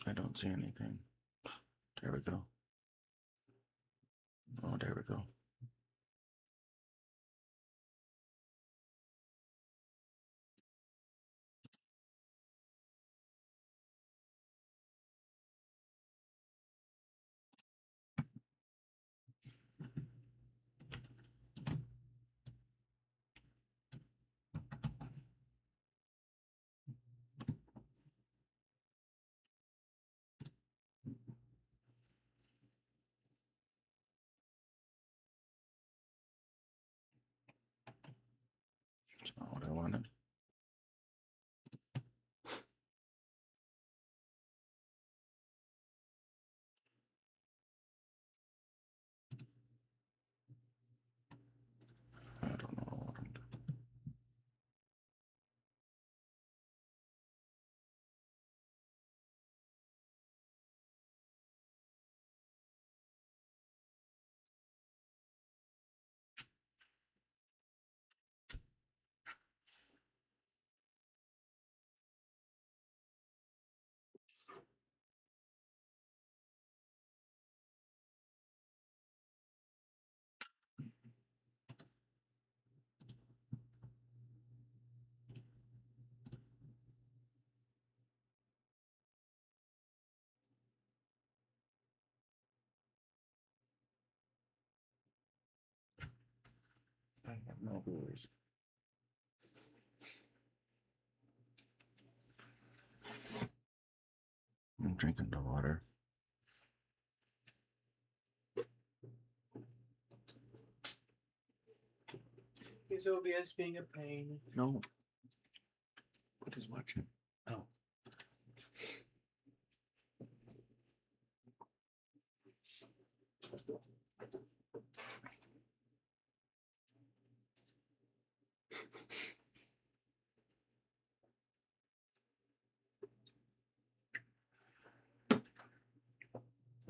I don't see anything. There we go. Oh, there we go. That's not what I wanted. I don't know what I'm doing. I have no viewers. I'm drinking the water. Is OBS being a pain? No. What is watching? Oh.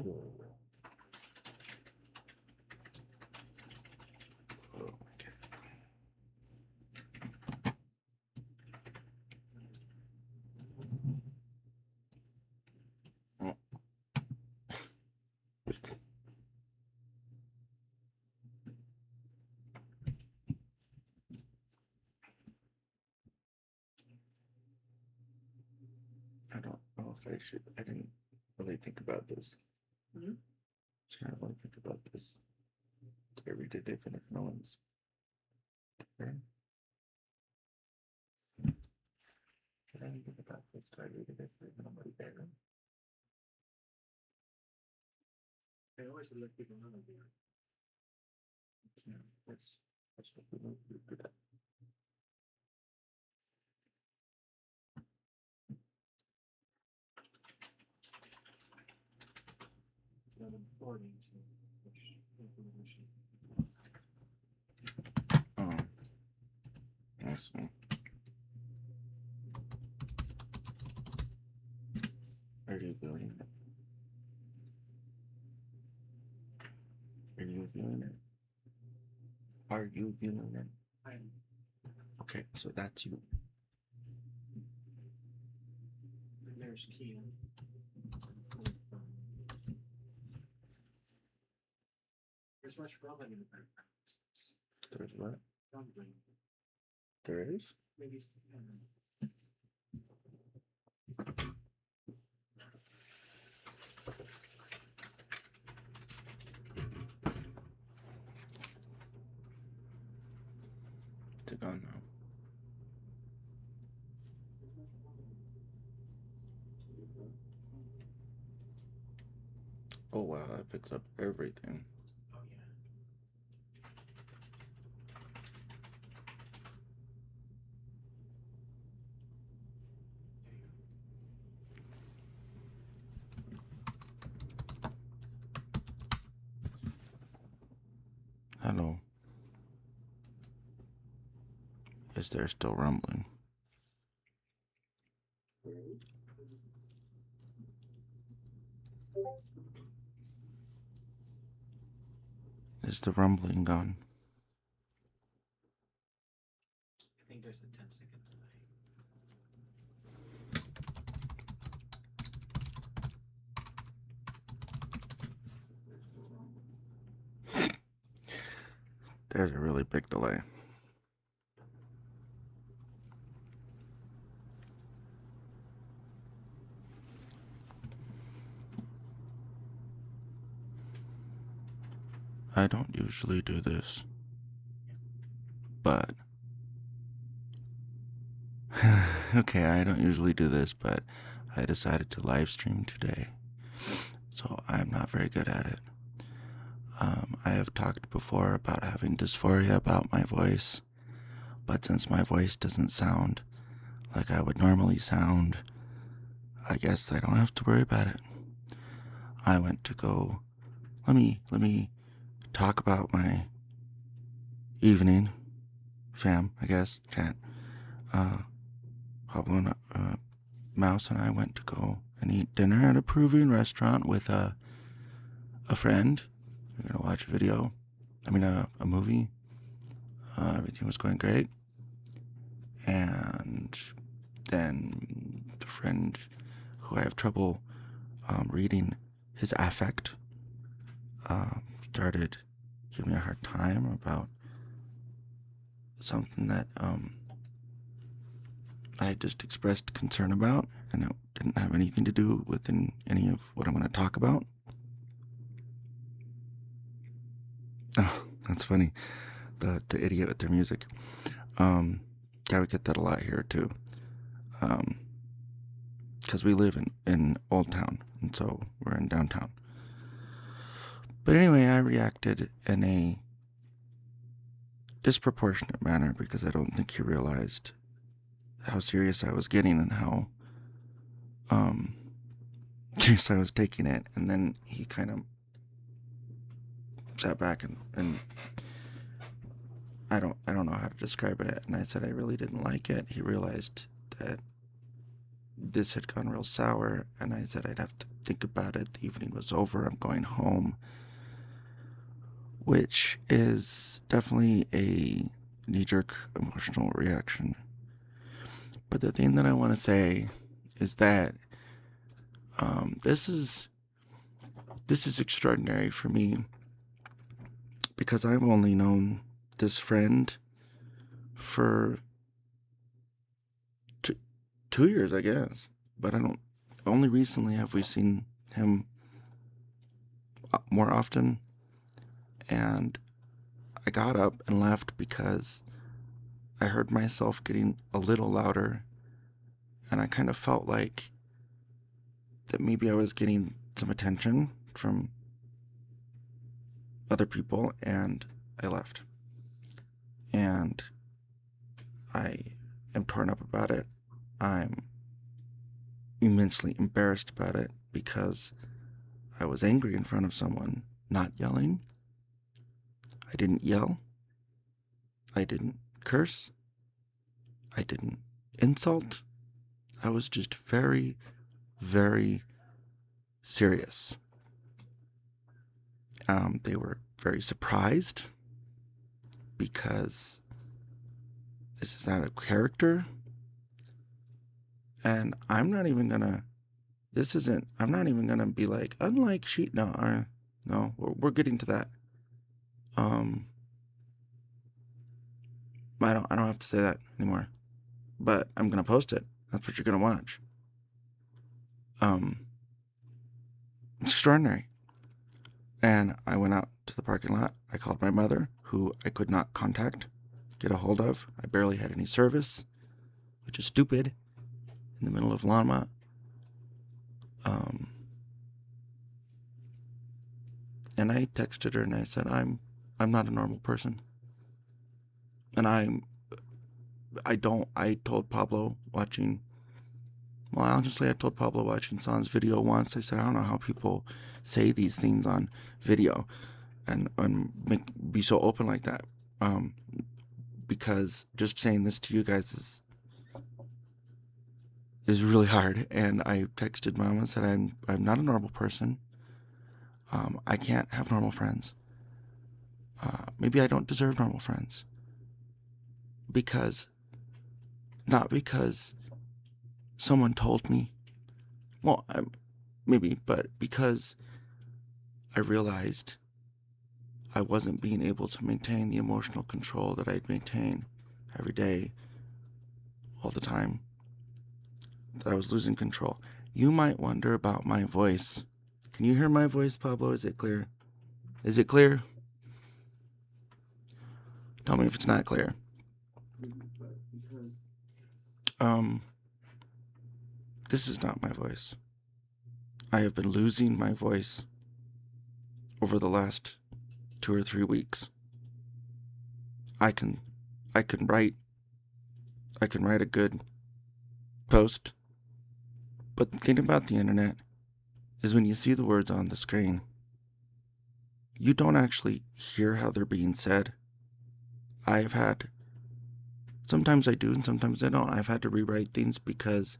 Oh my God. Oh. I don't know if I should. I didn't really think about this. Mm-hmm. Should I really think about this? I read it even if no one's there? Should I think about this? Do I read it if nobody's there? I always let people know that. Yeah, that's what we need to do that. Oh, I see. Are you feeling it? Are you feeling it? Are you feeling it? I am. Okay, so that's you. And there's Kean. There's much rumbling in the background. There's what? Rumbling. There is? Maybe it's It's gone now. Oh wow, that picks up everything. Oh yeah. Hello. Is there still rumbling? Is the rumbling gone? I think there's a 10-second delay. There's a really big delay. I don't usually do this, but okay, I don't usually do this, but I decided to live stream today, so I'm not very good at it. I have talked before about having dysphoria about my voice, but since my voice doesn't sound like I would normally sound, I guess I don't have to worry about it. I went to go. Let me talk about my evening, fam. I guess chat. Pablo and Mouse and I went to go and eat dinner at a Peruvian restaurant with a friend. We're gonna watch a video. A movie. Everything was going great, and then the friend who I have trouble reading his affect started giving me a hard time about something that I had just expressed concern about, and it didn't have anything to do with any of what I'm going to talk about. Oh, that's funny. The idiot with their music. Yeah, we get that a lot here too. Because we live in Old Town, and so we're in downtown. But anyway, I reacted in a disproportionate manner because I don't think he realized how serious I was getting and how serious I was taking it. And then he kind of sat back and I don't know how to describe it. And I said I really didn't like it. He realized that this had gone real sour, and I said I'd have to think about it. The evening was over. I'm going home, which is definitely a knee-jerk emotional reaction. But the thing that I want to say is that this is extraordinary for me because I've only known this friend for 2 years, I guess. But only recently have we seen him more often. And I got up and left because I heard myself getting a little louder, and I kind of felt like that maybe I was getting some attention from other people, and I left. And I am torn up about it. I'm immensely embarrassed about it because I was angry in front of someone, not yelling. I didn't yell. I didn't curse. I didn't insult. I was just very, very serious. They were very surprised because this is not a character. And I'm not even gonna be like, unlike sheet. No, we're getting to that. I don't have to say that anymore, but I'm gonna post it. That's what you're gonna watch. It's extraordinary. And I went out to the parking lot. I called my mother, who I could not get a hold of. I barely had any service, which is stupid, in the middle of Longmont. And I texted her and I said, I'm not a normal person. And I told Pablo watching San's video once. I said, I don't know how people say these things on video and be so open like that. Because just saying this to you guys is really hard. And I texted Mom and said, I'm not a normal person. I can't have normal friends. Maybe I don't deserve normal friends. Not because someone told me. Well, maybe, but because I realized I wasn't being able to maintain the emotional control that I'd maintain every day, all the time. I was losing control. You might wonder about my voice. Can you hear my voice, Pablo? Is it clear? Is it clear? Tell me if it's not clear. This is not my voice. I have been losing my voice over the last 2 or 3 weeks. I can write a good post, but the thing about the internet is when you see the words on the screen, you don't actually hear how they're being said. Sometimes I do and sometimes I don't. I've had to rewrite things because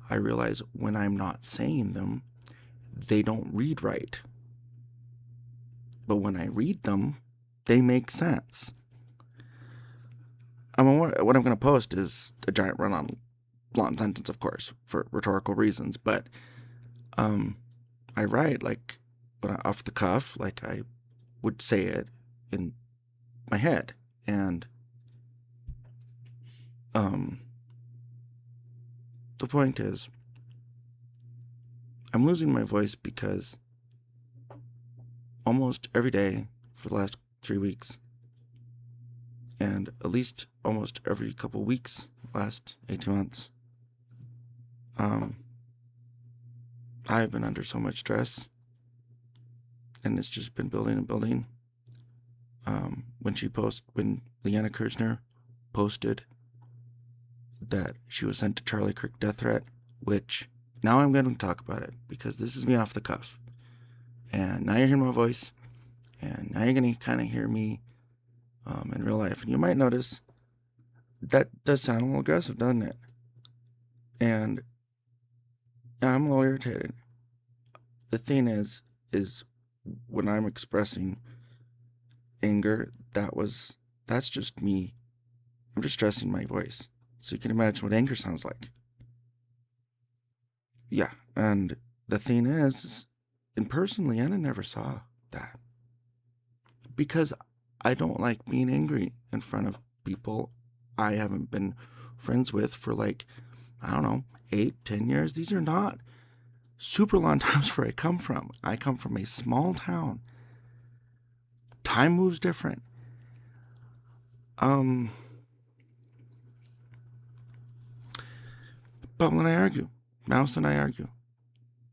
I realize when I'm not saying them, they don't read right. But when I read them, they make sense. What I'm going to post is a giant run-on long sentence, of course, for rhetorical reasons. But I write like off the cuff, like I would say it in my head. And the point is, I'm losing my voice because almost every day for the last 3 weeks, and at least almost every couple weeks last 18 months, I've been under so much stress, and it's just been building and building. When Leanna Kirchner posted that she was sent to Charlie Kirk death threat, which now I'm going to talk about it because this is me off the cuff. And now you're hearing my voice, and now you're going to kind of hear me in real life. And you might notice that does sound a little aggressive, doesn't it? And I'm a little irritated. The thing is when I'm expressing anger, that's just me. I'm just stressing my voice. So you can imagine what anger sounds like. Yeah, and the thing is, in person, Leanna never saw that. Because I don't like being angry in front of people I haven't been friends with for 8, 10 years. These are not super long times where I come from. I come from a small town. Time moves different. But when I argue, Mouse and I argue.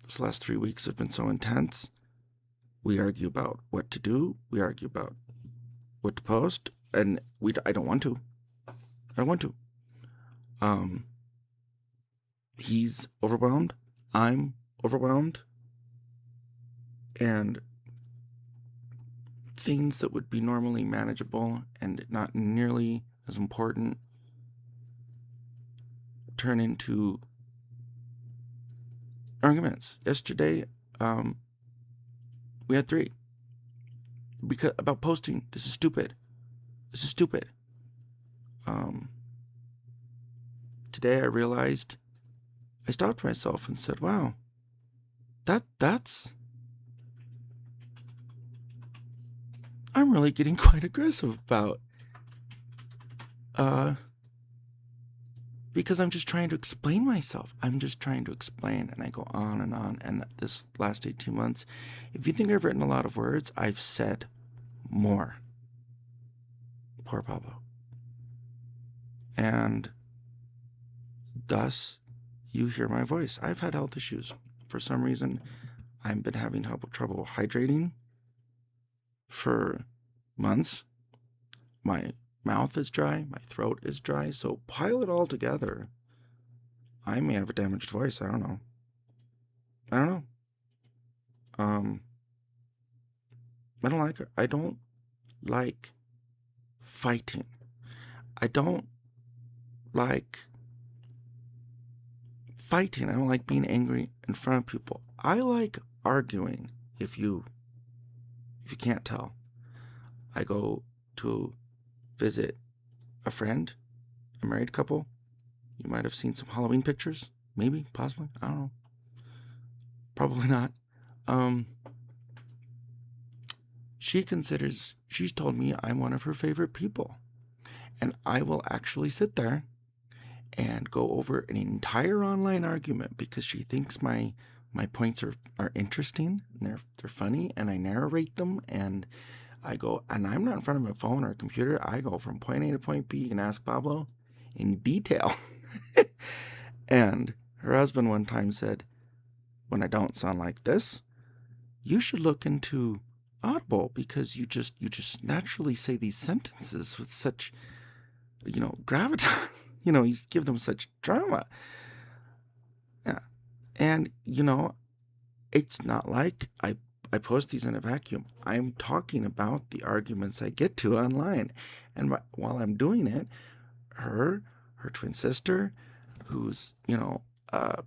These last 3 weeks have been so intense. We argue about what to do. We argue about what to post, and I don't want to. He's overwhelmed. I'm overwhelmed. And things that would be normally manageable and not nearly as important turn into arguments. Yesterday, we had 3. Because about posting. This is stupid. Today I realized, I stopped myself and said, wow, I'm really getting quite aggressive about, because I'm just trying to explain myself. I'm just trying to explain, and I go on. And this last 18 months, if you think I've written a lot of words, I've said more. Poor Pablo. And thus, you hear my voice. I've had health issues. For some reason, I've been having trouble hydrating for months. My mouth is dry. My throat is dry. So pile it all together. I may have a damaged voice. I don't know. I don't like it. I don't like fighting. I don't like fighting. I don't like being angry in front of people. I like arguing. If you can't tell, I go to visit a friend, a married couple. You might have seen some Halloween pictures. Maybe, possibly. I don't know. Probably not. she's told me I'm one of her favorite people. And I will actually sit there and go over an entire online argument because she thinks my points are interesting and they're funny, and I narrate them, and I go, and I'm not in front of my phone or a computer. I go from point A to point B. You can ask Pablo in detail. And her husband one time said, when I don't sound like this, you should look into Audible because you just naturally say these sentences with such, gravitas. You give them such drama. Yeah. And, it's not like I post these in a vacuum. I'm talking about the arguments I get to online. And while I'm doing it, her twin sister, who's, a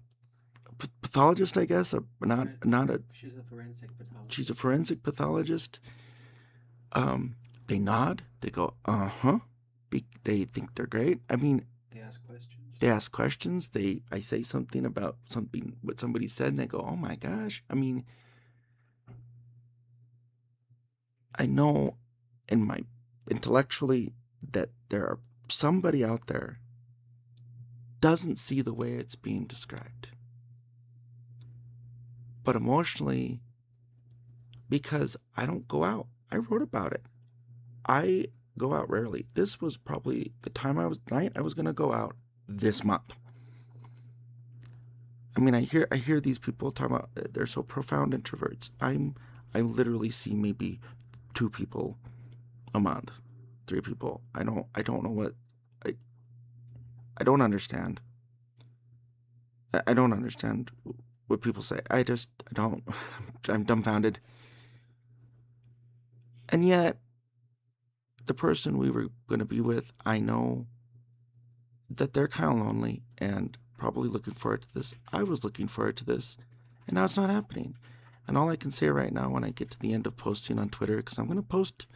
pathologist, I guess, not a... She's a forensic pathologist. She's a forensic pathologist. They nod. They go, uh-huh. They think they're great. I mean... They ask questions. I say something about what somebody said, and they go, oh my gosh. I mean, I know intellectually that there are somebody out there doesn't see the way it's being described. But emotionally, because I don't go out, I wrote about it. I go out rarely. This was probably the time I was going to go out this month. I mean, I hear these people talk about they're so profound introverts. I literally see maybe 2 people a month, 3 people. I don't know what I don't understand. I don't understand what people say. I don't. I'm dumbfounded. And yet, the person we were going to be with, I know that they're kind of lonely and probably looking forward to this. I was looking forward to this, and now it's not happening. And all I can say right now when I get to the end of posting on Twitter, because I'm going to post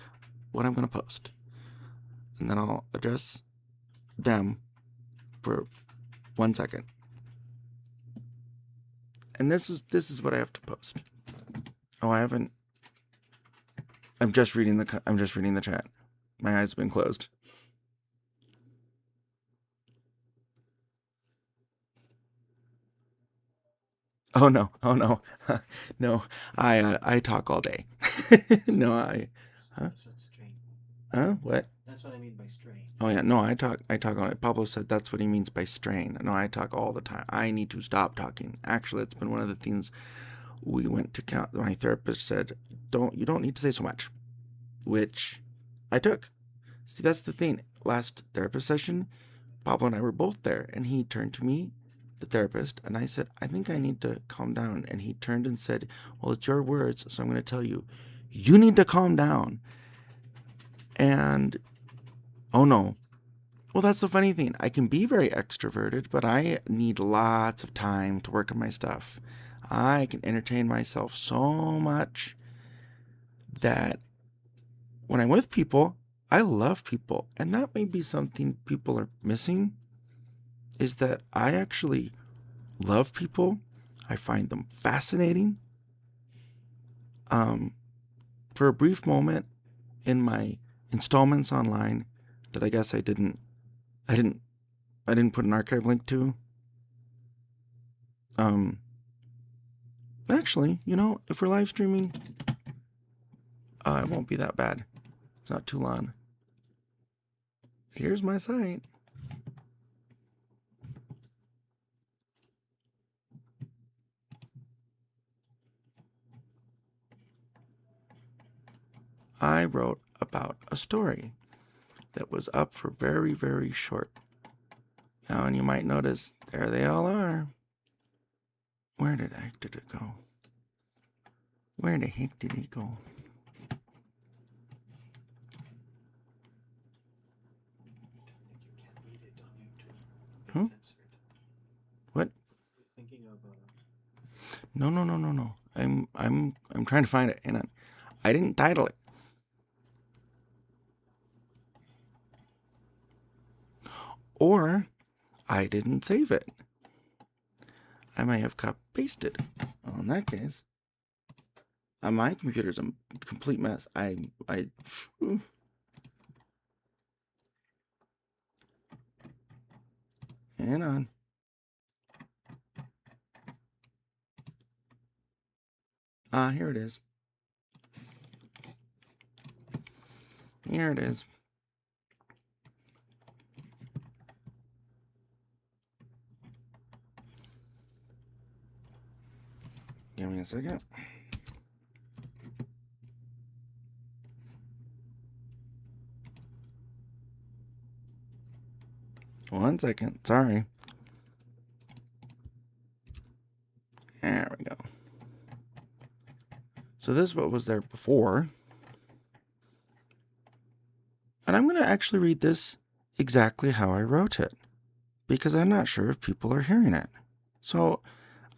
what I'm going to post, and then I'll address them for 1 second. And this is what I have to post. Oh, I haven't. I'm just reading the chat. My eyes have been closed. Oh no. No, I talk all day. No, That's what's strain. What? That's what I mean by strain. Oh yeah, no, I talk all day. Pablo said that's what he means by strain. No, I talk all the time. I need to stop talking. Actually, it's been one of the things we went to count. My therapist said, you don't need to say so much, which I took. See, that's the thing. Last therapist session, Pablo and I were both there, and he turned to me, the therapist, and I said, I think I need to calm down. And he turned and said, well, it's your words, so I'm going to tell you, you need to calm down. And, oh no. Well, that's the funny thing. I can be very extroverted, but I need lots of time to work on my stuff. I can entertain myself so much that when I'm with people, I love people. And that may be something people are missing, is that I actually love people. I find them fascinating. For a brief moment in my installments online that I guess I didn't put an archive link to. Actually, if we're live streaming, it won't be that bad. It's not too long. Here's my site. I wrote about a story that was up for very, very short. Now, and you might notice, there they all are. Where did it go? Where the heck did it go? Huh? What? Thinking of No. I'm trying to find it. Hang on. I didn't title it. Or I didn't save it. I may have copy-pasted. Well, in that case, My computer's a complete mess. Hang on. Here it is. Here it is. Give me a second. One second. Sorry. There we go. So this is what was there before. And I'm going to actually read this exactly how I wrote it, because I'm not sure if people are hearing it. So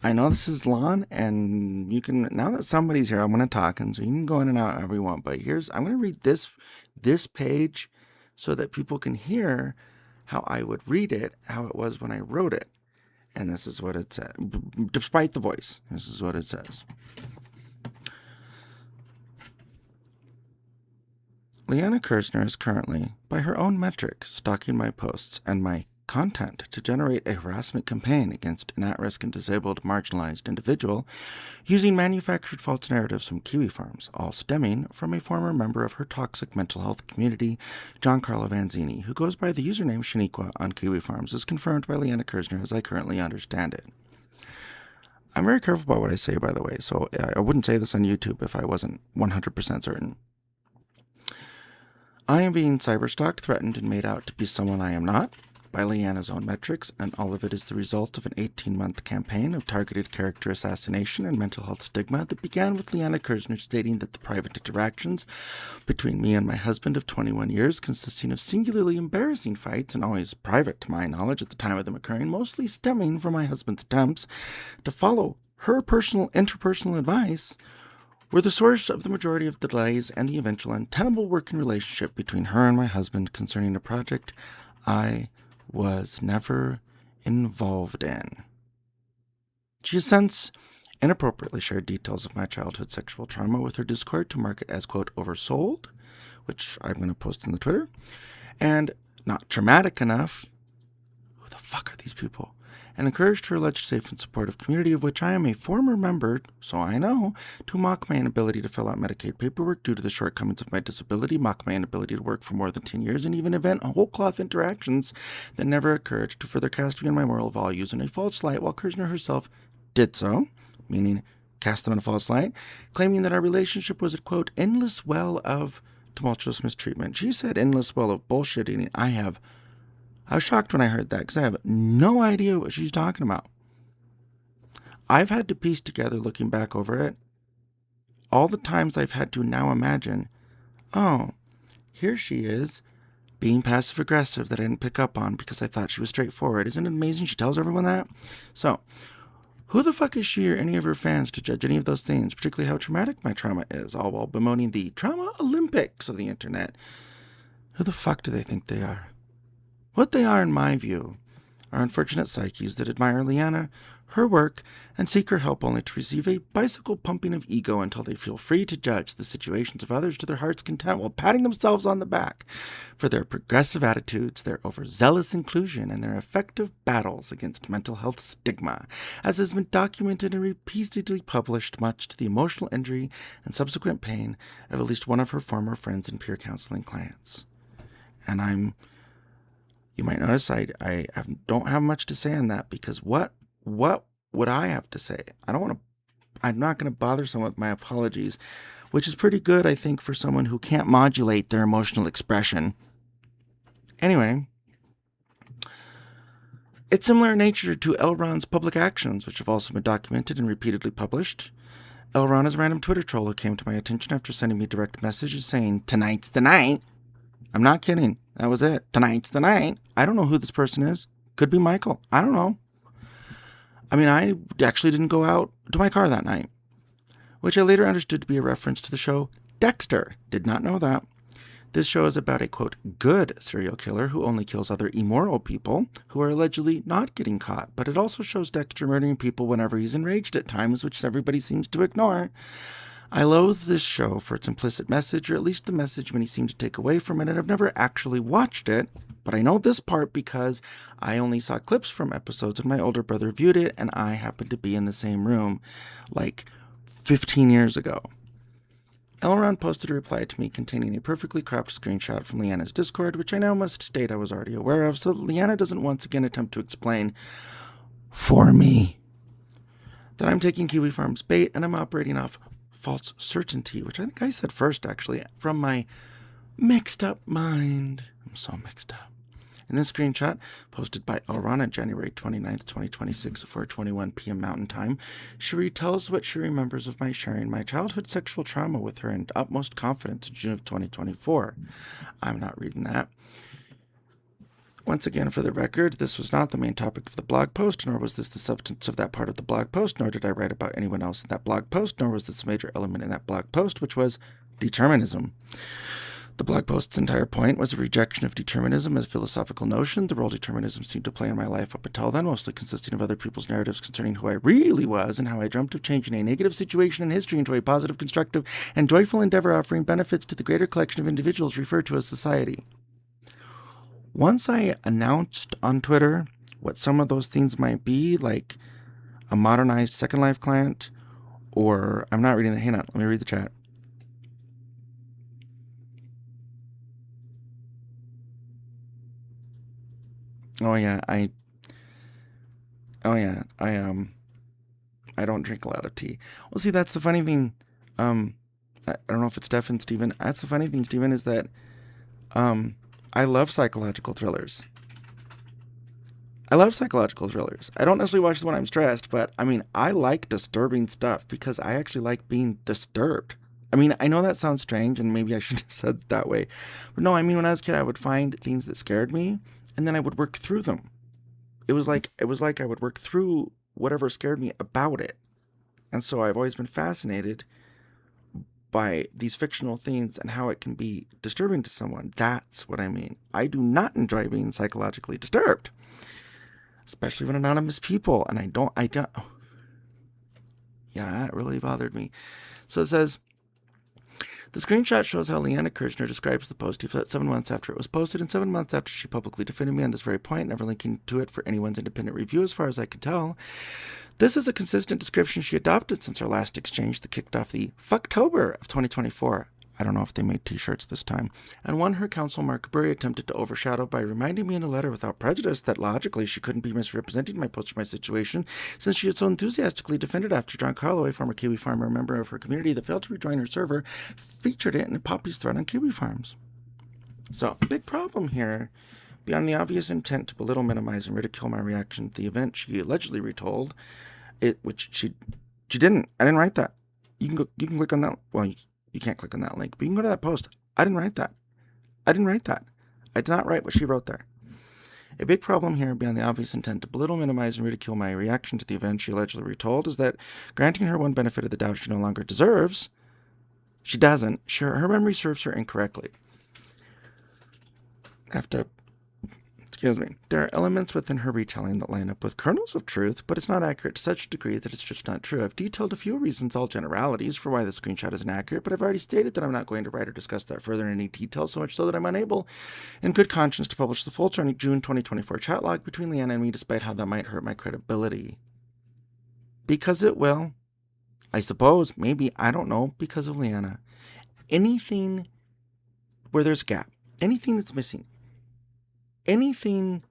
I know this is Lon, and you can, now that somebody's here, I'm going to talk, and so you can go in and out however you want. But I'm going to read this page so that people can hear how I would read it, how it was when I wrote it. And this is what it said. Despite the voice, this is what it says. Leanna Kirsner is currently, by her own metric, stalking my posts and my content to generate a harassment campaign against an at-risk and disabled marginalized individual using manufactured false narratives from Kiwi Farms, all stemming from a former member of her toxic mental health community, Giancarlo Vanzini, who goes by the username Shaniqua on Kiwi Farms, as confirmed by Leanna Kirsner as I currently understand it. I'm very careful about what I say, by the way, so I wouldn't say this on YouTube if I wasn't 100% certain. I am being cyberstalked, threatened, and made out to be someone I am not by Leanna's own metrics, and all of it is the result of an 18-month campaign of targeted character assassination and mental health stigma that began with Leanna Kirsner stating that the private interactions between me and my husband of 21 years, consisting of singularly embarrassing fights and always private to my knowledge at the time of them occurring, mostly stemming from my husband's attempts to follow her interpersonal advice, were the source of the majority of the delays and the eventual untenable working relationship between her and my husband concerning a project I was never involved in. She has since inappropriately shared details of my childhood sexual trauma with her Discord to mark it as, quote, oversold, which I'm going to post on the Twitter, and not traumatic enough, who the fuck are these people, and encouraged her alleged safe and supportive community, of which I am a former member, so I know, to mock my inability to fill out Medicaid paperwork due to the shortcomings of my disability, mock my inability to work for more than 10 years, and even invent whole-cloth interactions that never occurred to further cast me on my moral values in a false light, while Kirsner herself did so, meaning cast them in a false light, claiming that our relationship was a, quote, endless well of tumultuous mistreatment. She said endless well of bullshitting. I was shocked when I heard that, because I have no idea what she's talking about. I've had to piece together, looking back over it, all the times I've had to now imagine, oh, here she is, being passive-aggressive that I didn't pick up on because I thought she was straightforward. Isn't it amazing she tells everyone that? So, who the fuck is she or any of her fans to judge any of those things, particularly how traumatic my trauma is, all while bemoaning the trauma Olympics of the internet? Who the fuck do they think they are? What they are, in my view, are unfortunate psyches that admire Leanna, her work, and seek her help only to receive a bicycle pumping of ego until they feel free to judge the situations of others to their heart's content while patting themselves on the back for their progressive attitudes, their overzealous inclusion, and their effective battles against mental health stigma, as has been documented and repeatedly published, much to the emotional injury and subsequent pain of at least one of her former friends and peer counseling clients. And you might notice I don't have much to say on that, because what would I have to say? I'm not going to bother someone with my apologies, which is pretty good, I think, for someone who can't modulate their emotional expression. Anyway, it's similar in nature to Elron's public actions, which have also been documented and repeatedly published. Elron is a random Twitter troll who came to my attention after sending me direct messages saying, "Tonight's the night." I'm not kidding. That was it. Tonight's the night. I don't know who this person is. Could be Michael. I don't know. I mean, I actually didn't go out to my car that night, which I later understood to be a reference to the show Dexter. Did not know that. This show is about a, quote, good serial killer who only kills other immoral people who are allegedly not getting caught. But it also shows Dexter murdering people whenever he's enraged at times, which everybody seems to ignore. I loathe this show for its implicit message, or at least the message many seem to take away from it, and I've never actually watched it, but I know this part because I only saw clips from episodes and my older brother viewed it, and I happened to be in the same room like 15 years ago. Elrond posted a reply to me containing a perfectly cropped screenshot from Leanna's Discord, which I now must state I was already aware of, so that Leanna doesn't once again attempt to explain, for me, that I'm taking Kiwi Farm's bait and I'm operating off false certainty, which I think I said first, actually, from my mixed up mind. I'm so mixed up. In this screenshot, posted by Elron on January 29th, 2026, at 4:21 p.m. Mountain Time, she retells what she remembers of my sharing my childhood sexual trauma with her in utmost confidence in June of 2024. I'm not reading that. Once again, for the record, this was not the main topic of the blog post, nor was this the substance of that part of the blog post, nor did I write about anyone else in that blog post, nor was this a major element in that blog post, which was determinism. The blog post's entire point was a rejection of determinism as a philosophical notion, the role determinism seemed to play in my life up until then, mostly consisting of other people's narratives concerning who I really was and how I dreamt of changing a negative situation in history into a positive, constructive, and joyful endeavor offering benefits to the greater collection of individuals referred to as society. Once I announced on Twitter what some of those things might be, like a modernized Second Life client, or I'm not reading the, hang on, let me read the chat. I don't drink a lot of tea. Well, see, that's the funny thing. I don't know if it's Steph and Steven. That's the funny thing, Steven, is that I love psychological thrillers. I don't necessarily watch them when I'm stressed, but I mean, I like disturbing stuff because I actually like being disturbed. I mean, I know that sounds strange and maybe I should have said it that way. But no, I mean, when I was a kid, I would find things that scared me and then I would work through them. It was like I would work through whatever scared me about it. And so I've always been fascinated by these fictional things and how it can be disturbing to someone. That's what I mean. I do not enjoy being psychologically disturbed, especially when anonymous people, and I don't, yeah, it really bothered me. So it says, the screenshot shows how Leanna Kirchner describes the post 7 months after it was posted and 7 months after she publicly defended me on this very point, never linking to it for anyone's independent review as far as I could tell. This is a consistent description she adopted since our last exchange that kicked off the Fucktober of 2024. I don't know if they made t-shirts this time. And one her counsel Mark Burry attempted to overshadow by reminding me in a letter without prejudice that logically she couldn't be misrepresenting my post or my situation since she had so enthusiastically defended after John Carlo, a former Kiwi farmer member of her community that failed to rejoin her server, featured it in a Poppy's thread on Kiwi Farms. So, big problem here. Beyond the obvious intent to belittle, minimize, and ridicule my reaction to the event she allegedly retold, which she didn't. I didn't write that. You can click on that. Well, you can't click on that link, but you can go to that post. I didn't write that. I did not write what she wrote there. A big problem here, beyond the obvious intent to belittle, minimize, and ridicule my reaction to the event she allegedly retold, is that granting her one benefit of the doubt she no longer deserves, she doesn't. Her memory serves her incorrectly. There are elements within her retelling that line up with kernels of truth, but it's not accurate to such a degree that it's just not true. I've detailed a few reasons, all generalities, for why the screenshot is inaccurate, but I've already stated that I'm not going to write or discuss that further in any detail, so much so that I'm unable, in good conscience, to publish the full June 2024 chat log between Leanna and me, despite how that might hurt my credibility. Because it will. I suppose, maybe, I don't know, because of Leanna. Anything where there's a gap, anything that's missing, anything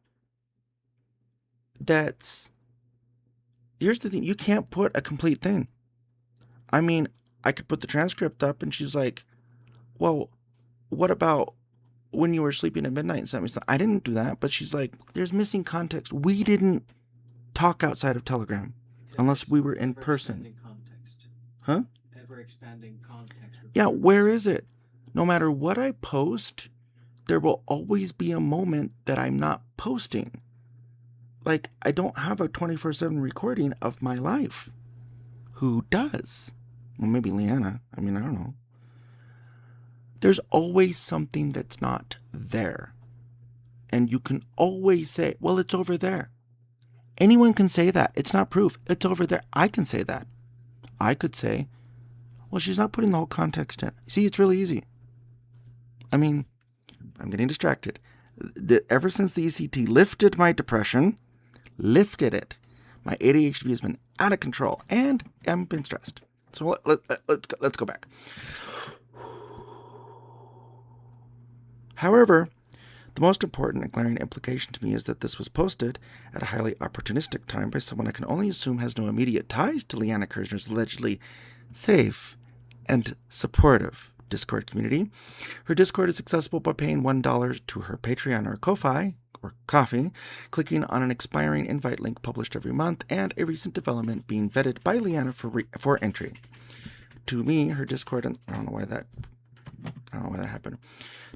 that's... Here's the thing, you can't put a complete thing. I mean, I could put the transcript up and she's like, well, what about when you were sleeping at midnight and something? I didn't do that, but she's like, there's missing context. We didn't talk outside of Telegram unless we were in person. Huh? Ever-expanding context. Yeah, where is it? No matter what I post, there will always be a moment that I'm not posting. Like, I don't have a 24/7 recording of my life. Who does? Well, maybe Leanna. I mean, I don't know. There's always something that's not there. And you can always say, well, it's over there. Anyone can say that. It's not proof. It's over there. I can say that. I could say, Well, she's not putting the whole context in. See, it's really easy. I mean, I'm getting distracted. Ever since the ECT lifted my depression, lifted it, my ADHD has been out of control, and I've been stressed. So let's go back. However, the most important and glaring implication to me is that this was posted at a highly opportunistic time by someone I can only assume has no immediate ties to Leanna Kirzner's allegedly safe and supportive Discord community. Her Discord is accessible by paying $1 to her Patreon or Ko-Fi, or Coffee, clicking on an expiring invite link published every month, and a recent development being vetted by Leanna for entry. To me, her Discord, and I don't know why that happened.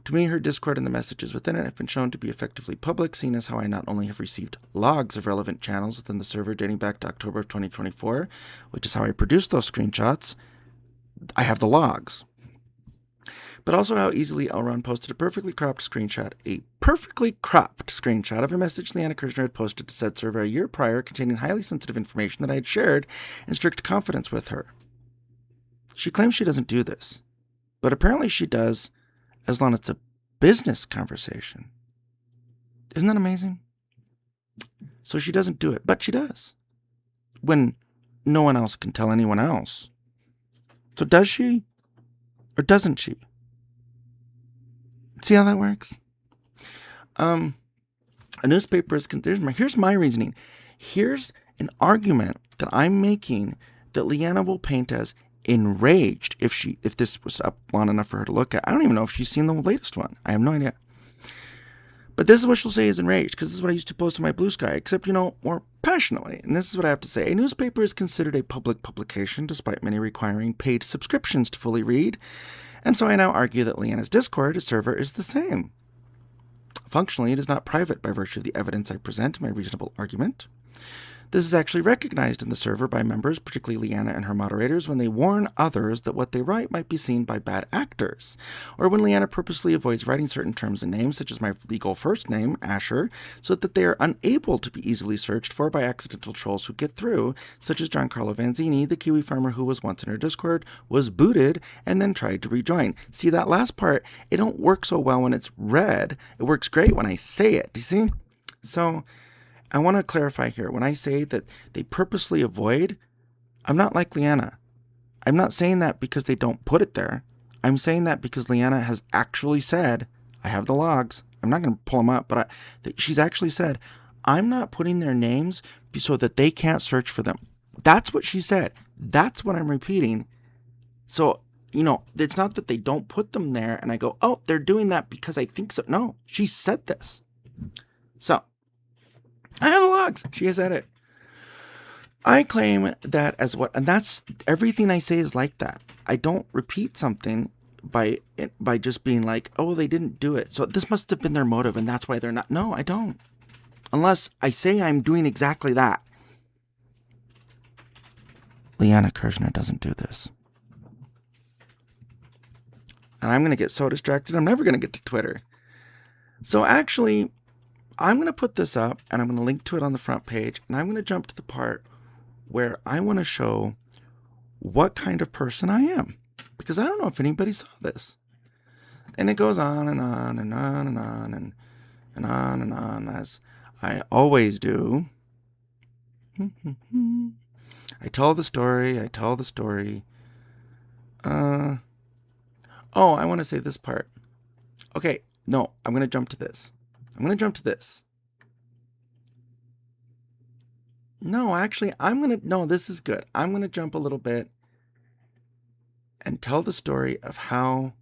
To me, her Discord and the messages within it have been shown to be effectively public, seeing as how I not only have received logs of relevant channels within the server dating back to October of 2024, which is how I produced those screenshots. I have the logs. But also how easily Elron posted a perfectly cropped screenshot of a message Leanna Kirzner had posted to said server a year prior containing highly sensitive information that I had shared in strict confidence with her. She claims she doesn't do this, but apparently she does, as long as it's a business conversation. Isn't that amazing? So she doesn't do it, but she does, when no one else can tell anyone else. So does she, or doesn't she? See how that works? A newspaper is, here's my reasoning. Here's an argument that I'm making that Leanna will paint as enraged if this was up long enough for her to look at. I don't even know if she's seen the latest one. I have no idea. But this is what she'll say is enraged, because this is what I used to post to my Blue Sky, except, more passionately. And this is what I have to say. A newspaper is considered a public publication, despite many requiring paid subscriptions to fully read. And so I now argue that Leanna's Discord server is the same. Functionally, it is not private by virtue of the evidence I present in my reasonable argument. This is actually recognized in the server by members, particularly Leanna and her moderators, when they warn others that what they write might be seen by bad actors, or when Leanna purposely avoids writing certain terms and names, such as my legal first name, Asher, so that they are unable to be easily searched for by accidental trolls who get through, such as Giancarlo Vanzini, the Kiwi farmer who was once in her Discord, was booted, and then tried to rejoin. See, that last part, it don't work so well when it's read. It works great when I say it. Do you see? So I want to clarify here. When I say that they purposely avoid, I'm not like Leanna. I'm not saying that because they don't put it there. I'm saying that because Leanna has actually said, I have the logs. I'm not going to pull them up, but she's actually said, I'm not putting their names so that they can't search for them. That's what she said. That's what I'm repeating. So, it's not that they don't put them there and I go, oh, they're doing that because I think so. No, she said this. So, I have the logs. She has said it. I claim that and that's everything I say is like that. I don't repeat something by just being like, oh, they didn't do it, so this must have been their motive, and that's why they're not. No, I don't. Unless I say I'm doing exactly that. Leanna Kirzner doesn't do this. And I'm going to get so distracted, I'm never going to get to Twitter. So actually, I'm going to put this up, and I'm going to link to it on the front page, and I'm going to jump to the part where I want to show what kind of person I am, because I don't know if anybody saw this. And it goes on and on and on and on and on and on, as I always do. I tell the story. Oh, I want to say this part. Okay, no, I'm going to jump to this. No, actually, no, this is good. I'm going to jump a little bit and tell the story of how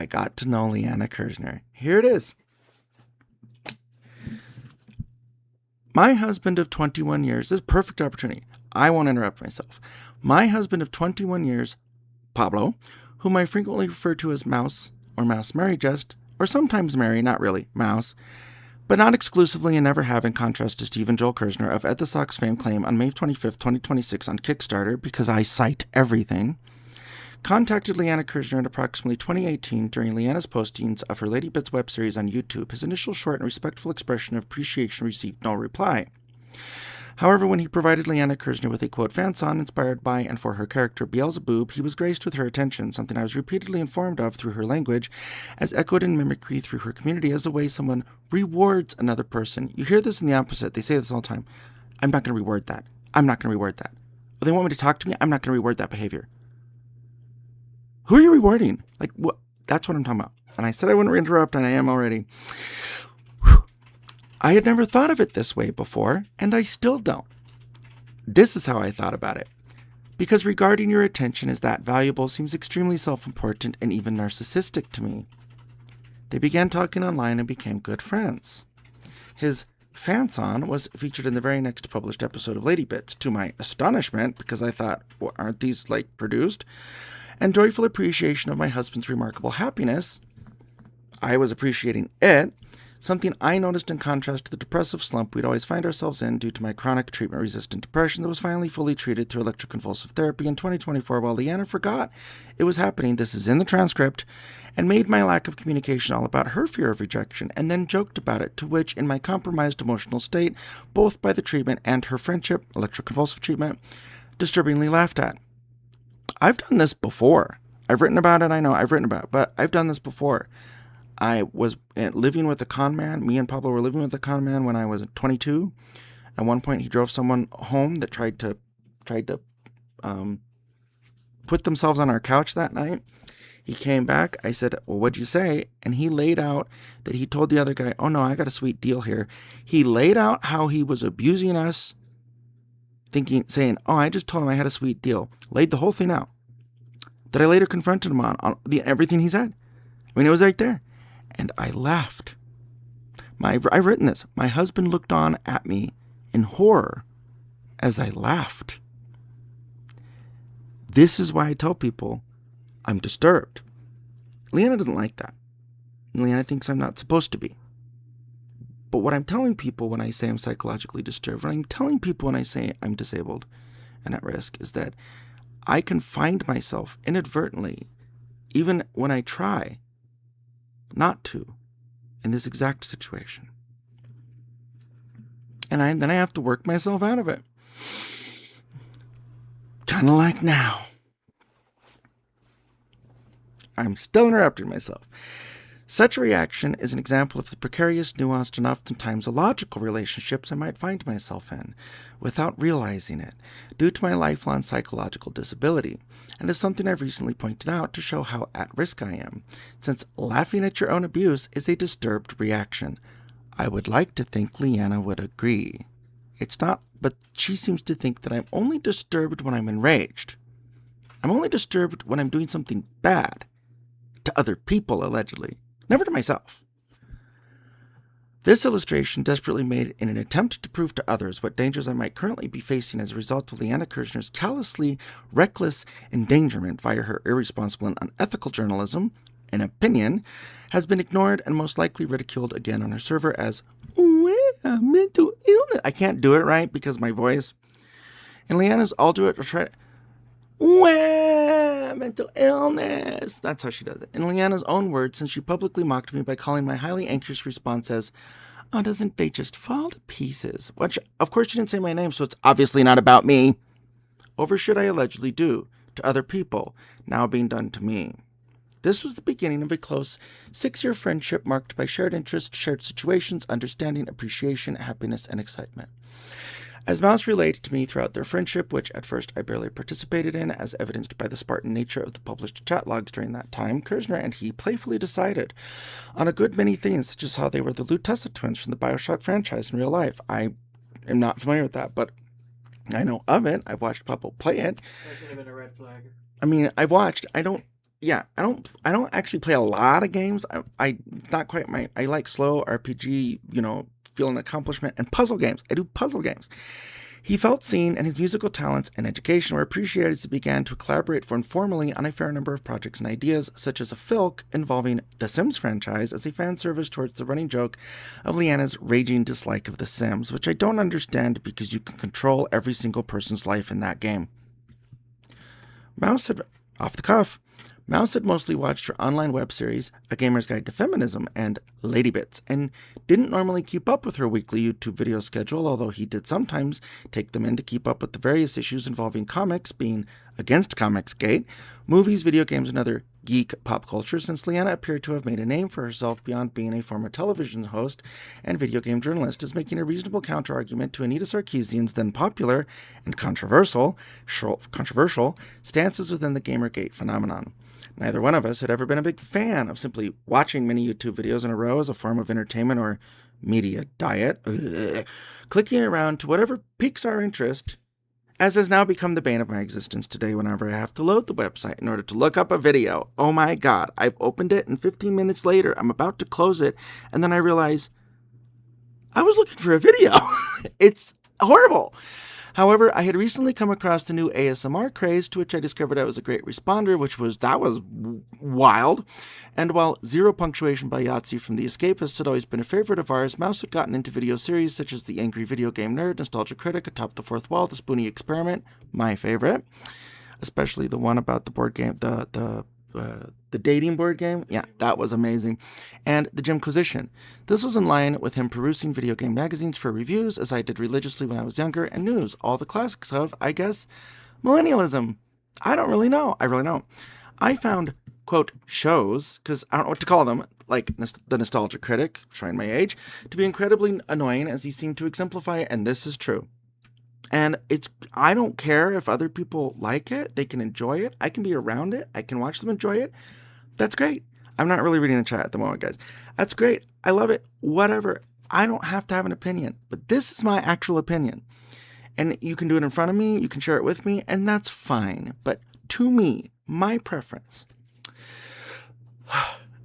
I got to know Leanna Kirzner. Here it is. My husband of 21 years, this is a perfect opportunity. I won't interrupt myself. My husband of 21 years, Pablo, whom I frequently refer to as Mouse or Mouse Mary just, or sometimes Mary, not really, Mouse, but not exclusively and never have, in contrast to Stephen Joel Kirzner of Ed the Sox fame, claim on May 25th, 2026 on Kickstarter, because I cite everything, contacted Leanna Kirzner in approximately 2018 during Leanna's postings of her Lady Bits web series on YouTube. His initial short and respectful expression of appreciation received no reply. However, when he provided Leanna Kirzner with a quote fan song inspired by and for her character Beelzebub, he was graced with her attention, something I was repeatedly informed of through her language, as echoed in mimicry through her community as a way someone rewards another person. You hear this in the opposite. They say this all the time. I'm not going to reward that. I'm not going to reward that. Well, they want me to talk to me. I'm not going to reward that behavior. Who are you rewarding? Like, what? That's what I'm talking about. And I said I wouldn't interrupt, and I am already. I had never thought of it this way before, and I still don't. This is how I thought about it. Because regarding your attention as that valuable seems extremely self-important and even narcissistic to me. They began talking online and became good friends. His fan-song was featured in the very next published episode of Lady Bits, to my astonishment, because I thought, well, aren't these, produced? And joyful appreciation of my husband's remarkable happiness. I was appreciating it, something I noticed in contrast to the depressive slump we'd always find ourselves in due to my chronic treatment-resistant depression that was finally fully treated through electroconvulsive therapy in 2024 while Leanna forgot it was happening, this is in the transcript, and made my lack of communication all about her fear of rejection, and then joked about it, to which, in my compromised emotional state, both by the treatment and her friendship, electroconvulsive treatment, disturbingly laughed at. I've done this before. I've written about it, I know, I've written about it, but I've done this before. I was living with a con man. Me and Pablo were living with a con man when I was 22. At one point, he drove someone home that tried to put themselves on our couch that night. He came back. I said, well, what'd you say? And he laid out that he told the other guy, oh, no, I got a sweet deal here. He laid out how he was abusing us, saying, oh, I just told him I had a sweet deal. Laid the whole thing out. That I later confronted him on everything he said. I mean, it was right there. And I laughed. I've written this. My husband looked on at me in horror as I laughed. This is why I tell people I'm disturbed. Leanna doesn't like that. Leanna thinks I'm not supposed to be. But what I'm telling people when I say I'm psychologically disturbed, what I'm telling people when I say I'm disabled and at risk, is that I can find myself inadvertently, even when I try not to, in this exact situation. And then I have to work myself out of it. Kind of like now. I'm still interrupting myself. Such a reaction is an example of the precarious, nuanced, and oftentimes illogical relationships I might find myself in, without realizing it, due to my lifelong psychological disability, and is something I've recently pointed out to show how at risk I am, since laughing at your own abuse is a disturbed reaction. I would like to think Leanna would agree. It's not, but she seems to think that I'm only disturbed when I'm enraged. I'm only disturbed when I'm doing something bad. To other people, allegedly. Never to myself. This illustration, desperately made in an attempt to prove to others what dangers I might currently be facing as a result of Leanna Kirzner's callously reckless endangerment via her irresponsible and unethical journalism, an opinion, has been ignored and most likely ridiculed again on her server as mental illness. I can't do it right because my voice. And Leanna's, I'll do it or try to. Mental illness. That's how she does it. In Leanna's own words, since she publicly mocked me by calling my highly anxious response as, oh, doesn't they just fall to pieces? Which, of course, she didn't say my name, so it's obviously not about me. Over should I allegedly do to other people, now being done to me. This was the beginning of a close 6-year friendship marked by shared interests, shared situations, understanding, appreciation, happiness, and excitement. As Mouse related to me throughout their friendship, which at first I barely participated in, as evidenced by the Spartan nature of the published chat logs during that time, Kirzner and he playfully decided on a good many things, such as how they were the lieu twins from the BioShock franchise in real life. I am not familiar with that, but I know of it. I've watched people play it. That should have been a red flag. I mean, I've watched. I don't actually play a lot of games. I not quite my. I like slow RPG. Feel an accomplishment, and puzzle games. I do puzzle games. He felt seen, and his musical talents and education were appreciated as he began to collaborate informally on a fair number of projects and ideas, such as a filk involving The Sims franchise as a fan service towards the running joke of Leanna's raging dislike of The Sims, which I don't understand because you can control every single person's life in that game. Mouse had, off the cuff, Mouse had mostly watched her online web series, A Gamer's Guide to Feminism, and Lady Bits, and didn't normally keep up with her weekly YouTube video schedule, although he did sometimes take them in to keep up with the various issues involving comics, being against Comicsgate, movies, video games, and other geek pop culture, since Leanna appeared to have made a name for herself beyond being a former television host and video game journalist, is making a reasonable counter-argument to Anita Sarkeesian's then popular and controversial stances within the Gamergate phenomenon. Neither one of us had ever been a big fan of simply watching many YouTube videos in a row as a form of entertainment or media diet, clicking around to whatever piques our interest, as has now become the bane of my existence today whenever I have to load the website in order to look up a video. Oh my God, I've opened it and 15 minutes later, I'm about to close it, and then I realize I was looking for a video. It's horrible. However, I had recently come across the new ASMR craze, to which I discovered I was a great responder, that was wild. And while Zero Punctuation by Yahtzee from The Escapist had always been a favorite of ours, Mouse had gotten into video series such as The Angry Video Game Nerd, Nostalgia Critic, Atop the Fourth Wall, The Spoonie Experiment, my favorite, especially the one about the board game, the dating board game. Yeah, that was amazing. And the Jimquisition. This was in line with him perusing video game magazines for reviews, as I did religiously when I was younger, and news, all the classics of, I guess, millennialism. I don't really know. I really don't. I found, quote, shows, because I don't know what to call them, like the Nostalgia Critic, showing my age, to be incredibly annoying, as he seemed to exemplify, and this is true. And I don't care if other people like it. They can enjoy it. I can be around it. I can watch them enjoy it. That's great. I'm not really reading the chat at the moment, guys. That's great. I love it. Whatever. I don't have to have an opinion. But this is my actual opinion. And you can do it in front of me. You can share it with me. And that's fine. But to me, my preference,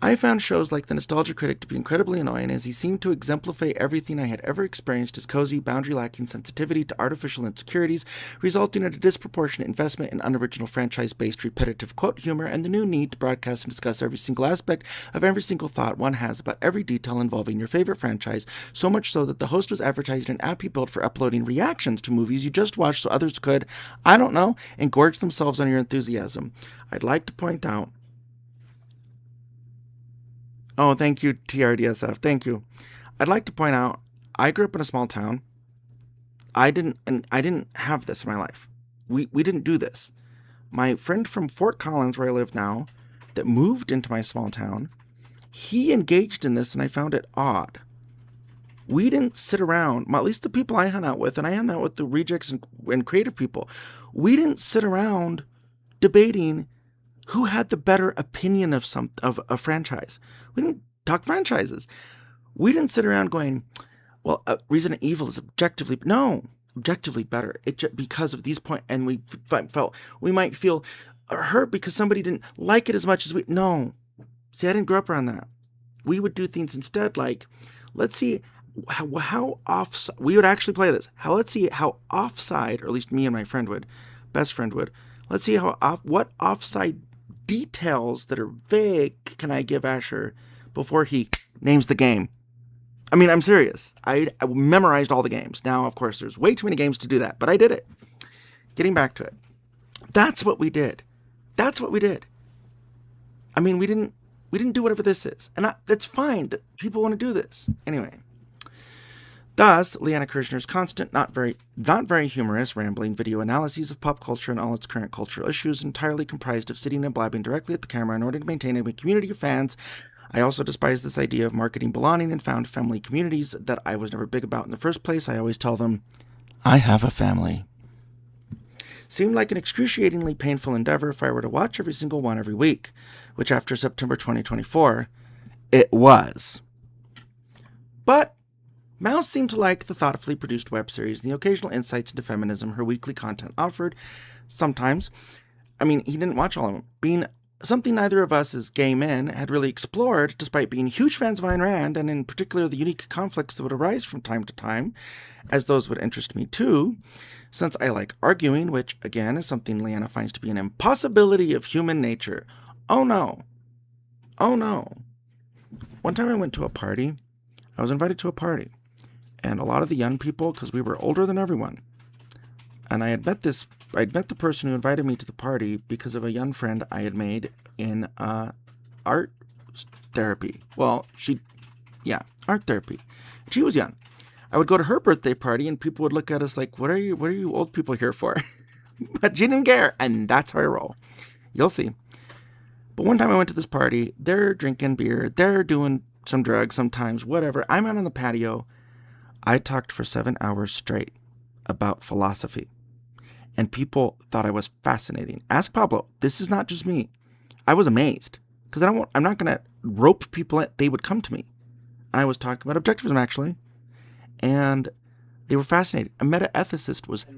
I found shows like The Nostalgia Critic to be incredibly annoying, as he seemed to exemplify everything I had ever experienced as cozy, boundary-lacking sensitivity to artificial insecurities, resulting in a disproportionate investment in unoriginal franchise-based repetitive quote humor and the new need to broadcast and discuss every single aspect of every single thought one has about every detail involving your favorite franchise, so much so that the host was advertising an app he built for uploading reactions to movies you just watched so others could, I don't know, engorge themselves on your enthusiasm. I'd like to point out, oh, thank you, TRDSF. Thank you. I'd like to point out, I grew up in a small town. I didn't have this in my life. We didn't do this. My friend from Fort Collins, where I live now, that moved into my small town, he engaged in this, and I found it odd. We didn't sit around, well, at least the people I hung out with, and I hung out with the rejects and creative people, we didn't sit around debating who had the better opinion of a franchise. We didn't talk franchises. We didn't sit around going, well, Resident Evil is objectively better. Because of these points, and we felt we might feel hurt because somebody didn't like it as much as we. No, see, I didn't grow up around that. We would do things instead like, let's see how off. We would actually play this. Let's see how offside, or at least me and my best friend would. Let's see what offside details that are vague can I give Asher before he names the game. I mean, I'm serious. I memorized all the games. Now, of course, there's way too many games to do that, but I did it. Getting back to it. That's what we did. I mean, we didn't do whatever this is. And that's fine that people want to do this. Anyway. Thus, Leanna Kirshner's constant, not very humorous, rambling video analyses of pop culture and all its current cultural issues, entirely comprised of sitting and blabbing directly at the camera in order to maintain a community of fans. I also despise this idea of marketing belonging and found family communities that I was never big about in the first place. I always tell them, I have a family. Seemed like an excruciatingly painful endeavor if I were to watch every single one every week, which after September 2024, it was. But Mouse seemed to like the thoughtfully produced web series and the occasional insights into feminism her weekly content offered. Sometimes, I mean, he didn't watch all of them, being something neither of us as gay men had really explored, despite being huge fans of Ayn Rand, and in particular the unique conflicts that would arise from time to time, as those would interest me too, since I like arguing, which, again, is something Leanna finds to be an impossibility of human nature. Oh no. One time I went to a party. I was invited to a party. And a lot of the young people, because we were older than everyone, and I had met this I'd met the person who invited me to the party because of a young friend I had made in art therapy. Well, art therapy. She was young. I would go to her birthday party and people would look at us like, what are you old people here for? But she didn't care, and that's how I roll. You'll see. But one time I went to this party, they're drinking beer, they're doing some drugs sometimes, whatever. I'm out on the patio. I talked for 7 hours straight about philosophy. And people thought I was fascinating. Ask Pablo. This is not just me. I was amazed. Because I'm not going to rope people in. They would come to me. And I was talking about objectivism, actually. And they were fascinated. A meta-ethicist was... And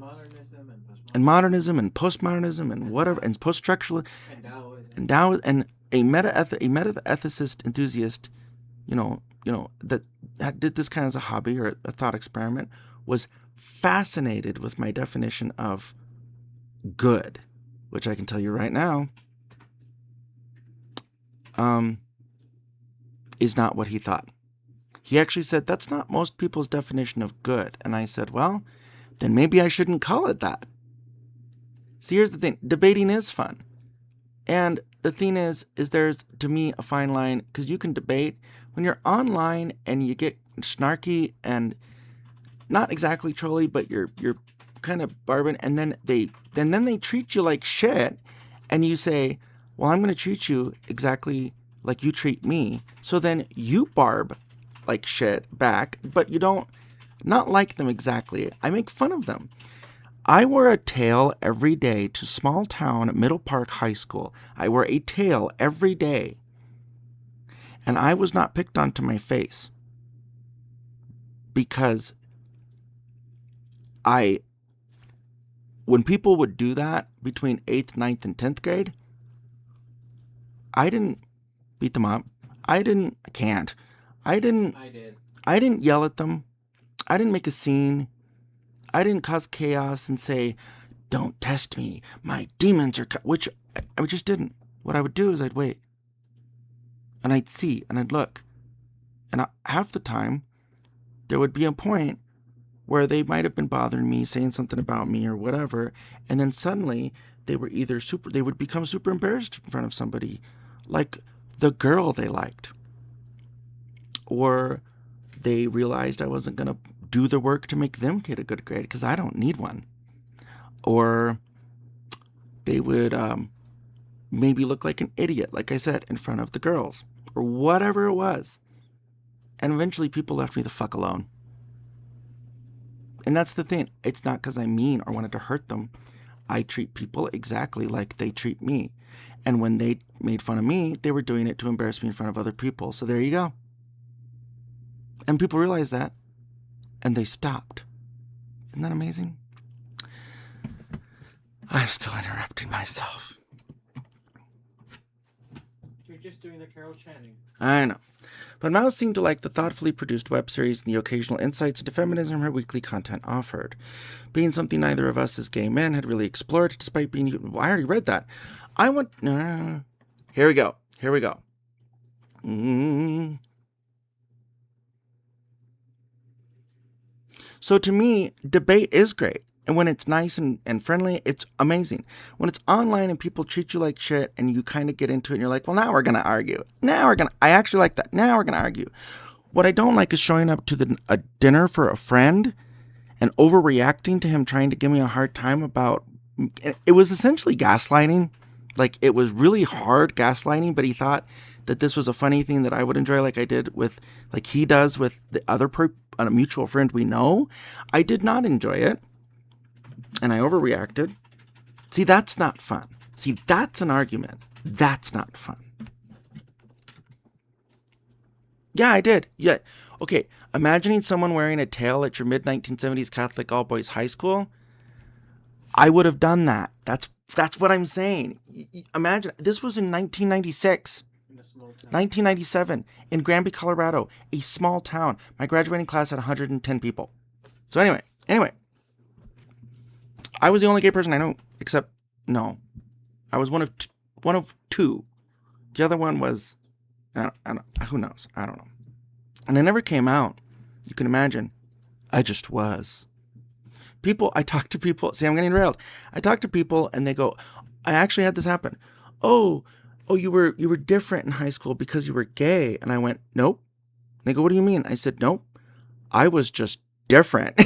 modernism and postmodernism and whatever, and post-structuralism. And Taoism. And a meta-ethicist enthusiast, that did this kind of as a hobby or a thought experiment, was fascinated with my definition of good, which I can tell you right now, is not what he thought. He actually said, that's not most people's definition of good. And I said, well, then maybe I shouldn't call it that. See, here's the thing. Debating is fun. And the thing is there's, to me, a fine line, because you can debate when you're online and you get snarky and not exactly trolly, but you're kind of barbing, and then they treat you like shit, and you say, well, I'm going to treat you exactly like you treat me. So then you barb like shit back, but you don't not like them exactly. I make fun of them. I wore a tail every day to small town Middle Park High School. I wore a tail every day. And I was not picked on to my face. Because when people would do that between 8th, 9th, and 10th grade, I didn't beat them up. I did. I didn't yell at them. I didn't make a scene. I didn't cause chaos and say, don't test me. My demons are... Which I just didn't. What I would do is I'd wait. And I'd see and I'd look. And half the time, there would be a point where they might have been bothering me, saying something about me or whatever. And then suddenly they would become super embarrassed in front of somebody, like the girl they liked. Or they realized I wasn't going to do the work to make them get a good grade because I don't need one. Or they would maybe look like an idiot, like I said, in front of the girls. Or whatever it was. And eventually people left me the fuck alone. And that's the thing. It's not because I'm mean or wanted to hurt them. I treat people exactly like they treat me. And when they made fun of me, they were doing it to embarrass me in front of other people. So there you go. And people realized that. And they stopped. Isn't that amazing? I'm still interrupting myself. You're just doing the Carol Channing. I know. But Mouse seemed to like the thoughtfully produced web series and the occasional insights into feminism her weekly content offered. Being something neither of us as gay men had really explored, despite being... Well, I already read that. Here we go. So to me, debate is great. And when it's nice and friendly, it's amazing. When it's online and people treat you like shit and you kind of get into it and you're like, well, now we're going to argue. I actually like that. Now we're going to argue. What I don't like is showing up to a dinner for a friend and overreacting to him trying to give me a hard time about... It was essentially gaslighting. Like, it was really hard gaslighting, but he thought that this was a funny thing that I would enjoy, like I did with... Like he does with the other a mutual friend we know. I did not enjoy it. And I overreacted. See, that's not fun. See, that's an argument. That's not fun. Yeah, I did. Yeah. Okay, imagining someone wearing a tail at your mid-1970s Catholic all-boys high school. I would have done that. That's what I'm saying. Imagine, this was in 1996. 1997 in Granby, Colorado, a small town. My graduating class had 110 people. So anyway, I was the only gay person I know, except no, I was one of two. The other one was, who knows? I don't know. And I never came out. You can imagine. I just was. I talk to people. See, I'm getting railed. I talk to people and they go, I actually had this happen. Oh, you were different in high school because you were gay. And I went, nope. They go, what do you mean? I said, nope. I was just different.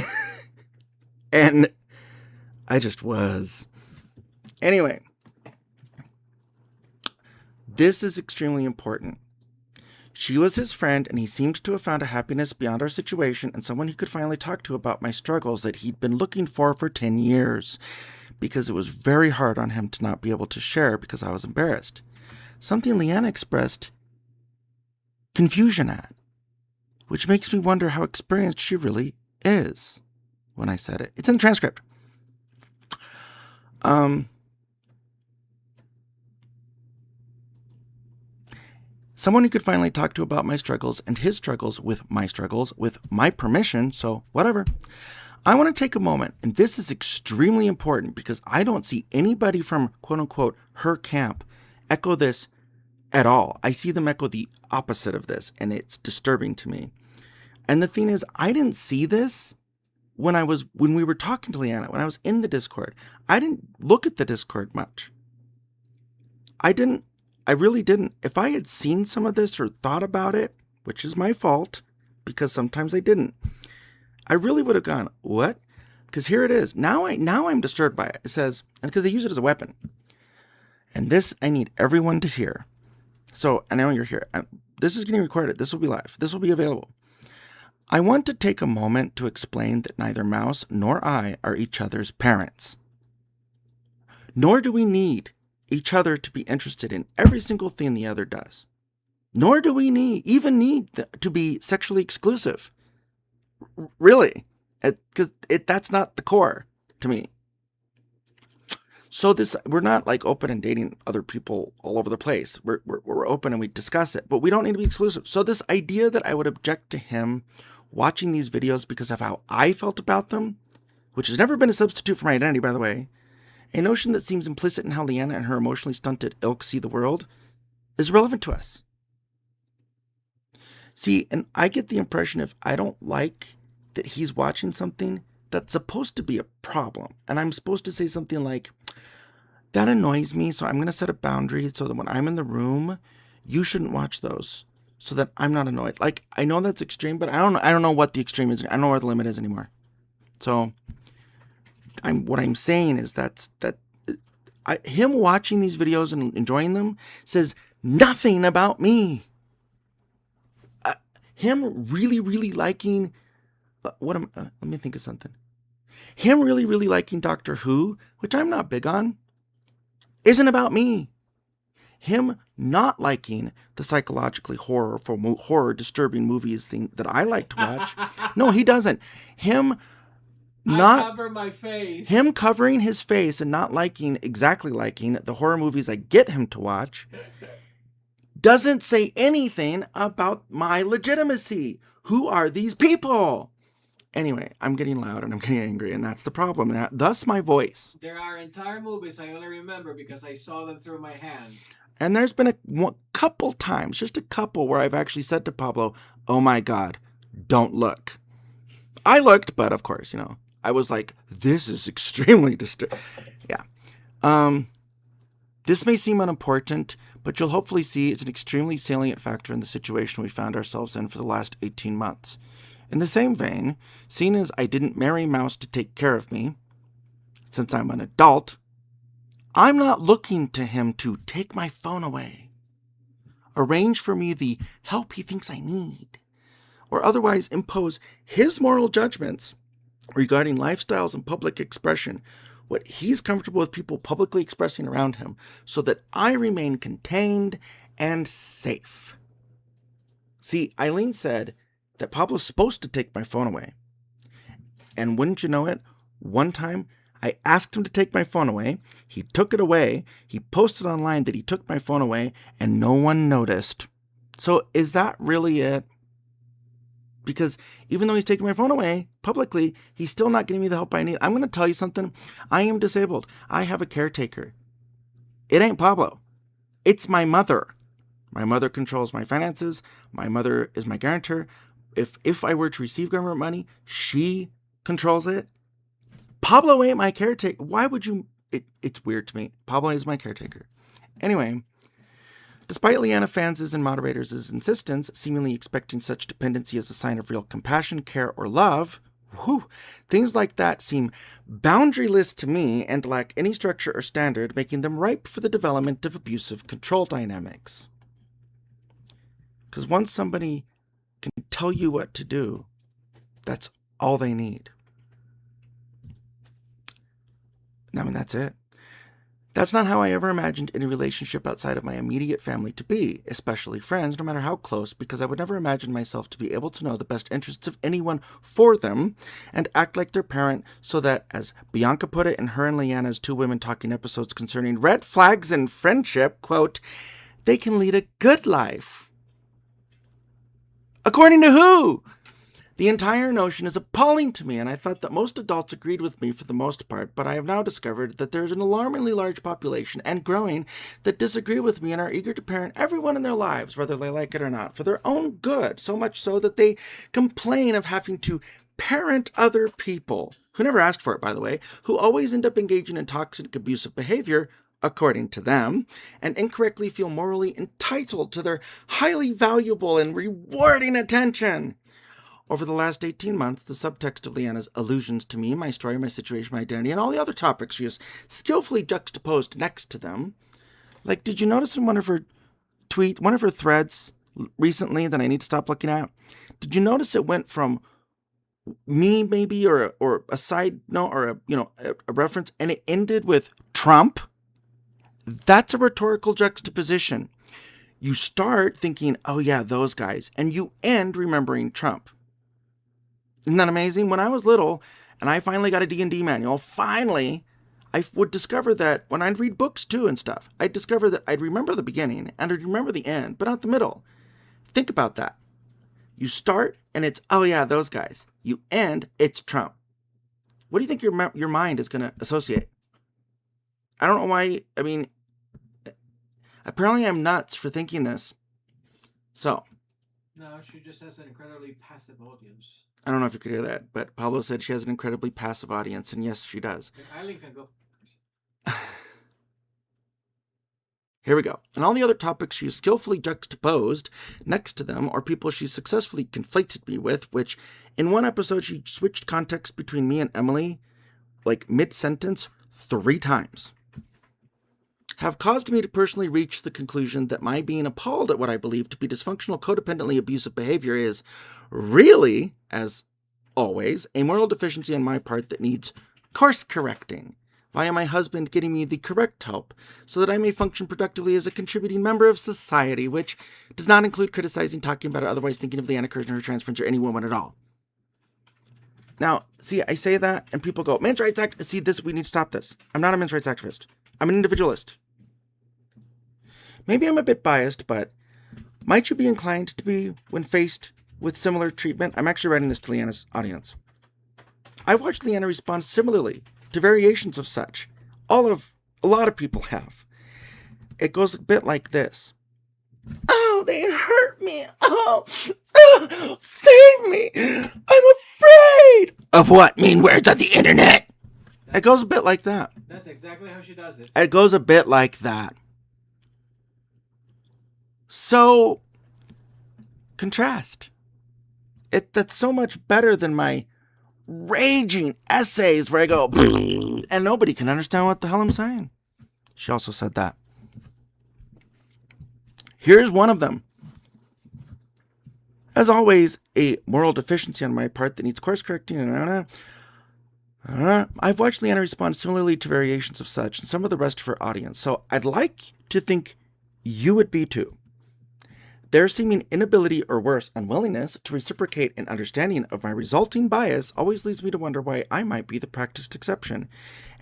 And I just was. Anyway, this is extremely important. She was his friend, and he seemed to have found a happiness beyond our situation and someone he could finally talk to about my struggles that he'd been looking for 10 years, because it was very hard on him to not be able to share because I was embarrassed. Something Leanna expressed confusion at, which makes me wonder how experienced she really is when I said it. It's in the transcript. Someone he could finally talk to about my struggles and his struggles with my permission, so whatever. I want to take a moment, and this is extremely important because I don't see anybody from quote-unquote her camp echo this at all. I see them echo the opposite of this, and it's disturbing to me. And the thing is, I didn't see this when we were talking to Leanna, when I was in the Discord. I didn't look at the Discord much. I really didn't. If I had seen some of this or thought about it, which is my fault, because sometimes I didn't, I really would have gone, what? Because here it is. Now I'm disturbed by it. It says, because they use it as a weapon. And this I need everyone to hear. So I know you're here. This is getting recorded. This will be live. This will be available. I want to take a moment to explain that neither Mouse nor I are each other's parents. Nor do we need each other to be interested in every single thing the other does. Nor do we even need to be sexually exclusive. Really. Because that's not the core to me. So we're not like open and dating other people all over the place. We're open and we discuss it, but we don't need to be exclusive. So this idea that I would object to him watching these videos because of how I felt about them, which has never been a substitute for my identity, by the way, a notion that seems implicit in how Leanna and her emotionally stunted ilk see the world, is relevant to us. See, and I get the impression if I don't like that he's watching something that's supposed to be a problem, and I'm supposed to say something like, that annoys me, so I'm going to set a boundary so that when I'm in the room, you shouldn't watch those, so that I'm not annoyed. Like, I know that's extreme, but I don't know what the extreme is. I don't know where the limit is anymore. So what I'm saying is him watching these videos and enjoying them says nothing about me. Him really, really liking let me think of something. Him really, really liking Doctor Who, which I'm not big on, isn't about me. Him not liking the psychologically horror disturbing movies thing that I like to watch. No, he doesn't. Cover my face. Him covering his face and not exactly liking the horror movies I get him to watch doesn't say anything about my legitimacy. Who are these people? Anyway, I'm getting loud and I'm getting angry, and that's the problem. Thus my voice. There are entire movies I only remember because I saw them through my hands. And there's been a couple times, just a couple, where I've actually said to Pablo, oh my God, don't look. I looked, but of course, I was like, this is extremely disturbing. Yeah. This may seem unimportant, but you'll hopefully see it's an extremely salient factor in the situation we found ourselves in for the last 18 months. In the same vein, seeing as I didn't marry Mouse to take care of me, since I'm an adult, I'm not looking to him to take my phone away, arrange for me the help he thinks I need, or otherwise impose his moral judgments regarding lifestyles and public expression, what he's comfortable with people publicly expressing around him, so that I remain contained and safe. See, Eileen said that Pablo's supposed to take my phone away. And wouldn't you know it, one time I asked him to take my phone away, he took it away, he posted online that he took my phone away, and no one noticed. So is that really it? Because even though he's taking my phone away publicly, he's still not getting me the help I need. I'm going to tell you something. I am disabled. I have a caretaker. It ain't Pablo. It's my mother. My mother controls my finances. My mother is my guarantor. If I were to receive government money, she controls it. Pablo ain't my caretaker. Why would you? It's weird to me. Pablo is my caretaker. Anyway, despite Leanna fans' and moderators' insistence, seemingly expecting such dependency as a sign of real compassion, care, or love, things like that seem boundaryless to me and lack any structure or standard, making them ripe for the development of abusive control dynamics. Because once somebody can tell you what to do, that's all they need. I mean, that's it. That's not how I ever imagined any relationship outside of my immediate family to be, especially friends, no matter how close, because I would never imagine myself to be able to know the best interests of anyone for them and act like their parent so that, as Bianca put it in her and Leanna's Two Women Talking episodes concerning red flags in friendship, quote, they can lead a good life. According to who? The entire notion is appalling to me, and I thought that most adults agreed with me for the most part, but I have now discovered that there is an alarmingly large population, and growing, that disagree with me and are eager to parent everyone in their lives, whether they like it or not, for their own good, so much so that they complain of having to parent other people, who never asked for it, by the way, who always end up engaging in toxic, abusive behavior, according to them, and incorrectly feel morally entitled to their highly valuable and rewarding attention. Over the last 18 months, the subtext of Leanna's allusions to me, my story, my situation, my identity, and all the other topics she has skillfully juxtaposed next to them. Like, did you notice in one of her threads recently that I need to stop looking at? Did you notice it went from me maybe or a side note or a reference, and it ended with Trump? That's a rhetorical juxtaposition. You start thinking, oh yeah, those guys, and you end remembering Trump. Isn't that amazing? When I was little and I finally got a D&D manual, I would discover that when I'd read books too and stuff, I'd discover that I'd remember the beginning and I'd remember the end, but not the middle. Think about that. You start and it's, oh yeah, those guys. You end, it's Trump. What do you think your mind is going to associate? I don't know why. I mean, apparently I'm nuts for thinking this. So. No, she just has an incredibly passive audience. I don't know if you could hear that, but Pablo said she has an incredibly passive audience, and yes, she does. Eileen can go. Here we go. And all the other topics she skillfully juxtaposed next to them are people she successfully conflated me with, which in one episode she switched context between me and Emily, like mid-sentence, 3 times. Have caused me to personally reach the conclusion that my being appalled at what I believe to be dysfunctional, codependently abusive behavior is really, as always, a moral deficiency on my part that needs course correcting via my husband getting me the correct help so that I may function productively as a contributing member of society, which does not include criticizing, talking about, or otherwise thinking of Leanna Kirshner, her trans friends, or any woman at all. Now, see, I say that and people go, men's rights act. See, we need to stop this. I'm not a men's rights activist. I'm an individualist. Maybe I'm a bit biased, but might you be inclined to be when faced with similar treatment? I'm actually writing this to Leanna's audience. I've watched Leanna respond similarly to variations of such. A lot of people have. It goes a bit like this. Oh, they hurt me. Oh, save me. I'm afraid. Of what? Mean words on the internet? It goes a bit like that. That's exactly how she does it. It goes a bit like that. So, contrast. That's so much better than my raging essays where I go, and nobody can understand what the hell I'm saying. She also said that. Here's one of them. As always, a moral deficiency on my part that needs course correcting. I've watched Leanna respond similarly to variations of such and some of the rest of her audience, so I'd like to think you would be too. Their seeming inability, or worse, unwillingness to reciprocate an understanding of my resulting bias always leads me to wonder why I might be the practiced exception.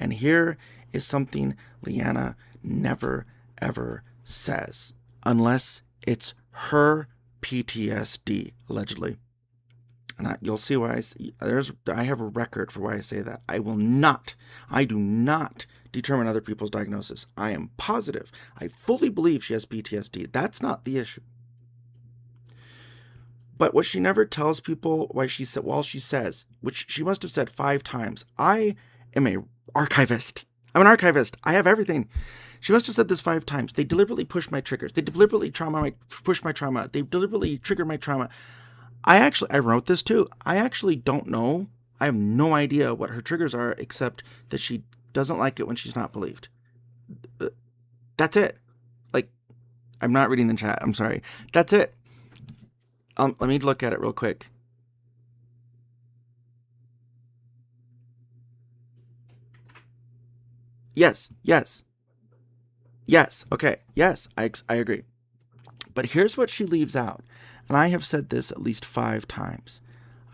And here is something Leanna never, ever says, unless it's her PTSD, allegedly. And you'll see why I have a record for why I say that. I do not determine other people's diagnosis. I am positive. I fully believe she has PTSD. That's not the issue. But what she never tells people, while she says, which she must have said 5 times, I am a archivist. I'm an archivist. I have everything. She must have said this 5 times. They deliberately push my triggers. They deliberately push my trauma. They deliberately trigger my trauma. I wrote this too. I actually don't know. I have no idea what her triggers are, except that she doesn't like it when she's not believed. That's it. Like, I'm not reading the chat. I'm sorry. That's it. Let me look at it real quick. Yes. Okay. Yes, I agree. But here's what she leaves out. And I have said this at least 5 times.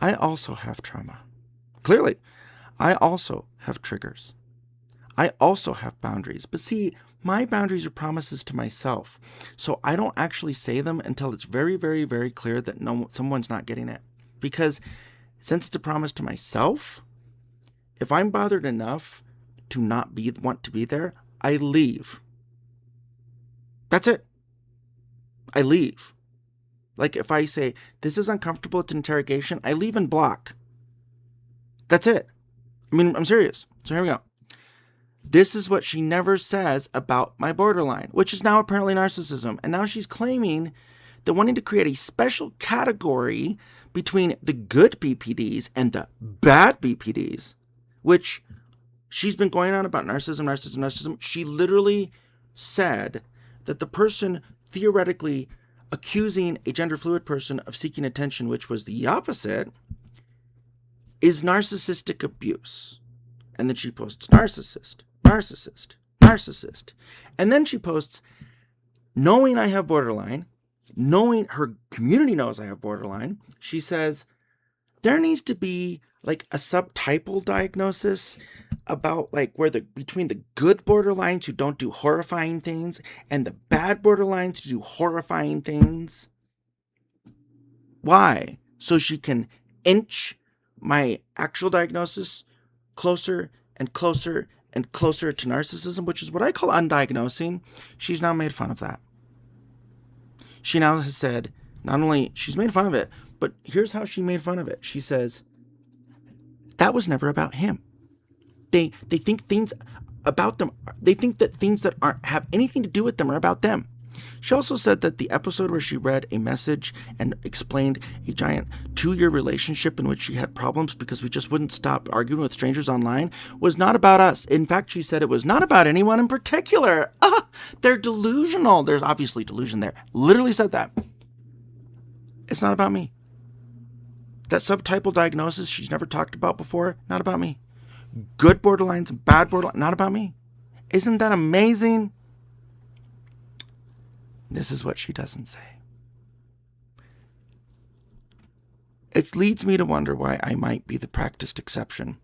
I also have trauma. Clearly, I also have triggers. I also have boundaries. But see, my boundaries are promises to myself. So I don't actually say them until it's very, very, very clear that someone's not getting it. Because since it's a promise to myself, if I'm bothered enough to not want to be there, I leave. That's it. I leave. Like if I say, this is uncomfortable, it's an interrogation, I leave and block. That's it. I mean, I'm serious. So here we go. This is what she never says about my borderline, which is now apparently narcissism. And now she's claiming that wanting to create a special category between the good BPDs and the bad BPDs, which she's been going on about narcissism. She literally said that the person theoretically accusing a gender fluid person of seeking attention, which was the opposite, is narcissistic abuse. And then she posts narcissist. And then she posts, knowing I have borderline, knowing her community knows I have borderline, she says, there needs to be like a subtypal diagnosis about like where between the good borderlines who don't do horrifying things and the bad borderlines who do horrifying things. Why? So she can inch my actual diagnosis closer and closer and closer to narcissism, which is what I call undiagnosing. She's now made fun of that. She now has said, not only she's made fun of it, but here's how she made fun of it. She says, that was never about him. They think things about them, they think that things that aren't have anything to do with them are about them. She also said that the episode where she read a message and explained a giant 2-year relationship in which she had problems because we just wouldn't stop arguing with strangers online was not about us. In fact, she said it was not about anyone in particular. They're delusional. There's obviously delusion there. Literally said that. It's not about me. That subtypal diagnosis she's never talked about before, not about me. Good borderlines and bad borderlines, not about me. Isn't that amazing? This is what she doesn't say. It leads me to wonder why I might be the practiced exception.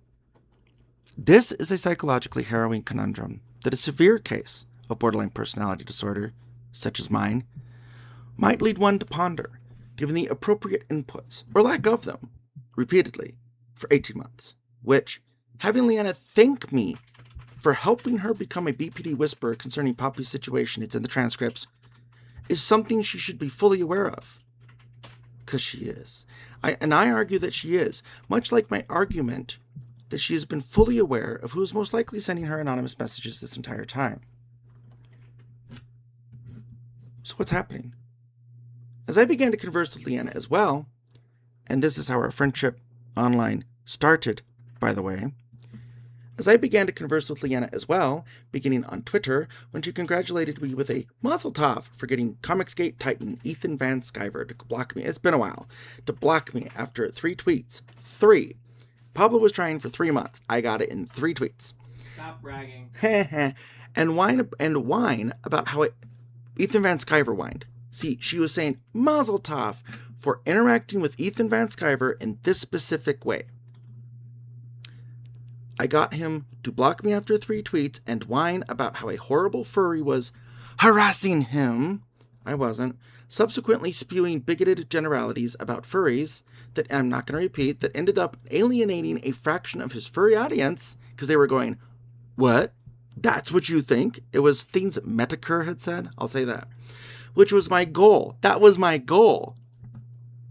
This is a psychologically harrowing conundrum that a severe case of borderline personality disorder, such as mine, might lead one to ponder, given the appropriate inputs, or lack of them, repeatedly, for 18 months, which, having Leanna thank me for helping her become a BPD whisperer concerning Poppy's situation, it's in the transcripts, is something she should be fully aware of. Because she is. I argue that she is, much like my argument that she has been fully aware of who is most likely sending her anonymous messages this entire time. So what's happening? As I began to converse with Leanna as well, and this is how our friendship online started, by the way, as I began to converse with Leanna as well, beginning on Twitter, when she congratulated me with a mazel tov for getting Comicsgate Titan Ethan Van Sciver to block me. It's been a while. To block me after 3 tweets. 3. Pablo was trying for 3 months. I got it in 3 tweets. Stop bragging. and whine about how Ethan Van Sciver whined. See, she was saying mazel tov for interacting with Ethan Van Sciver in this specific way. I got him to block me after 3 tweets and whine about how a horrible furry was harassing him. I wasn't. Subsequently spewing bigoted generalities about furries that I'm not going to repeat, that ended up alienating a fraction of his furry audience because they were going, what? That's what you think? It was things that Metacur had said. I'll say that. Which was my goal. That was my goal.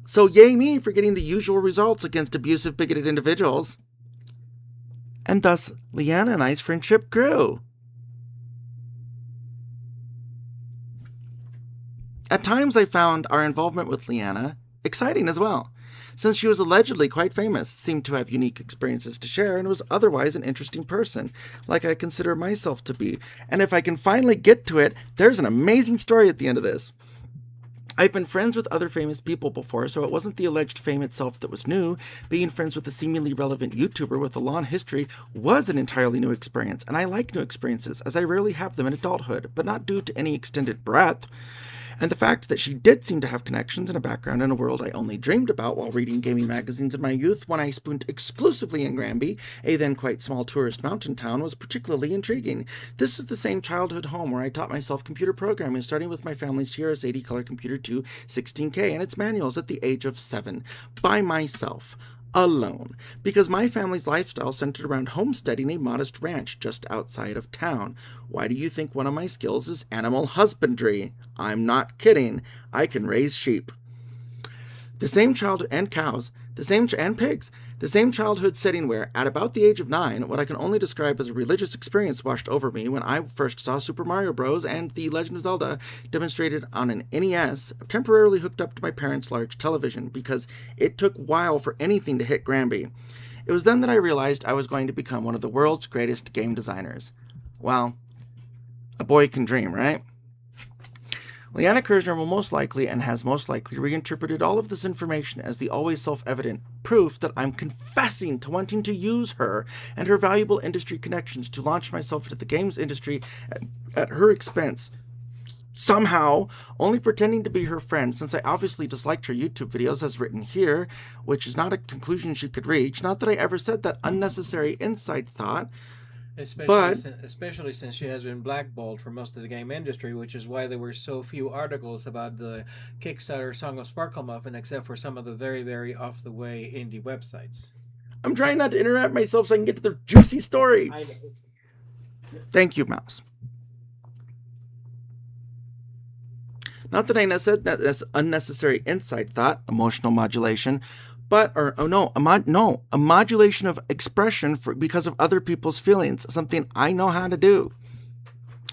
So yay me for getting the usual results against abusive, bigoted individuals. and thus Leanna and I's friendship grew. At times I found our involvement with Leanna exciting as well, since she was allegedly quite famous, seemed to have unique experiences to share, and was otherwise an interesting person, like I consider myself to be. And if I can finally get to it, there's an amazing story at the end of this. I've been friends with other famous people before, so it wasn't the alleged fame itself that was new. Being friends with a seemingly relevant YouTuber with a long history was an entirely new experience, and I like new experiences, as I rarely have them in adulthood, but not due to any extended breadth. And the fact that she did seem to have connections and a background in a world I only dreamed about while reading gaming magazines in my youth when I spooned exclusively in Granby, a then quite small tourist mountain town, was particularly intriguing. This is the same childhood home where I taught myself computer programming, starting with my family's TRS-80 Color Computer 2 16K and its manuals at the age of 7, by myself. Alone, because my family's lifestyle centered around homesteading a modest ranch just outside of town. Why do you think one of my skills is animal husbandry? I'm not kidding. I can raise sheep. The same childhood and cows, and pigs. The same childhood setting where, at about the age of 9, what I can only describe as a religious experience washed over me when I first saw Super Mario Bros. And The Legend of Zelda demonstrated on an NES, temporarily hooked up to my parents' large television, because it took a while for anything to hit Granby. It was then that I realized I was going to become one of the world's greatest game designers. Well, a boy can dream, right? Leanna Kersner will most likely and has most likely reinterpreted all of this information as the always self-evident proof that I'm confessing to wanting to use her and her valuable industry connections to launch myself into the games industry at her expense. Somehow, only pretending to be her friend, since I obviously disliked her YouTube videos as written here, which is not a conclusion she could reach. Not that I ever said that unnecessary inside thought. Especially since she has been blackballed for most of the game industry, which is why there were so few articles about the Kickstarter Song of Sparkle Muffin, except for some of the very, very off-the-way indie websites. I'm trying not to interrupt myself so I can get to the juicy story. I know. Thank you, Mouse. Not that I said that that's unnecessary inside thought, emotional modulation, but, a modulation of expression because of other people's feelings, something I know how to do.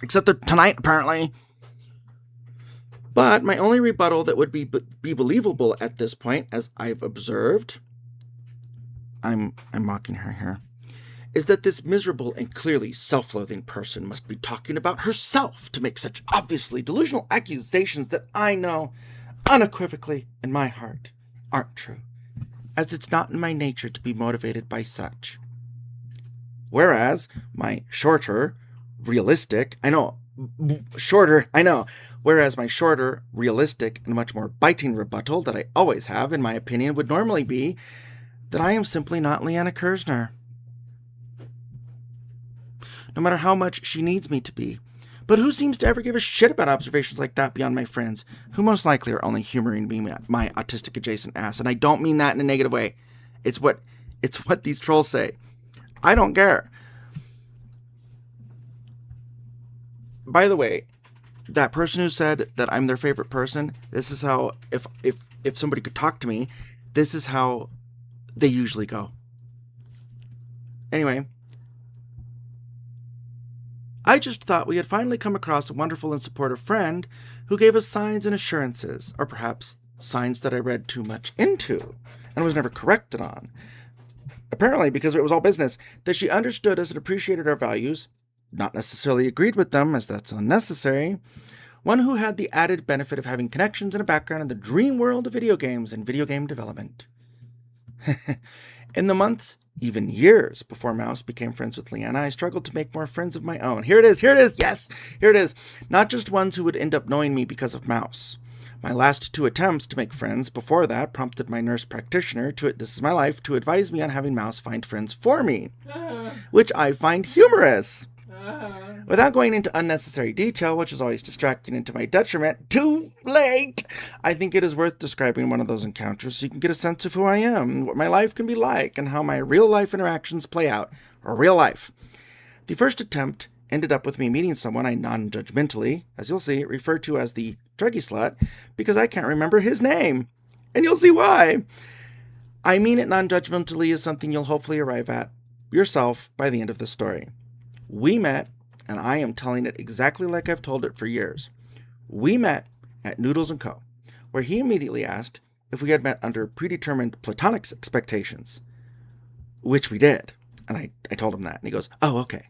Except that tonight, apparently. But my only rebuttal that would be believable at this point, as I've observed, I'm mocking her here, is that this miserable and clearly self-loathing person must be talking about herself to make such obviously delusional accusations that I know unequivocally in my heart aren't true, as it's not in my nature to be motivated by such. Whereas my shorter, realistic, and much more biting rebuttal that I always have, in my opinion, would normally be that I am simply not Leanna Kersner. No matter how much she needs me to be. But who seems to ever give a shit about observations like that beyond my friends, who most likely are only humoring me, my autistic adjacent ass, and I don't mean that in a negative way. It's what these trolls say. I don't care. By the way, that person who said that I'm their favorite person, this is how, if somebody could talk to me, this is how they usually go. Anyway, I just thought we had finally come across a wonderful and supportive friend who gave us signs and assurances, or perhaps signs that I read too much into and was never corrected on. Apparently, because it was all business, that she understood us and appreciated our values, not necessarily agreed with them, as that's unnecessary. One who had the added benefit of having connections and a background in the dream world of video games and video game development. In the months, even years, before Mouse became friends with Leanna, I struggled to make more friends of my own. Here it is, yes, here it is. Not just ones who would end up knowing me because of Mouse. My last 2 attempts to make friends before that prompted my nurse practitioner, this is my life, to advise me on having Mouse find friends for me, which I find humorous. Without going into unnecessary detail, which is always distracting and to my detriment, too late, I think it is worth describing one of those encounters so you can get a sense of who I am, what my life can be like, and how my real-life interactions play out, or real life. The first attempt ended up with me meeting someone I non-judgmentally, as you'll see, refer to as the druggy slut, because I can't remember his name. And you'll see why. I mean it non-judgmentally is something you'll hopefully arrive at yourself by the end of the story. We met, and I am telling it exactly like I've told it for years. We met at Noodles & Co., where he immediately asked if we had met under predetermined platonic expectations, which we did. And I told him that, and he goes, "Oh, okay."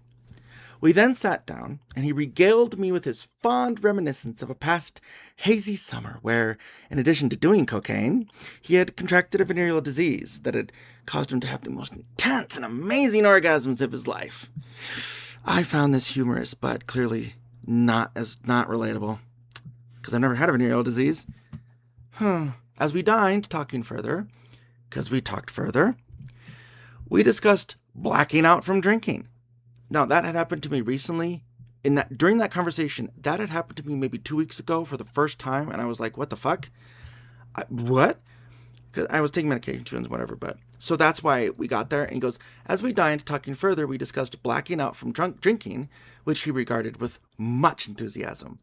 We then sat down, and he regaled me with his fond reminiscence of a past hazy summer where, in addition to doing cocaine, he had contracted a venereal disease that had caused him to have the most intense and amazing orgasms of his life. I found this humorous, but clearly not relatable, because I've never had a venereal disease. As we dined, talking further, because we talked further, we discussed blacking out from drinking. Now, that had happened to me recently. During that conversation, that had happened to me maybe 2 weeks ago for the first time, and I was like, what the fuck? What? Because I was taking medications and whatever, but... So that's why we got there, and he goes, as we dined, talking further, we discussed blacking out from drinking, which he regarded with much enthusiasm.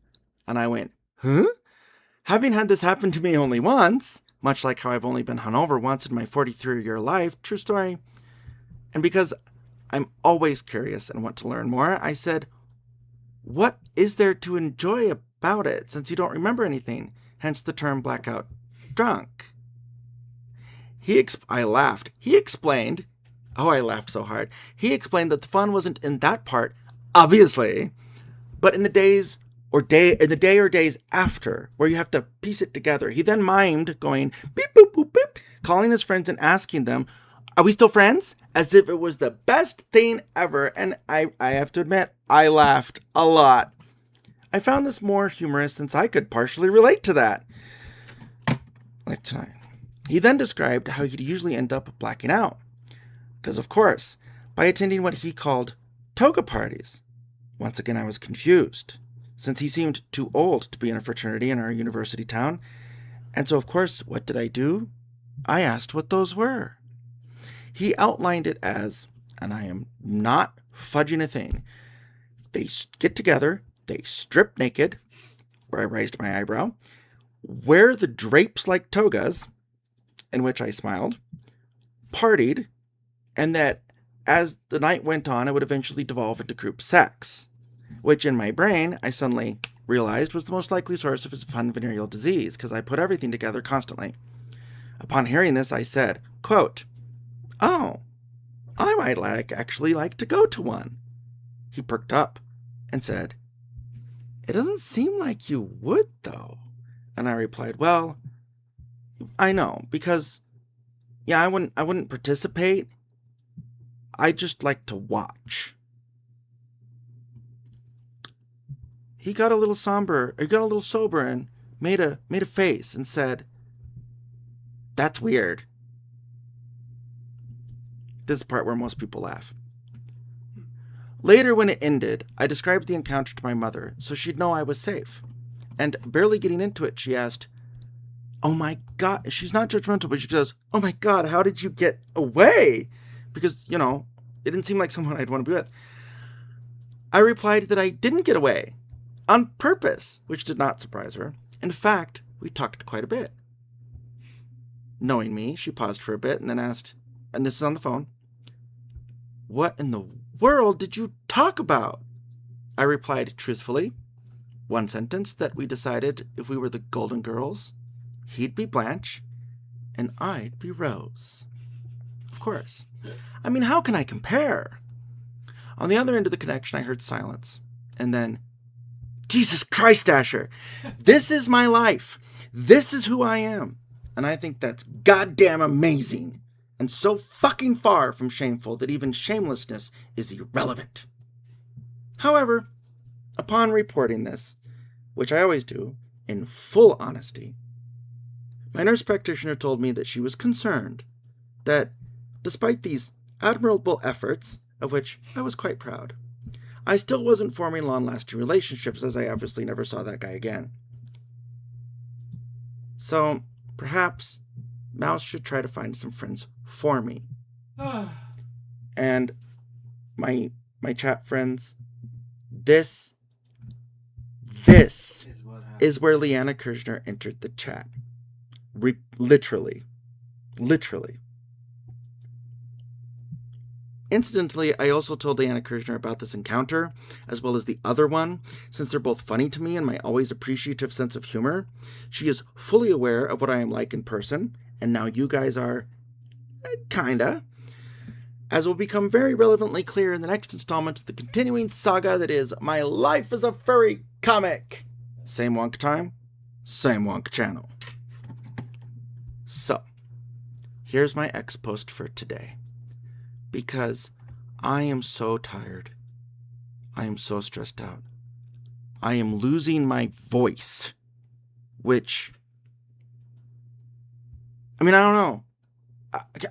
And I went, huh? Having had this happen to me only once, much like how I've only been hungover once in my 43-year life, true story, and because I'm always curious and want to learn more, I said, what is there to enjoy about it since you don't remember anything? Hence the term blackout drunk. I laughed. He explained, I laughed so hard. He explained that the fun wasn't in that part, obviously, but in the day or days after, where you have to piece it together. He then mimed going beep, boop, boop, beep, calling his friends and asking them, are we still friends? As if it was the best thing ever. And I have to admit, I laughed a lot. I found this more humorous since I could partially relate to that. Like tonight. He then described how he'd usually end up blacking out. Because, of course, by attending what he called toga parties. Once again, I was confused, since he seemed too old to be in a fraternity in our university town. And so, of course, what did I do? I asked what those were. He outlined it as, and I am not fudging a thing, they get together, they strip naked, where I raised my eyebrow, wear the drapes like togas, in which I smiled, partied, and that as the night went on, it would eventually devolve into group sex, which in my brain, I suddenly realized was the most likely source of his fun venereal disease, because I put everything together constantly. Upon hearing this, I said, quote, "Oh, I might actually like to go to one." He perked up and said, "It doesn't seem like you would, though." And I replied, "Well, I know, because, yeah, I wouldn't participate. I just like to watch." He got a little sober and made a face and said, "That's weird." This is the part where most people laugh. Later, when it ended, I described the encounter to my mother so she'd know I was safe. And barely getting into it, she asked, "Oh my God," she's not judgmental, but she says, "Oh my God, how did you get away?" Because, it didn't seem like someone I'd want to be with. I replied that I didn't get away, on purpose, which did not surprise her. In fact, we talked quite a bit. Knowing me, she paused for a bit and then asked, and this is on the phone, "What in the world did you talk about?" I replied truthfully, one sentence, that we decided if we were the Golden Girls, he'd be Blanche and I'd be Rose. Of course. I mean, how can I compare? On the other end of the connection, I heard silence. And then, Jesus Christ, Asher, this is my life. This is who I am. And I think that's goddamn amazing. And so fucking far from shameful that even shamelessness is irrelevant. However, upon reporting this, which I always do, in full honesty, my nurse practitioner told me that she was concerned that, despite these admirable efforts, of which I was quite proud, I still wasn't forming long-lasting relationships, as I obviously never saw that guy again. So, perhaps Mouse should try to find some friends for me. And my chat friends, this is where Leanna Kirshner entered the chat. Literally. Incidentally, I also told Diana Kirshner about this encounter, as well as the other one, since they're both funny to me and my always appreciative sense of humor. She is fully aware of what I am like in person, and now you guys are, kinda, as will become very relevantly clear in the next installment of the continuing saga that is My Life as a Furry Comic. Same wonk time, same wonk channel. So, here's my X post for today. Because I am so tired. I am so stressed out. I am losing my voice. Which, I mean, I don't know.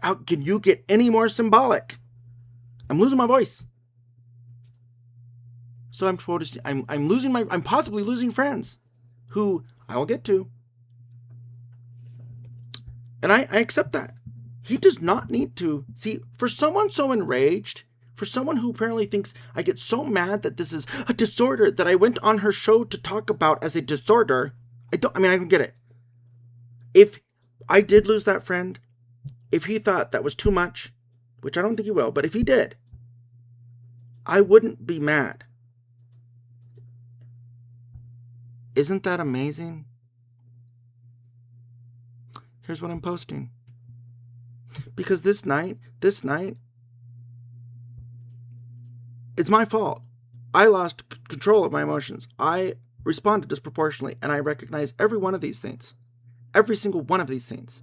How can you get any more symbolic? I'm losing my voice. So I'm possibly losing friends who I will get to. And I accept that. He does not need to. See, for someone so enraged, for someone who apparently thinks I get so mad that this is a disorder that I went on her show to talk about as a disorder, I can get it. If I did lose that friend, if he thought that was too much, which I don't think he will, but if he did, I wouldn't be mad. Isn't that amazing? Here's what I'm posting. Because this night, it's my fault. I lost control of my emotions. I responded disproportionately, and I recognize every one of these things. Every single one of these things.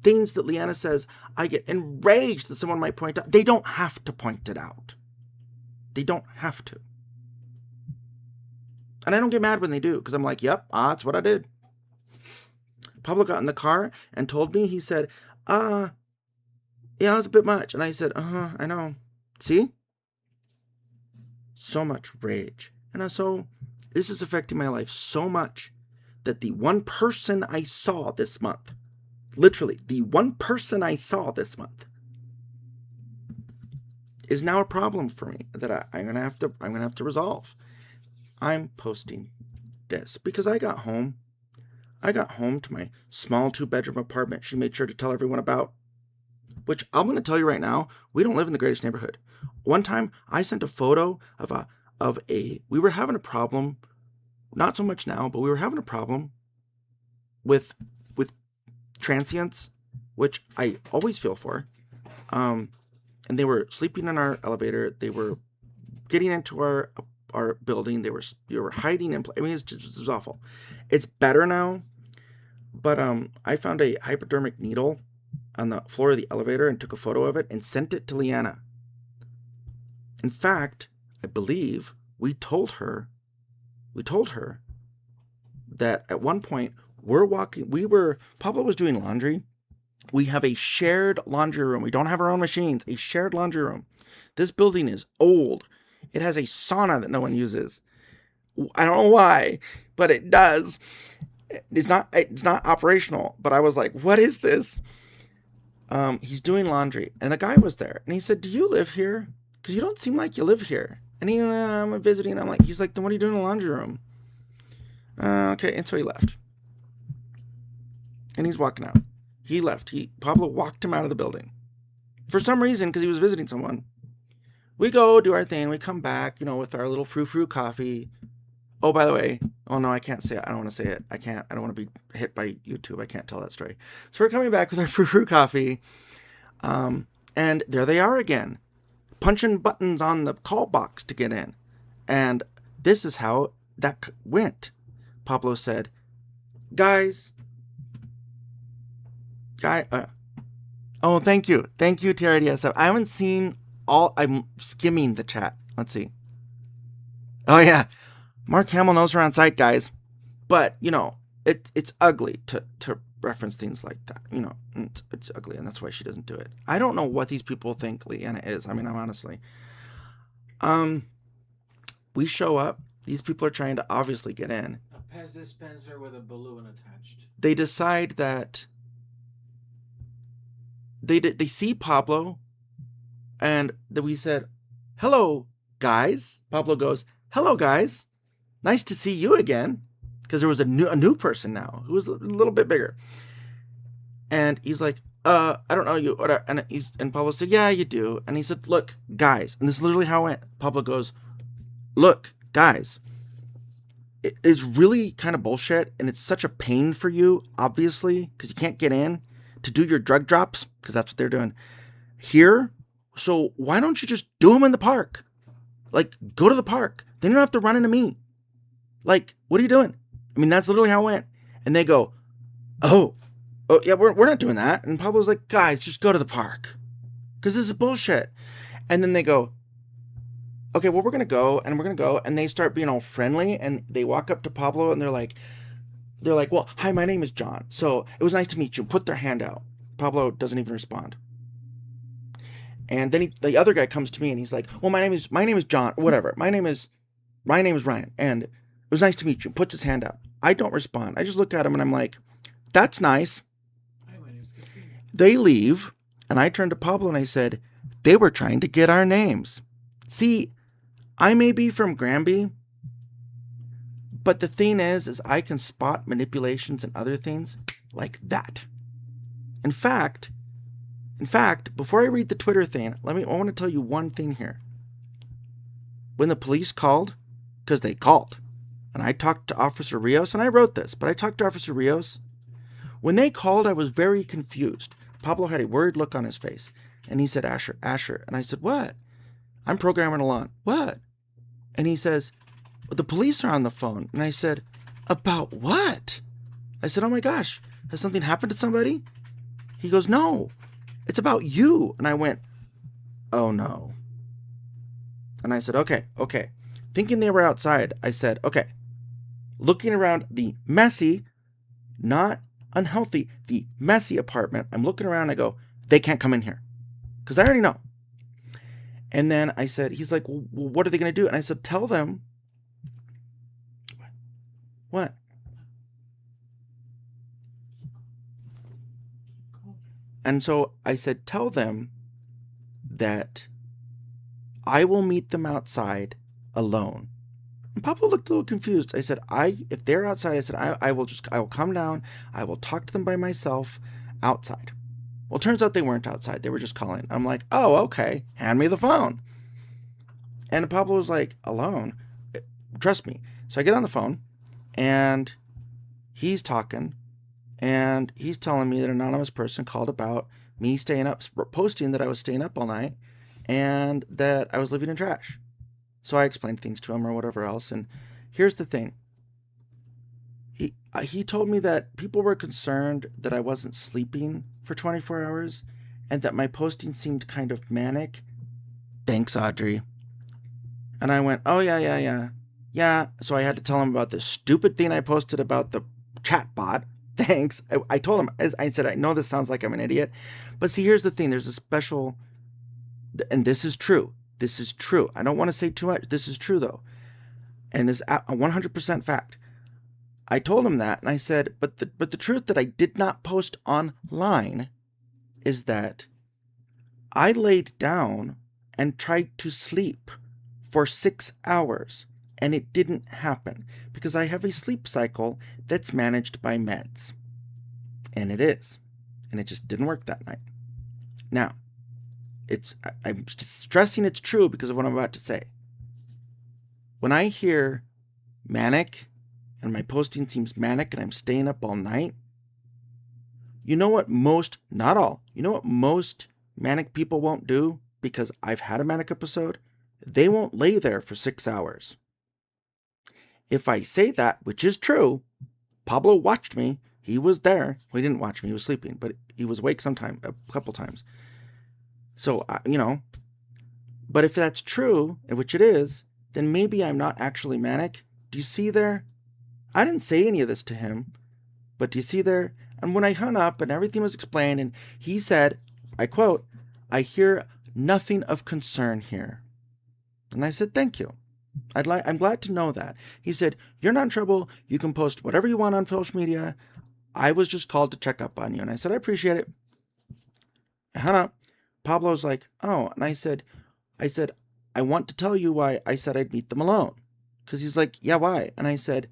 Things that Leanna says, I get enraged that someone might point out. They don't have to point it out. They don't have to. And I don't get mad when they do, because I'm like, yep, that's what I did. Pablo got in the car and told me, he said, yeah, it was a bit much. And I said, I know. See? So much rage. And so this is affecting my life so much that the one person I saw this month, literally the one person I saw this month, is now a problem for me that I'm gonna have to resolve. I'm posting this because I got home to my small 2-bedroom apartment she made sure to tell everyone about. Which I'm going to tell you right now, we don't live in the greatest neighborhood. One time, I sent a photo we were having a problem, not so much now, but we were having a problem with transients, which I always feel for. And they were sleeping in our elevator. They were getting into our building. They were hiding in. I mean, it was awful. It's better now, but I found a hypodermic needle on the floor of the elevator and took a photo of it and sent it to Leanna. In fact, I believe we told her that at one point Pablo was doing laundry. We have a shared laundry room. We don't have our own machines, a shared laundry room. This building is old. It has a sauna that no one uses. I don't know why, but it does. It's not operational, but I was like, what is this? He's doing laundry, and a guy was there, and he said, do you live here? Because you don't seem like you live here. And I'm visiting. He's like, then what are you doing in the laundry room? Okay, and so he left. And he's walking out. He left. Pablo walked him out of the building. For some reason, because he was visiting someone. We go do our thing. We come back, with our little frou-frou coffee. Oh, by the way, oh no, I can't say it. I don't want to say it. I don't want to be hit by YouTube. I can't tell that story. So we're coming back with our frou-frou coffee. And there they are again, punching buttons on the call box to get in. And this is how that went. Pablo said, guys, oh, thank you, TRDSF. I haven't seen I'm skimming the chat. Let's see. Oh yeah, Mark Hamill knows her on site, guys. But it's ugly to reference things like that. It's ugly, and that's why she doesn't do it. I don't know what these people think Leanna is. I'm honestly. We show up. These people are trying to obviously get in. A Pez dispenser with a balloon attached. They decide that they see Pablo, and we said, hello, guys. Pablo goes, hello, guys. Nice to see you again. Because there was a new person now who was a little bit bigger. And he's like, I don't know you. Whatever. And Pablo said, yeah, you do. And he said, look, guys, and this is literally how it went. Pablo goes, look, guys, it's really kind of bullshit, and it's such a pain for you, obviously, because you can't get in to do your drug drops, because that's what they're doing here. So why don't you just do them in the park? Like, go to the park. Then you don't have to run into me. Like, what are you doing? I mean, that's literally how it went. And they go, oh yeah, we're not doing that. And Pablo's like, guys, just go to the park, because this is bullshit. And then they go, okay, well, we're going to go. And they start being all friendly. And they walk up to Pablo and they're like, well, hi, my name is John. So it was nice to meet you. Put their hand out. Pablo doesn't even respond. And then the other guy comes to me and he's like, well, my name is John, whatever. My name is Ryan. And it was nice to meet you. Puts his hand out. I don't respond. I just look at him and I'm like, that's nice. They leave. And I turned to Pablo and I said, they were trying to get our names. See, I may be from Granby, but the thing is I can spot manipulations and other things like that. In fact, before I read the Twitter thing, I want to tell you one thing here. When the police called, because they called, and I talked to Officer Rios, and I wrote this, but I talked to Officer Rios. When they called, I was very confused. Pablo had a worried look on his face, and he said, Asher. And I said, what? I'm programming along. What? And he says, well, the police are on the phone. And I said, about what? I said, oh my gosh, has something happened to somebody? He goes, no, it's about you. And I went, oh no. And I said, okay. Thinking they were outside, I said, okay. Looking around the messy, not unhealthy, the messy apartment, I'm looking around, I go, they can't come in here. Because I already know. And then I said, he's like, well, what are they going to do? And I said, tell them. What? And so I said, tell them that I will meet them outside alone. And Pablo looked a little confused. I said, if they're outside, I said, I will come down. I will talk to them by myself outside. Well, it turns out they weren't outside. They were just calling. I'm like, oh, okay. Hand me the phone. And Pablo was like, alone? Trust me. So I get on the phone, and he's talking, and he's telling me that an anonymous person called about me staying up, posting that I was staying up all night, and that I was living in trash. So I explained things to him or whatever else. And here's the thing. He told me that people were concerned that I wasn't sleeping for 24 hours and that my posting seemed kind of manic. Thanks, Audrey. And I went, oh, yeah. So I had to tell him about this stupid thing I posted about the chat bot. Thanks. I told him, as I said, I know this sounds like I'm an idiot, but see, here's the thing. There's a special, and this is true. I don't want to say too much. This is true, though. And this is a 100% fact. I told him that, and I said, but the truth that I did not post online is that I laid down and tried to sleep for 6 hours, and it didn't happen because I have a sleep cycle that's managed by meds. And it is. And it just didn't work that night. Now, I'm stressing it's true because of what I'm about to say. When I hear manic, and my posting seems manic and I'm staying up all night, you know what not all, you know what most manic people won't do? Because I've had a manic episode, they won't lay there for 6 hours. If I say that, which is true, Pablo watched me, he was there. Well, he didn't watch me, he was sleeping, but he was awake a couple times. So, but if that's true, which it is, then maybe I'm not actually manic. Do you see there? I didn't say any of this to him, but do you see there? And when I hung up and everything was explained, and he said, I quote, I hear nothing of concern here. And I said, thank you. I'm glad to know that. He said, you're not in trouble. You can post whatever you want on social media. I was just called to check up on you. And I said, I appreciate it. I hung up. Pablo's like, oh, and I said, I want to tell you why I said I'd meet them alone. Because he's like, yeah, why? And I said,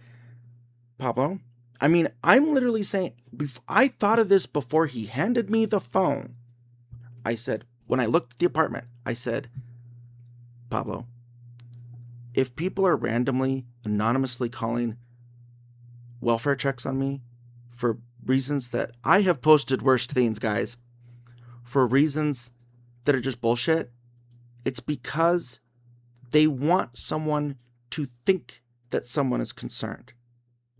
Pablo, I mean, I'm literally saying, I thought of this before he handed me the phone. I said, when I looked at the apartment, I said, Pablo, if people are randomly, anonymously calling welfare checks on me for reasons that I have posted worse things, guys, for reasons that are just bullshit, it's because they want someone to think that someone is concerned.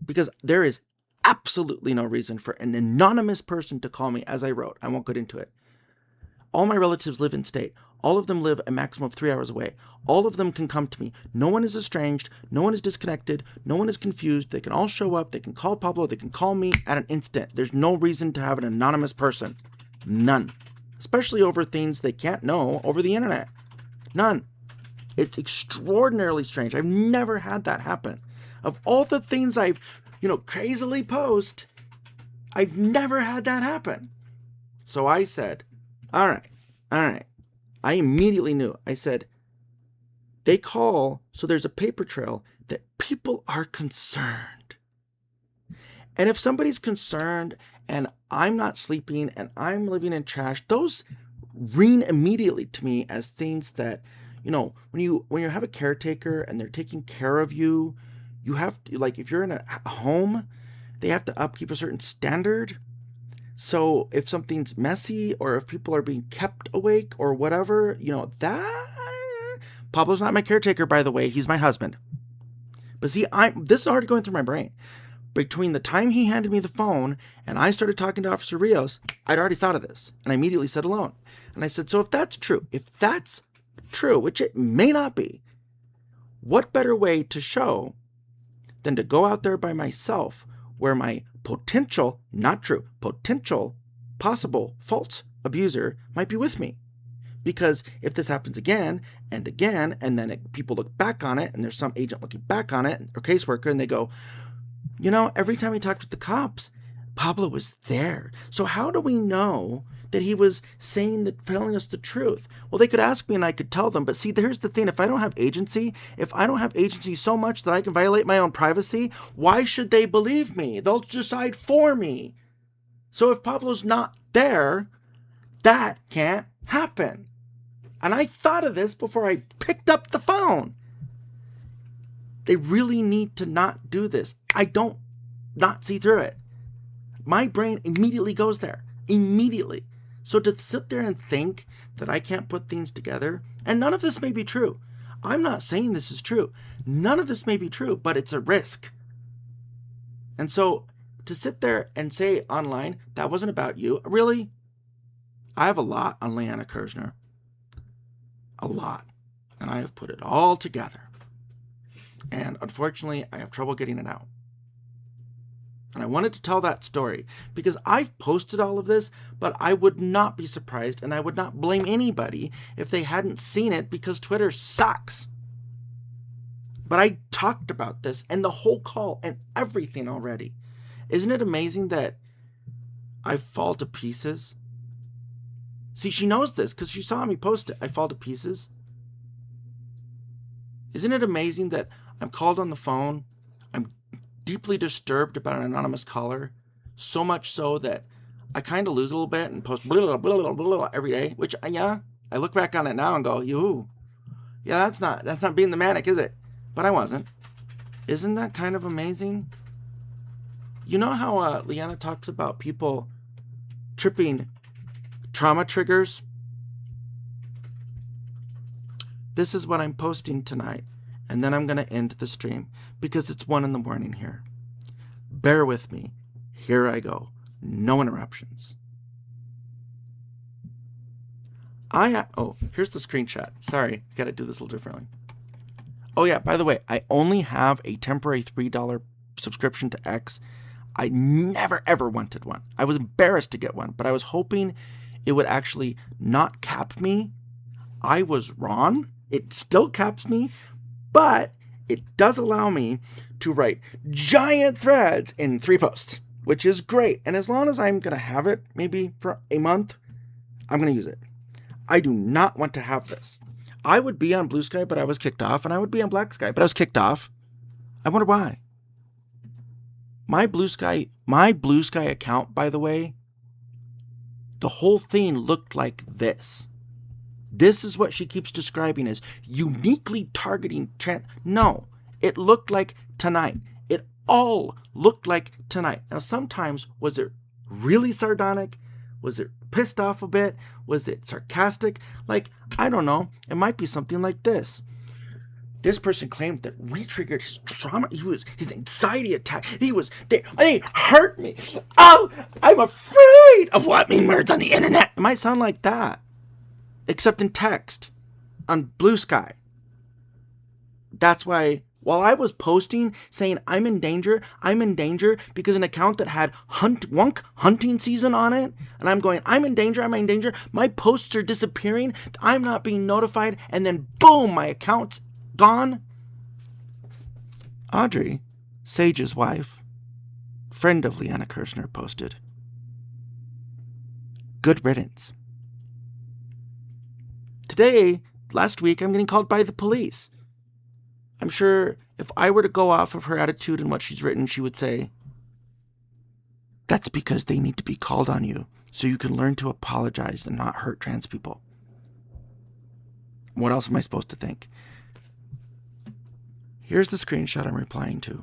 Because there is absolutely no reason for an anonymous person to call me, as I wrote. I won't get into it. All my relatives live in state. All of them live a maximum of 3 hours away. All of them can come to me. No one is estranged. No one is disconnected. No one is confused. They can all show up. They can call Pablo. They can call me at an instant. There's no reason to have an anonymous person. None. Especially over things they can't know over the internet. None. It's extraordinarily strange. I've never had that happen. Of all the things I've, crazily post, I've never had that happen. So I said, all right. I immediately knew. I said, they call, so there's a paper trail that people are concerned. And if somebody's concerned and I'm not sleeping and I'm living in trash, those ring immediately to me as things that, when you have a caretaker and they're taking care of you, you have to, like, if you're in a home, they have to upkeep a certain standard. So if something's messy or if people are being kept awake or whatever, that... Pablo's not my caretaker, by the way. He's my husband. But see, this is already going through my brain. Between the time he handed me the phone and I started talking to Officer Rios, I'd already thought of this. And I immediately said alone. And I said, so if that's true, which it may not be, what better way to show than to go out there by myself where my potential, not true, potential, possible false abuser might be with me. Because if this happens again and again, and then people look back on it, and there's some agent looking back on it, or caseworker, and they go, every time we talked with the cops, Pablo was there. So how do we know that he was telling us the truth? Well, they could ask me and I could tell them. But see, here's the thing. If I don't have agency so much that I can violate my own privacy, why should they believe me? They'll decide for me. So if Pablo's not there, that can't happen. And I thought of this before I picked up the phone. They really need to not do this. I don't not see through it. My brain immediately goes there. Immediately. So to sit there and think that I can't put things together, and none of this may be true. I'm not saying this is true. None of this may be true, but it's a risk. And so to sit there and say online, that wasn't about you. Really? I have a lot on Leanna Kersner. A lot. And I have put it all together. And unfortunately, I have trouble getting it out. And I wanted to tell that story because I've posted all of this, but I would not be surprised and I would not blame anybody if they hadn't seen it because Twitter sucks. But I talked about this and the whole call and everything already. Isn't it amazing that I fall to pieces? See, she knows this because she saw me post it. I fall to pieces. Isn't it amazing that I'm called on the phone? I'm deeply disturbed about an anonymous caller, so much so that I kind of lose a little bit and post blah, blah, blah, blah, blah, every day, which, I look back on it now and go, yeah, that's not being the manic, is it? But I wasn't. Isn't that kind of amazing? You know how Leanna talks about people tripping trauma triggers? This is what I'm posting tonight. And then I'm going to end the stream because it's 1 a.m. here. Bear with me. Here I go. No interruptions. Here's the screenshot. Sorry, got to do this a little differently. Oh yeah, by the way, I only have a temporary $3 subscription to X. I never ever wanted one. I was embarrassed to get one, but I was hoping it would actually not cap me. I was wrong. It still caps me. But it does allow me to write giant threads in 3 posts, which is great. And as long as I'm going to have it, maybe for a month, I'm going to use it. I do not want to have this. I would be on Blue Sky, but I was kicked off. And I would be on Black Sky, but I was kicked off. I wonder why. My Blue Sky account, by the way, the whole thing looked like this. This is what she keeps describing as uniquely targeting No, it looked like tonight. It all looked like tonight. Now, sometimes, was it really sardonic? Was it pissed off a bit? Was it sarcastic? Like, I don't know. It might be something like this. This person claimed that we triggered his trauma. His anxiety attack. They hurt me. Oh, I'm afraid of what mean words on the internet. It might sound like that, except in text on Blue Sky. That's why while I was posting saying I'm in danger because an account that had hunting season on it, and I'm going, I'm in danger, my posts are disappearing, I'm not being notified, and then boom, my account's gone. Audrey, Sage's wife, friend of Leanna Kirshner, posted, "Good riddance. Today, last week, I'm getting called by the police. I'm sure if I were to go off of her attitude and what she's written, she would say, that's because they need to be called on you so you can learn to apologize and not hurt trans people." What else am I supposed to think? Here's the screenshot I'm replying to.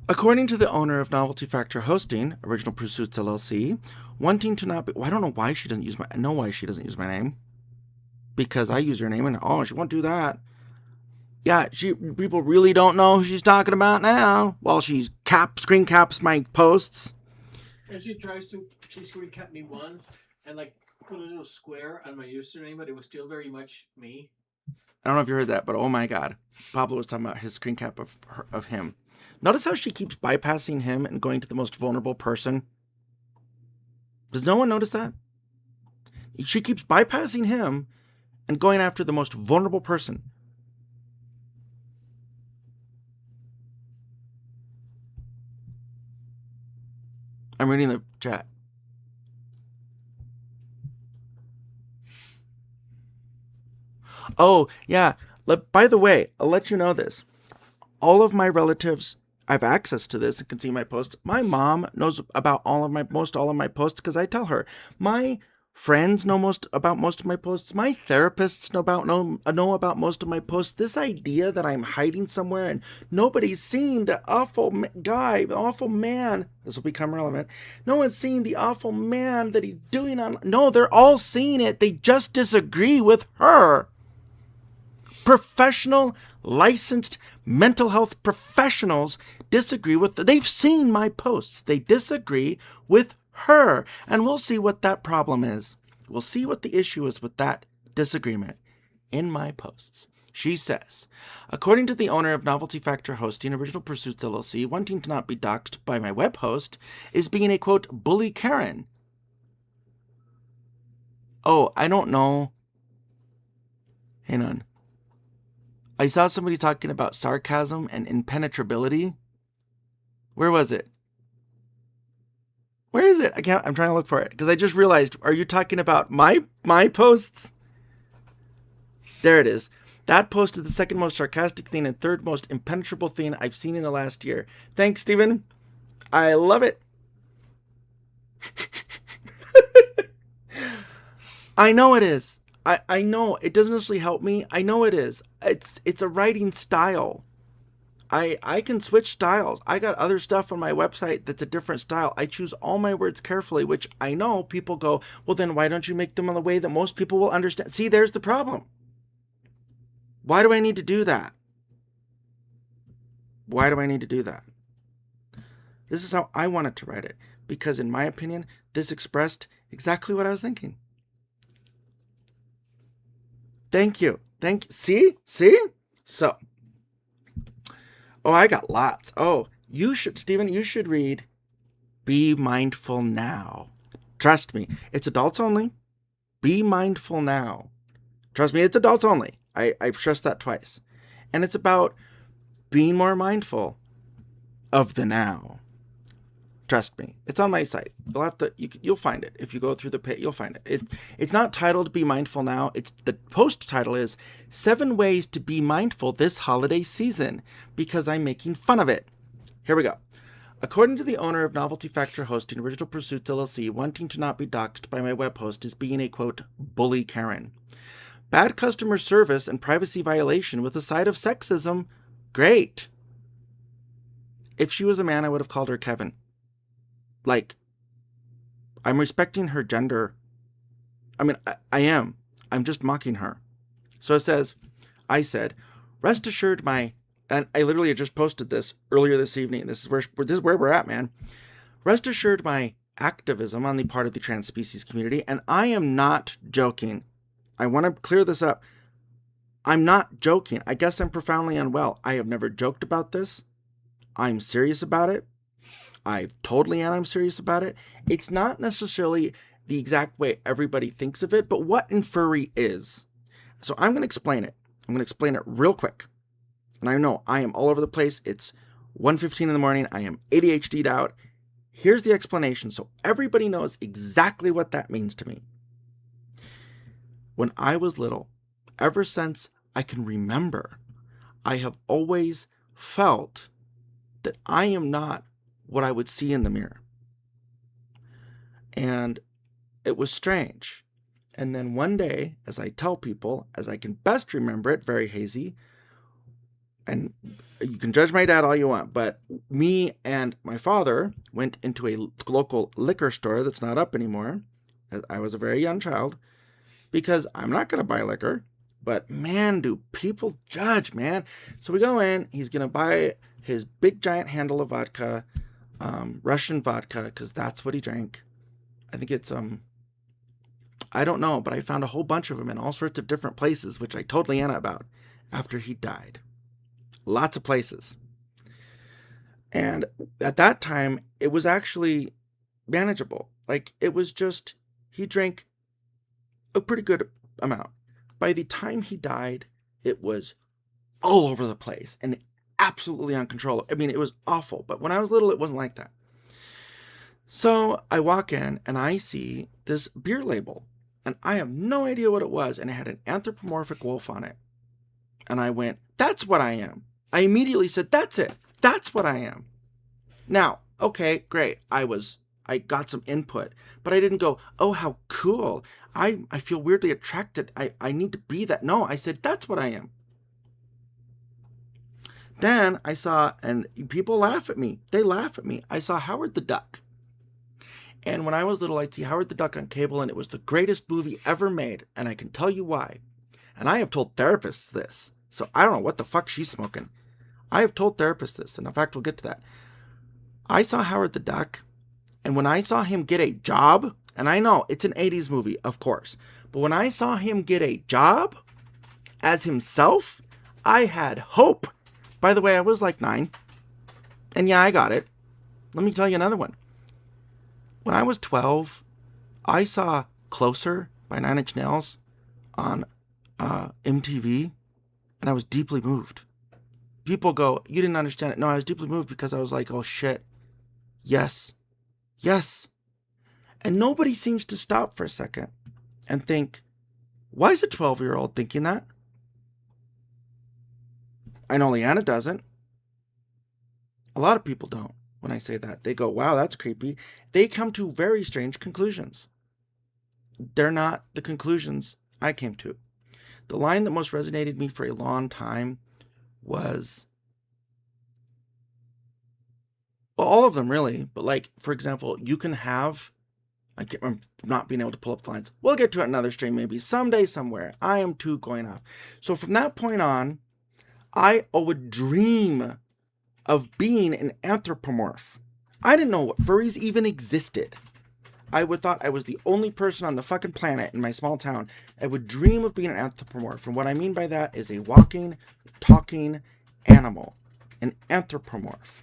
According to the owner of Novelty Factor Hosting, Original Pursuits LLC, wanting to not be... Well, I don't know why she doesn't use my... I know why she doesn't use my name. Because I use her name and, she won't do that. Yeah, people really don't know who she's talking about now. While she screen caps my posts. And she screen capped me once and put a little square on my username, but it was still very much me. I don't know if you heard that, but oh my God. Pablo was talking about his screen cap of him. Notice how she keeps bypassing him and going to the most vulnerable person? Does no one notice that? She keeps bypassing him and going after the most vulnerable person. I'm reading the chat. Oh, yeah. By the way, I'll let you know this. All of my relatives, I have access to this and can see my posts. My mom knows about all of my posts because I tell her. My friends know about most of my posts. My therapists know about most of my posts. This idea that I'm hiding somewhere and nobody's seen the awful guy, the awful man. This will become relevant. No one's seen the awful man that he's doing on. No, they're all seeing it. They just disagree with her. Professional, licensed mental health professionals disagree with. They've seen my posts. They disagree with her. And we'll see what that problem is. We'll see what the issue is with that disagreement in my posts. She says, according to the owner of Novelty Factor Hosting, Original Pursuits LLC, wanting to not be doxxed by my web host is being a, quote, bully Karen. Oh, I don't know. Hang on. I saw somebody talking about sarcasm and impenetrability. Where was it? Where is it? I'm trying to look for it because I just realized, are you talking about my posts? There it is. That post is the second most sarcastic thing and third most impenetrable thing I've seen in the last year. Thanks, Stephen. I love it. I know it is. I know it doesn't necessarily help me. I know it is. It's a writing style. I can switch styles. I got other stuff on my website that's a different style. I choose all my words carefully, which I know people go, well, then why don't you make them in a way that most people will understand? See, there's the problem. Why do I need to do that? Why do I need to do that? This is how I wanted to write it, because in my opinion, this expressed exactly what I was thinking. Thank you. See? So, I got lots. Oh, Stephen, you should read Be Mindful Now. Trust me, it's adults only. Be Mindful Now. Trust me, it's adults only. I've stressed that twice. And it's about being more mindful of the now. Trust me, it's on my site. You'll find it if you go through the page. You'll find it. It's not titled "Be Mindful Now." It's the post title is 7 Ways to Be Mindful This Holiday Season, because I'm making fun of it. Here we go. According to the owner of Novelty Factor Hosting, Original Pursuits LLC, wanting to not be doxxed by my web host is being a quote bully Karen. Bad customer service and privacy violation with a side of sexism. Great. If she was a man, I would have called her Kevin. Like, I'm respecting her gender. I mean, I am. I'm just mocking her. So it says, I said, rest assured and I literally just posted this earlier this evening. This is where we're at, man. Rest assured my activism on the part of the trans species community, and I am not joking. I want to clear this up. I'm not joking. I guess I'm profoundly unwell. I have never joked about this. I'm serious about it. I've told Leanne I'm serious about it. It's not necessarily the exact way everybody thinks of it, but what in furry is. So I'm going to explain it. I'm going to explain it real quick. And I know I am all over the place. It's 1:15 in the morning. I am ADHD'd out. Here's the explanation so everybody knows exactly what that means to me. When I was little, ever since I can remember, I have always felt that I am not what I would see in the mirror. And it was strange. And then one day, as I tell people, as I can best remember it, very hazy, and you can judge my dad all you want, but me and my father went into a local liquor store that's not up anymore. I was a very young child, because I'm not going to buy liquor, but man, do people judge, man. So we go in, he's going to buy his big giant handle of vodka, Russian vodka, because that's what he drank. I think it's, I don't know, but I found a whole bunch of them in all sorts of different places, which I told Leanna about after he died. Lots of places. And at that time, it was actually manageable. Like, it was just, he drank a pretty good amount. By the time he died, it was all over the place and absolutely uncontrollable. I mean, it was awful. But when I was little, it wasn't like that. So I walk in and I see this beer label. And I have no idea what it was. And it had an anthropomorphic wolf on it. And I went, that's what I am. I immediately said, that's it. That's what I am. Now, okay, great. I got some input. But I didn't go, oh, how cool. I feel weirdly attracted. I need to be that. No, I said, that's what I am. Then I saw, and people laugh at me. They laugh at me. I saw Howard the Duck. And when I was little, I'd see Howard the Duck on cable, and it was the greatest movie ever made. And I can tell you why. And I have told therapists this. So I don't know what the fuck she's smoking. I have told therapists this, and in fact, we'll get to that. I saw Howard the Duck, and when I saw him get a job, and I know it's an 80s movie, of course, but when I saw him get a job as himself, I had hope. By the way, I was like 9, and yeah, I got it. Let me tell you another one. When I was 12, I saw Closer by Nine Inch Nails on MTV, and I was deeply moved. People go, you didn't understand it. No, I was deeply moved because I was like, oh shit. Yes. Yes. And nobody seems to stop for a second and think, why is a 12-year-old thinking that? I know Leanna doesn't. A lot of people don't when I say that. They go, wow, that's creepy. They come to very strange conclusions. They're not the conclusions I came to. The line that most resonated with me for a long time was, well, all of them really, but like, for example, you can have, I'm not being able to pull up the lines. We'll get to it another stream, maybe someday, somewhere. I am too going off. So from that point on, I would dream of being an anthropomorph. I didn't know what furries even existed. I would thought I was the only person on the fucking planet in my small town. I would dream of being an anthropomorph. And what I mean by that is a walking, talking animal. An anthropomorph.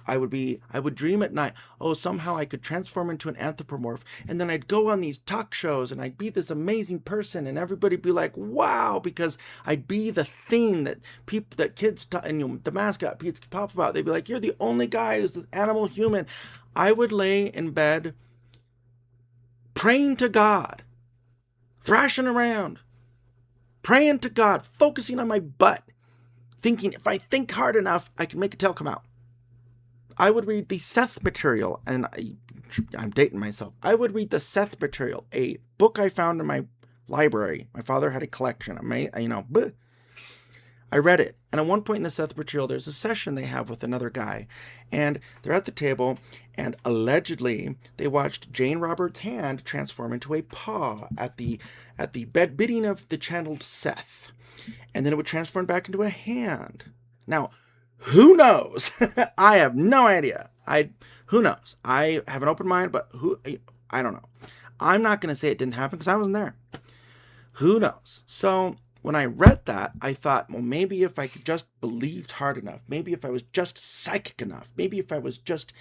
I would dream at night, oh, somehow I could transform into an anthropomorph, and then I'd go on these talk shows and I'd be this amazing person, and everybody'd be like, wow, because I'd be the thing that kids and the mascot kids pop about. They'd be like, you're the only guy who's this animal human. I would lay in bed praying to God, thrashing around, praying to God, focusing on my butt, thinking if I think hard enough, I can make a tail come out. I would read the Seth material, and I'm dating myself. I would read the Seth material, a book I found in my library. My father had a collection. I read it. And at one point in the Seth material, there's a session they have with another guy. And they're at the table, and allegedly they watched Jane Roberts' hand transform into a paw at the bidding of the channeled Seth. And then it would transform back into a hand. Now, who knows? I have no idea. Who knows? I have an open mind, but I don't know. I'm not going to say it didn't happen because I wasn't there. Who knows? So when I read that, I thought, well, maybe if I could just believed hard enough, maybe if I was just psychic enough, maybe if I was just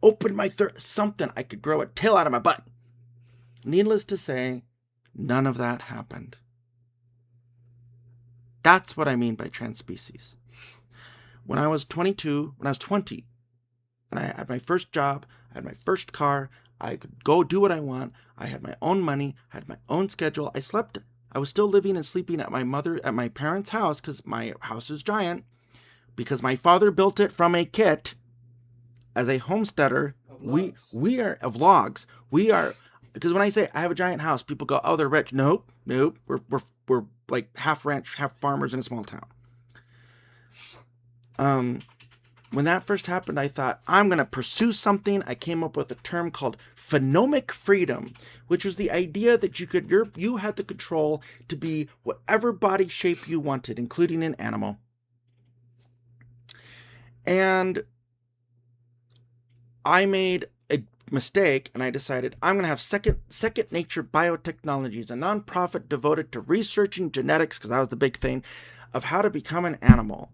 open my something, I could grow a tail out of my butt. Needless to say, none of that happened. That's what I mean by transspecies. When I was 20, and I had my first job, I had my first car, I could go do what I want, I had my own money, I had my own schedule, I was still living and sleeping at my parents' house, because my house is giant, because my father built it from a kit as a homesteader. We are of logs. We are, because when I say I have a giant house, people go, oh, they're rich. Nope. We're like half ranch, half farmers in a small town. When that first happened, I thought, I'm going to pursue something. I came up with a term called phenomic freedom, which was the idea that you had the control to be whatever body shape you wanted, including an animal. And I made a mistake, and I decided I'm going to have Second Nature Biotechnologies, a nonprofit devoted to researching genetics, because that was the big thing, of how to become an animal.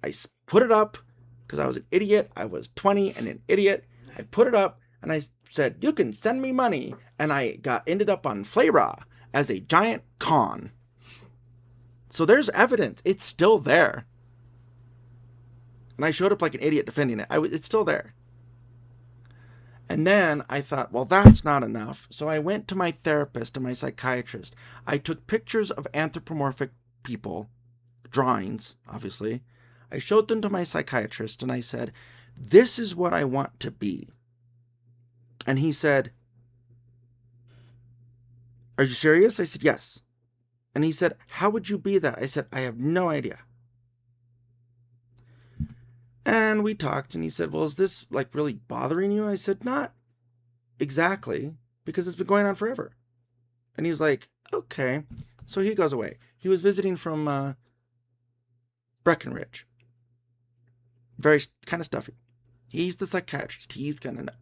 I put it up because I was an idiot. I was 20 and an idiot. I put it up and I said, you can send me money. And I ended up on Flayra as a giant con. So there's evidence. It's still there. And I showed up like an idiot defending it. It's still there. And then I thought, well, that's not enough. So I went to my therapist and my psychiatrist. I took pictures of anthropomorphic people, drawings, obviously. I showed them to my psychiatrist and I said, this is what I want to be. And he said, are you serious? I said, yes. And he said, how would you be that? I said, I have no idea. And we talked and he said, well, is this like really bothering you? I said, not exactly, because it's been going on forever. And he's like, okay. So he goes away. He was visiting from Breckenridge. Very kind of stuffy. He's the psychiatrist. He's going to know.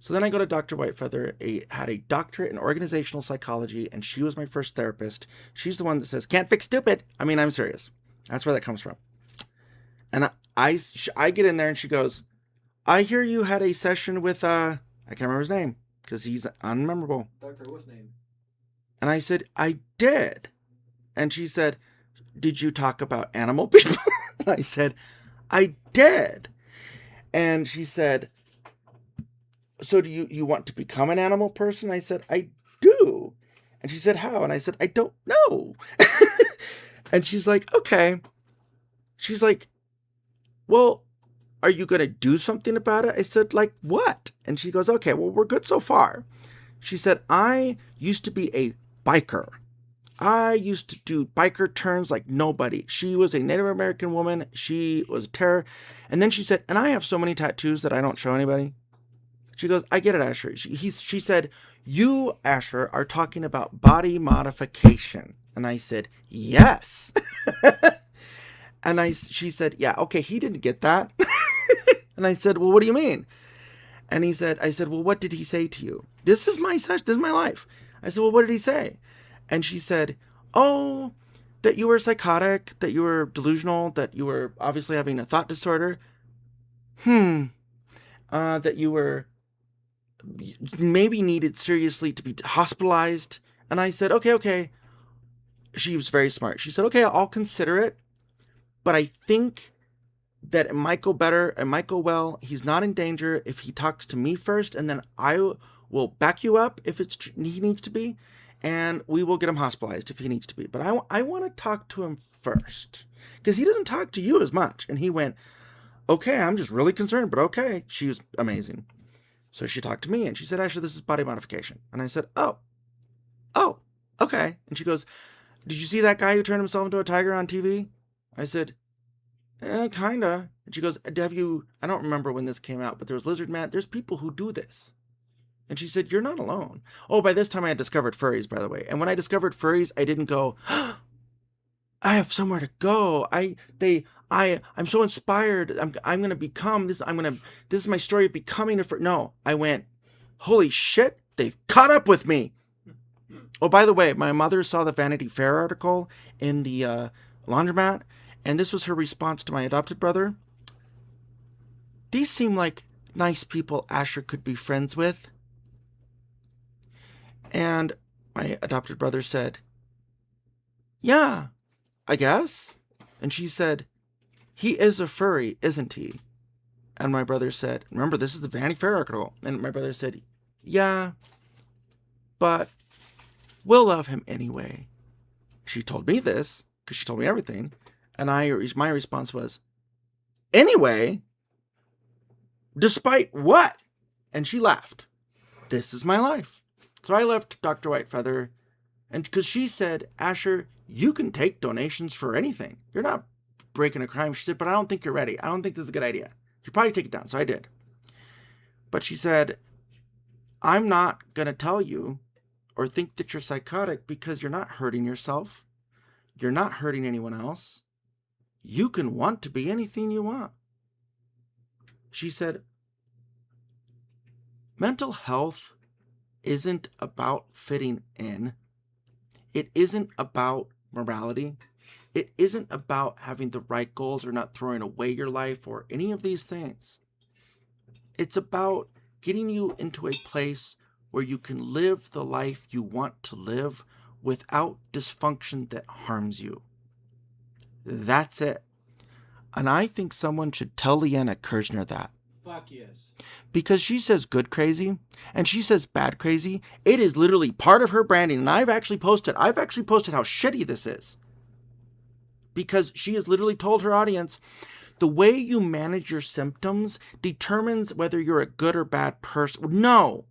So then I go to Dr. Whitefeather, had a doctorate in organizational psychology, and she was my first therapist. She's the one that says, can't fix stupid. I mean, I'm serious. That's where that comes from. And I get in there and she goes, I hear you had a session with, I can't remember his name because he's unmemorable. Doctor, what's name? And I said, I did. And she said, did you talk about animal people? I said, I did. And she said, so do you want to become an animal person? I said, I do. And she said, how? And I said, I don't know. And she's like, okay. She's like, well, are you going to do something about it? I said, like what? And she goes, okay, well, we're good so far. She said, I used to be a biker. I used to do biker turns like nobody. She was a Native American woman. She was a terror. And then she said, and I have so many tattoos that I don't show anybody. She goes, I get it, Asher. She said, you, Asher, are talking about body modification. And I said, yes. And she said, yeah, okay, he didn't get that. And I said, well, what do you mean? And I said, well, what did he say to you? This is my life. I said, well, what did he say? And she said, oh, that you were psychotic, that you were delusional, that you were obviously having a thought disorder. that you were maybe needed seriously to be hospitalized. And I said, okay. She was very smart. She said, okay, I'll consider it. But I think that it might go better. It might go well. He's not in danger if he talks to me first. And then I will back you up if he needs to be. And we will get him hospitalized if he needs to be. But I want to talk to him first. Because he doesn't talk to you as much. And he went, okay, I'm just really concerned, but okay. She was amazing. So she talked to me and she said, Asher, this is body modification. And I said, oh, okay. And she goes, did you see that guy who turned himself into a tiger on TV? I said, kinda. And she goes, have you, I don't remember when this came out, but there was Lizard Man. There's people who do this. And she said, you're not alone. Oh, by this time I had discovered furries, by the way. And when I discovered furries, I didn't go, I have somewhere to go. I'm so inspired. I'm going to become this. This is my story of becoming a furry. No, I went, holy shit, they've caught up with me. Oh, by the way, my mother saw the Vanity Fair article in the laundromat, and this was her response to my adopted brother. These seem like nice people Asher could be friends with. And my adopted brother said, yeah, I guess. And she said, he is a furry, isn't he? And my brother said, remember, this is the Vanity Fair article. And my brother said, yeah, but we'll love him anyway. She told me this because she told me everything. And my response was, anyway, despite what? And she laughed. This is my life. So I left Dr. Whitefeather, and because she said, Asher, you can take donations for anything. You're not breaking a crime. She said, but I don't think you're ready. I don't think this is a good idea. You should probably take it down. So I did. But she said, I'm not going to tell you or think that you're psychotic because you're not hurting yourself. You're not hurting anyone else. You can want to be anything you want. She said, mental health isn't about fitting in. It isn't about morality. It isn't about having the right goals or not throwing away your life or any of these things. It's about getting you into a place where you can live the life you want to live without dysfunction that harms you. That's it. And I think someone should tell Leanna Kirchner that. Fuck yes. Because she says good crazy and she says bad crazy. It is literally part of her branding. And I've actually posted how shitty this is. Because she has literally told her audience, the way you manage your symptoms determines whether you're a good or bad person. No.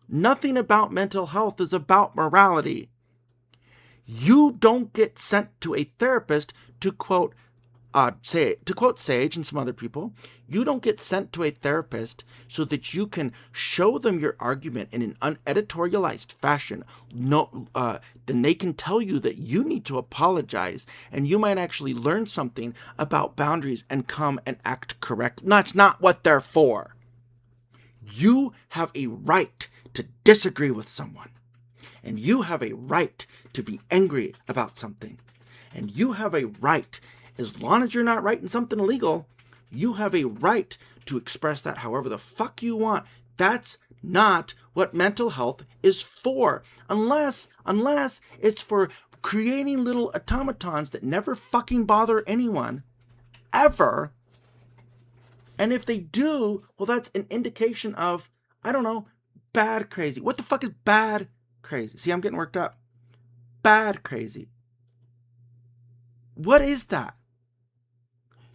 Nothing about mental health is about morality. You don't get sent to a therapist to quote Sage and some other people, you don't get sent to a therapist so that you can show them your argument in an uneditorialized fashion. Then they can tell you that you need to apologize and you might actually learn something about boundaries and come and act correctly. That's not what they're for. You have a right to disagree with someone. And you have a right to be angry about something. And you have a right, as long as you're not writing something illegal, you have a right to express that however the fuck you want. That's not what mental health is for. Unless it's for creating little automatons that never fucking bother anyone, ever. And if they do, well, that's an indication of, I don't know, bad crazy. What the fuck is bad crazy? See, I'm getting worked up. Bad crazy. What is that?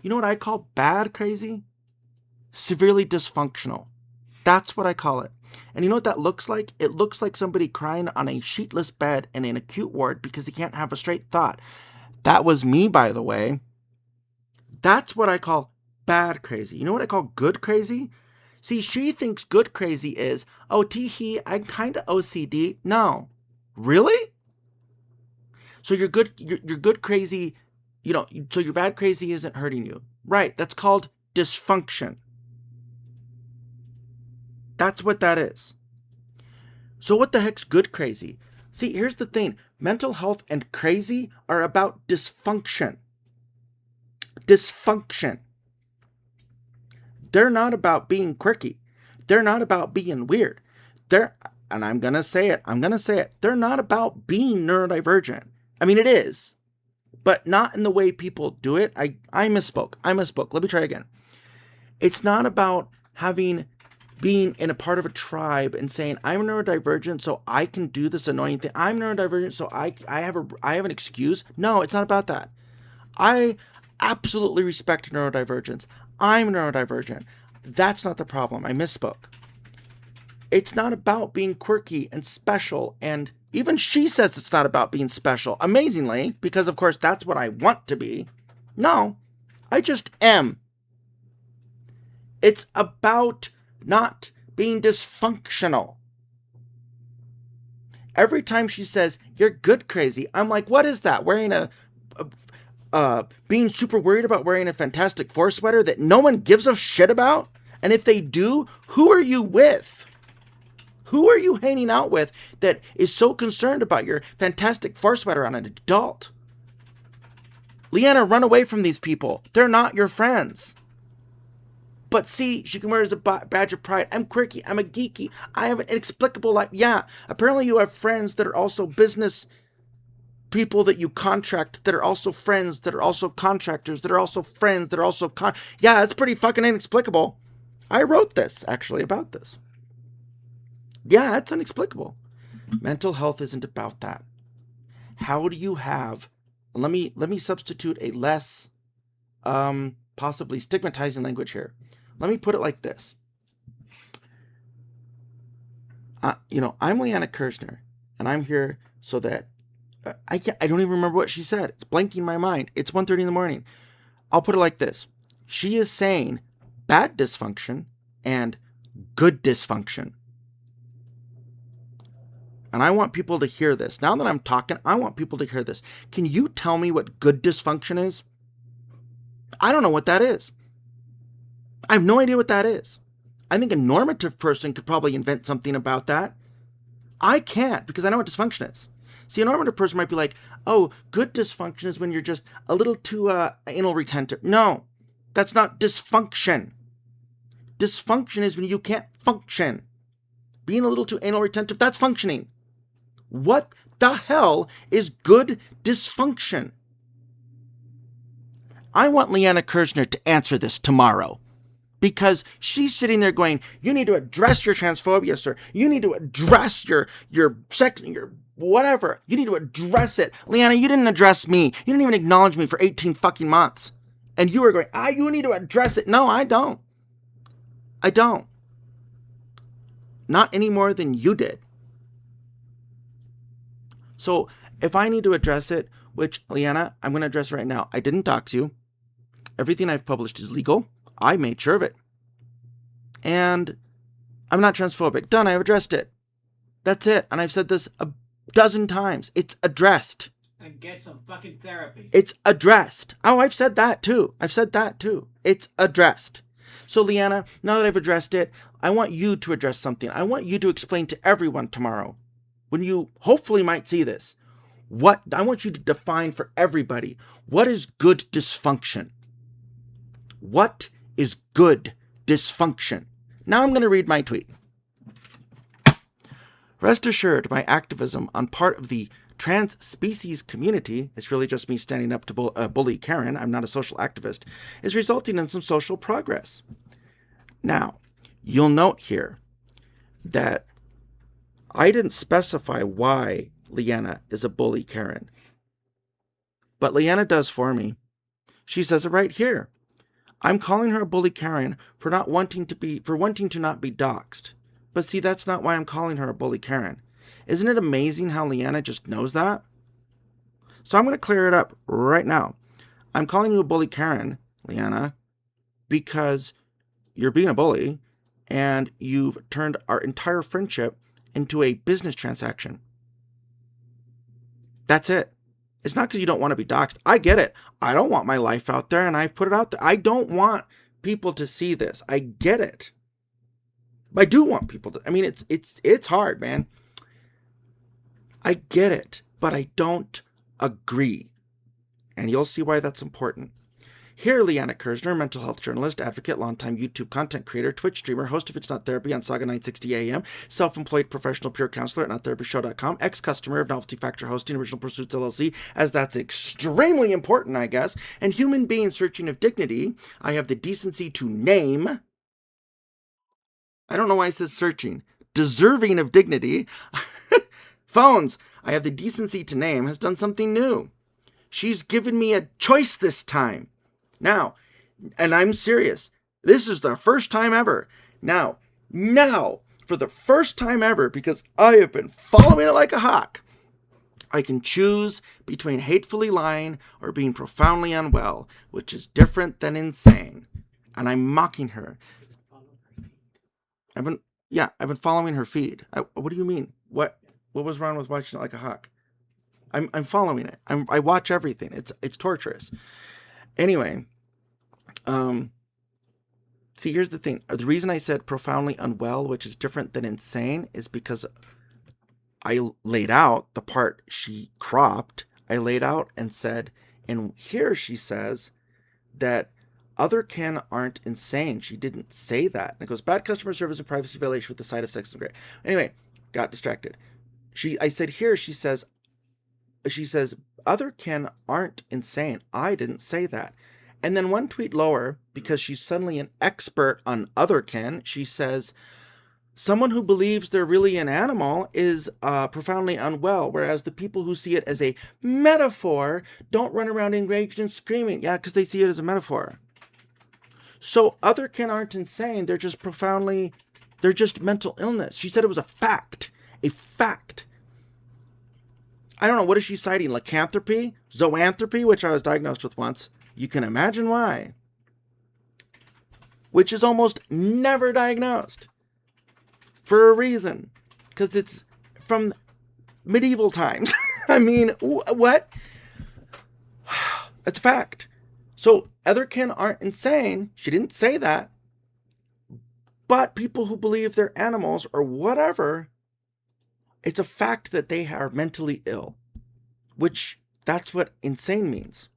You know what I call bad crazy? Severely dysfunctional. That's what I call it. And you know what that looks like? It looks like somebody crying on a sheetless bed in an acute ward because he can't have a straight thought. That was me, by the way. That's what I call bad crazy. You know what I call good crazy? See, she thinks good crazy is, oh, tee-hee, I'm kind of OCD. No. Really? So you're good crazy, so your bad crazy isn't hurting you. Right, that's called dysfunction. That's what that is. So what the heck's good crazy? See, here's the thing. Mental health and crazy are about dysfunction. Dysfunction. They're not about being quirky. They're not about being weird. And I'm going to say it. They're not about being neurodivergent. I mean, it is, but not in the way people do it. I misspoke. Let me try again. It's not about being in a part of a tribe and saying, I'm neurodivergent, so I can do this annoying thing. I'm neurodivergent, so I have an excuse. No, it's not about that. I absolutely respect neurodivergence. I'm neurodivergent. That's not the problem. I misspoke. It's not about being quirky and special, and even she says it's not about being special, amazingly, because of course that's what I want to be. No, I just am. It's about not being dysfunctional. Every time she says, you're good crazy, I'm like, what is that? Being super worried about wearing a Fantastic Four sweater that no one gives a shit about? And if they do, who are you with? Who are you hanging out with that is so concerned about your Fantastic Four sweater on an adult? Leanna, run away from these people. They're not your friends. But see, she can wear it as a badge of pride. I'm quirky. I'm a geeky. I have an inexplicable life. Yeah, apparently you have friends that are also business people that you contract, that are also friends, that are also contractors, that are also friends, that are also yeah, it's pretty fucking inexplicable. I wrote this, actually, about this. Yeah, it's inexplicable. Mental health isn't about that. How do you have... Let me substitute a less possibly stigmatizing language here. Let me put it like this. I'm Leanna Kirshner, and I'm here so that I don't even remember what she said. It's blanking my mind. It's 1:30 in the morning. I'll put it like this. She is saying bad dysfunction and good dysfunction. And I want people to hear this. Now that I'm talking, I want people to hear this. Can you tell me what good dysfunction is? I don't know what that is. I have no idea what that is. I think a normative person could probably invent something about that. I can't, because I know what dysfunction is. See, a normative person might be like, oh, good dysfunction is when you're just a little too anal retentive. No, that's not dysfunction. Dysfunction is when you can't function. Being a little too anal retentive, that's functioning. What the hell is good dysfunction? I want Leanna Kirshner to answer this tomorrow. Because she's sitting there going, you need to address your transphobia, sir. You need to address your sex, your whatever. You need to address it. Leanna, you didn't address me. You didn't even acknowledge me for 18 fucking months. And you were going, you need to address it. No, I don't. I don't. Not any more than you did. So if I need to address it, which, Leanna, I'm going to address right now. I didn't dox you. Everything I've published is legal. I made sure of it. And I'm not transphobic. Done, I've addressed it. That's it. And I've said this a dozen times. It's addressed. And get some fucking therapy. It's addressed. Oh, I've said that too. It's addressed. So, Leanna, now that I've addressed it, I want you to address something. I want you to explain to everyone tomorrow, when you hopefully might see this, I want you to define for everybody, what is good dysfunction? What is good dysfunction? Now I'm going to read my tweet. Rest assured, my activism on part of the trans species community, it's really just me standing up to bully Karen, I'm not a social activist, is resulting in some social progress. Now, you'll note here that I didn't specify why Leanna is a bully Karen. But Leanna does for me. She says it right here. I'm calling her a bully Karen for wanting to not be doxxed. But see, that's not why I'm calling her a bully Karen. Isn't it amazing how Leanna just knows that? So I'm going to clear it up right now. I'm calling you a bully Karen, Leanna, because you're being a bully and you've turned our entire friendship into a business transaction. That's it. It's not because you don't want to be doxxed. I get it. I don't want my life out there, and I've put it out there. I don't want people to see this. I get it. But I do want people to. I mean, it's hard, man. I get it, but I don't agree. And you'll see why that's important. Here, Leanna Kersner, mental health journalist, advocate, longtime YouTube content creator, Twitch streamer, host of It's Not Therapy on Saga 960 AM, self-employed professional peer counselor at NotTherapyShow.com, ex-customer of Novelty Factor Hosting, Original Pursuits LLC, as that's extremely important, I guess, and human being searching of dignity. I have the decency to name, I don't know why it says searching, deserving of dignity, Phones, I have the decency to name, has done something new. She's given me a choice this time. Now, and I'm serious, this is the first time ever. Now, for the first time ever, because I have been following it like a hawk, I can choose between hatefully lying or being profoundly unwell, which is different than insane. And I'm mocking her. I've been following her feed. What do you mean? What was wrong with watching it like a hawk? I'm following it. I watch everything. It's torturous. Anyway, see, here's the thing. The reason I said profoundly unwell, which is different than insane, is because I laid out the part she cropped. I laid out and said, and here she says that other Ken aren't insane. She didn't say that. And it goes, bad customer service and privacy violation with the side of sex and gray. Anyway, got distracted. I said here, she says, other Ken aren't insane. I didn't say that. And then one tweet lower, because she's suddenly an expert on other Ken, she says, someone who believes they're really an animal is profoundly unwell, whereas the people who see it as a metaphor don't run around enraged and screaming. Yeah, because they see it as a metaphor. So other Ken aren't insane. They're just mental illness. She said it was a fact. A fact. I don't know, what is she citing? Lycanthropy? Zoanthropy, which I was diagnosed with once. You can imagine why. Which is almost never diagnosed. For a reason. Because it's from medieval times. I mean, what? That's a fact. So, other Ken aren't insane. She didn't say that. But people who believe they're animals or whatever, it's a fact that they are mentally ill, which that's what insane means.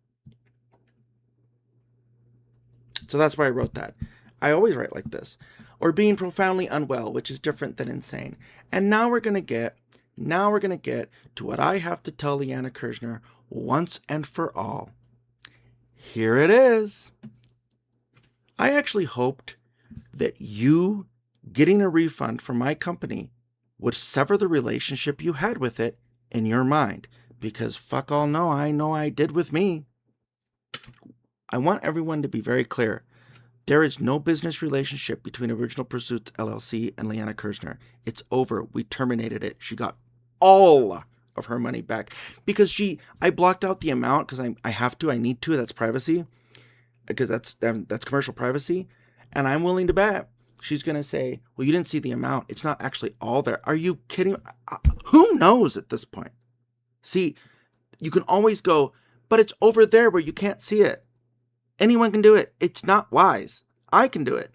So that's why I wrote that. I always write like this. Or being profoundly unwell, which is different than insane. And now we're going to get to what I have to tell Leanna Kersner once and for all. Here it is. I actually hoped that you getting a refund from my company would sever the relationship you had with it in your mind. Because fuck all no, I know I did with me. I want everyone to be very clear. There is no business relationship between Original Pursuits LLC and Leanna Kersner. It's over. We terminated it. She got all of her money back. Because I blocked out the amount because I need to. That's privacy. Because that's commercial privacy. And I'm willing to bet she's going to say, well, you didn't see the amount. It's not actually all there. Are you kidding? Who knows at this point? See, you can always go, but it's over there where you can't see it. Anyone can do it. It's not wise. I can do it.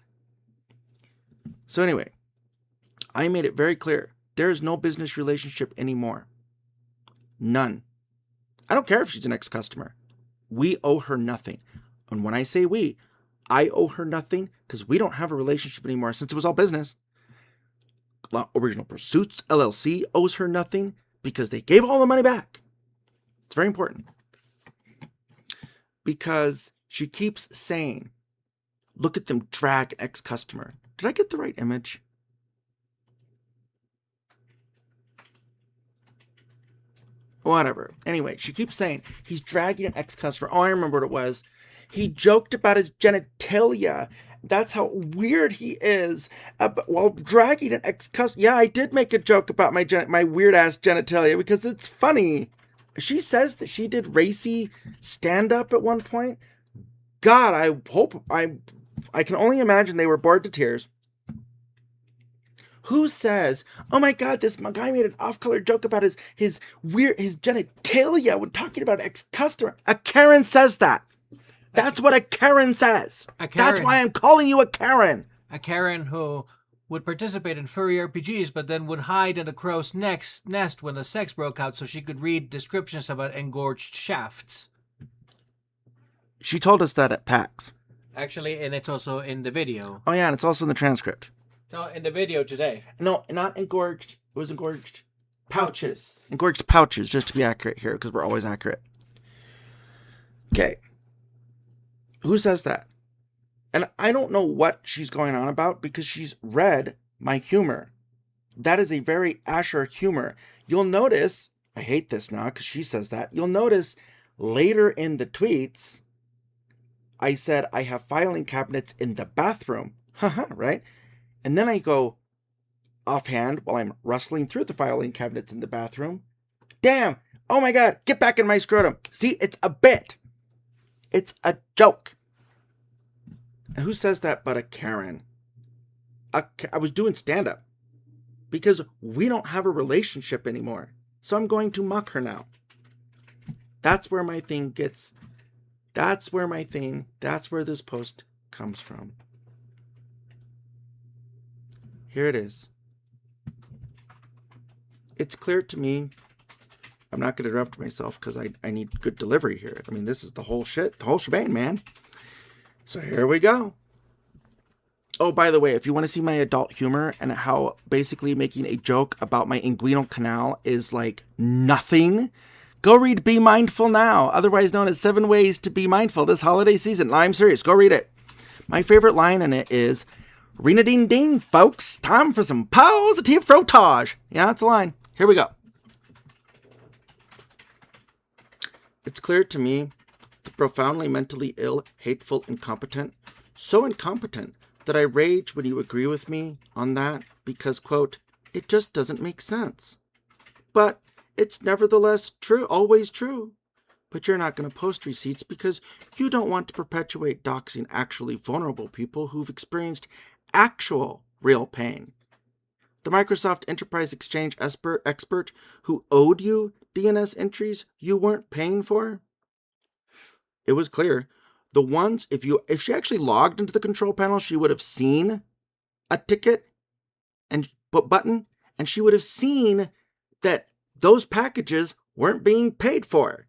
So anyway, I made it very clear. There is no business relationship anymore. None. I don't care if she's an ex-customer. We owe her nothing. And when I say we, I owe her nothing because we don't have a relationship anymore since it was all business. Original Pursuits LLC owes her nothing because they gave all the money back. It's very important. Because she keeps saying, look at them drag an ex-customer. Did I get the right image? Whatever. Anyway, she keeps saying, he's dragging an ex-customer. Oh, I remember what it was. He joked about his genitalia. That's how weird he is. While dragging an ex-customer. Yeah, I did make a joke about my weird-ass genitalia because it's funny. She says that she did racy stand-up at one point. God, I can only imagine they were bored to tears. Who says, oh my God, this guy made an off-color joke about his genitalia when talking about ex-customer. A Karen says that. That's what a Karen says. That's why I'm calling you a Karen. A Karen who would participate in furry RPGs, but then would hide in a crow's nest when the sex broke out so she could read descriptions about engorged shafts. She told us that at PAX. Actually, and it's also in the video. Oh, yeah, and it's also in the transcript. So in the video today. No, not engorged. It was engorged pouches. Engorged pouches, just to be accurate here, because we're always accurate. Okay. Who says that? And I don't know what she's going on about because she's read my humor. That is a very Asher humor. You'll notice, I hate this now because she says that. You'll notice later in the tweets, I said I have filing cabinets in the bathroom. Haha, right? And then I go offhand while I'm rustling through the filing cabinets in the bathroom. Damn! Oh my God! Get back in my scrotum! See, it's a bit. It's a joke. And who says that but a Karen? I was doing stand-up because we don't have a relationship anymore. So I'm going to mock her now. That's where my thing gets... That's where this post comes from. Here it is. It's clear to me. I'm not going to interrupt myself because I need good delivery here. I mean, this is the whole shit, the whole shebang, man. So here we go. Oh, by the way, if you want to see my adult humor and how basically making a joke about my inguinal canal is like nothing, go read Be Mindful Now, otherwise known as 7 Ways to Be Mindful this holiday season. I'm serious. Go read it. My favorite line in it is, "Ring-a-ding-ding, folks. Time for some positive frotage." Yeah, that's a line. Here we go. It's clear to me, the profoundly mentally ill, hateful, incompetent, so incompetent that I rage when you agree with me on that because, quote, it just doesn't make sense. But it's nevertheless true, always true. But you're not going to post receipts because you don't want to perpetuate doxing actually vulnerable people who've experienced actual real pain. The Microsoft Enterprise Exchange expert who owed you DNS entries you weren't paying for? It was clear. The ones, if she actually logged into the control panel, she would have seen a ticket and button, and she would have seen that those packages weren't being paid for.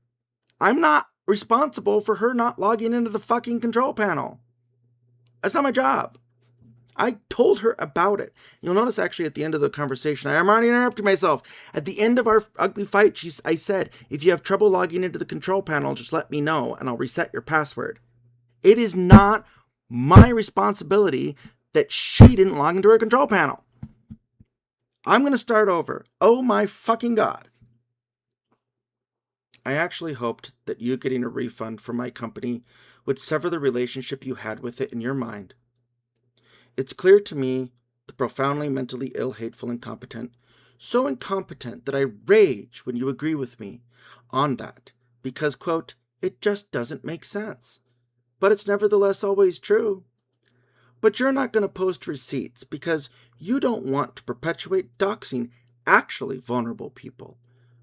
I'm not responsible for her not logging into the fucking control panel. That's not my job. I told her about it. You'll notice actually at the end of the conversation, I'm already interrupting myself. At the end of our ugly fight, I said, if you have trouble logging into the control panel, just let me know and I'll reset your password. It is not my responsibility that she didn't log into her control panel. I'm going to start over. Oh my fucking God. I actually hoped that you getting a refund from my company would sever the relationship you had with it in your mind. It's clear to me, the profoundly mentally ill, hateful, incompetent, so incompetent that I rage when you agree with me on that, because, quote, it just doesn't make sense. But it's nevertheless always true. But you're not going to post receipts because you don't want to perpetuate doxing actually vulnerable people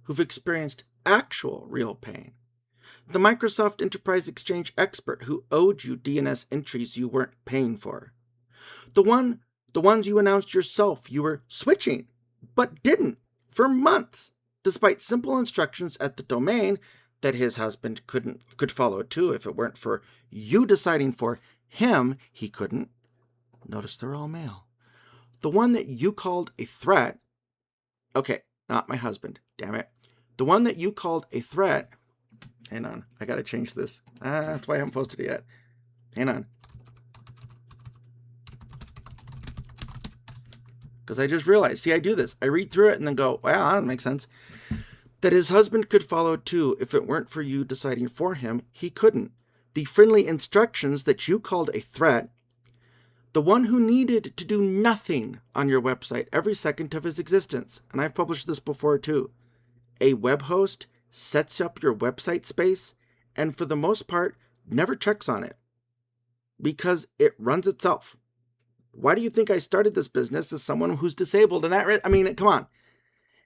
who've experienced actual real pain. The Microsoft Enterprise Exchange expert who owed you DNS entries you weren't paying for. The ones you announced yourself you were switching, but didn't for months, despite simple instructions at the domain that his husband could follow too if it weren't for you deciding for him he couldn't. Notice they're all male. The one that you called a threat. Okay, not my husband, damn it. The one that you called a threat. Hang on, I gotta change this. That's why I haven't posted it yet. Hang on. Because I just realized, see, I do this. I read through it and then go, wow, that doesn't make sense. That his husband could follow too if it weren't for you deciding for him, he couldn't. The friendly instructions that you called a threat. The one who needed to do nothing on your website every second of his existence. And I've published this before too. A web host sets up your website space and for the most part never checks on it because it runs itself. Why do you think I started this business as someone who's disabled and at risk? I mean, come on.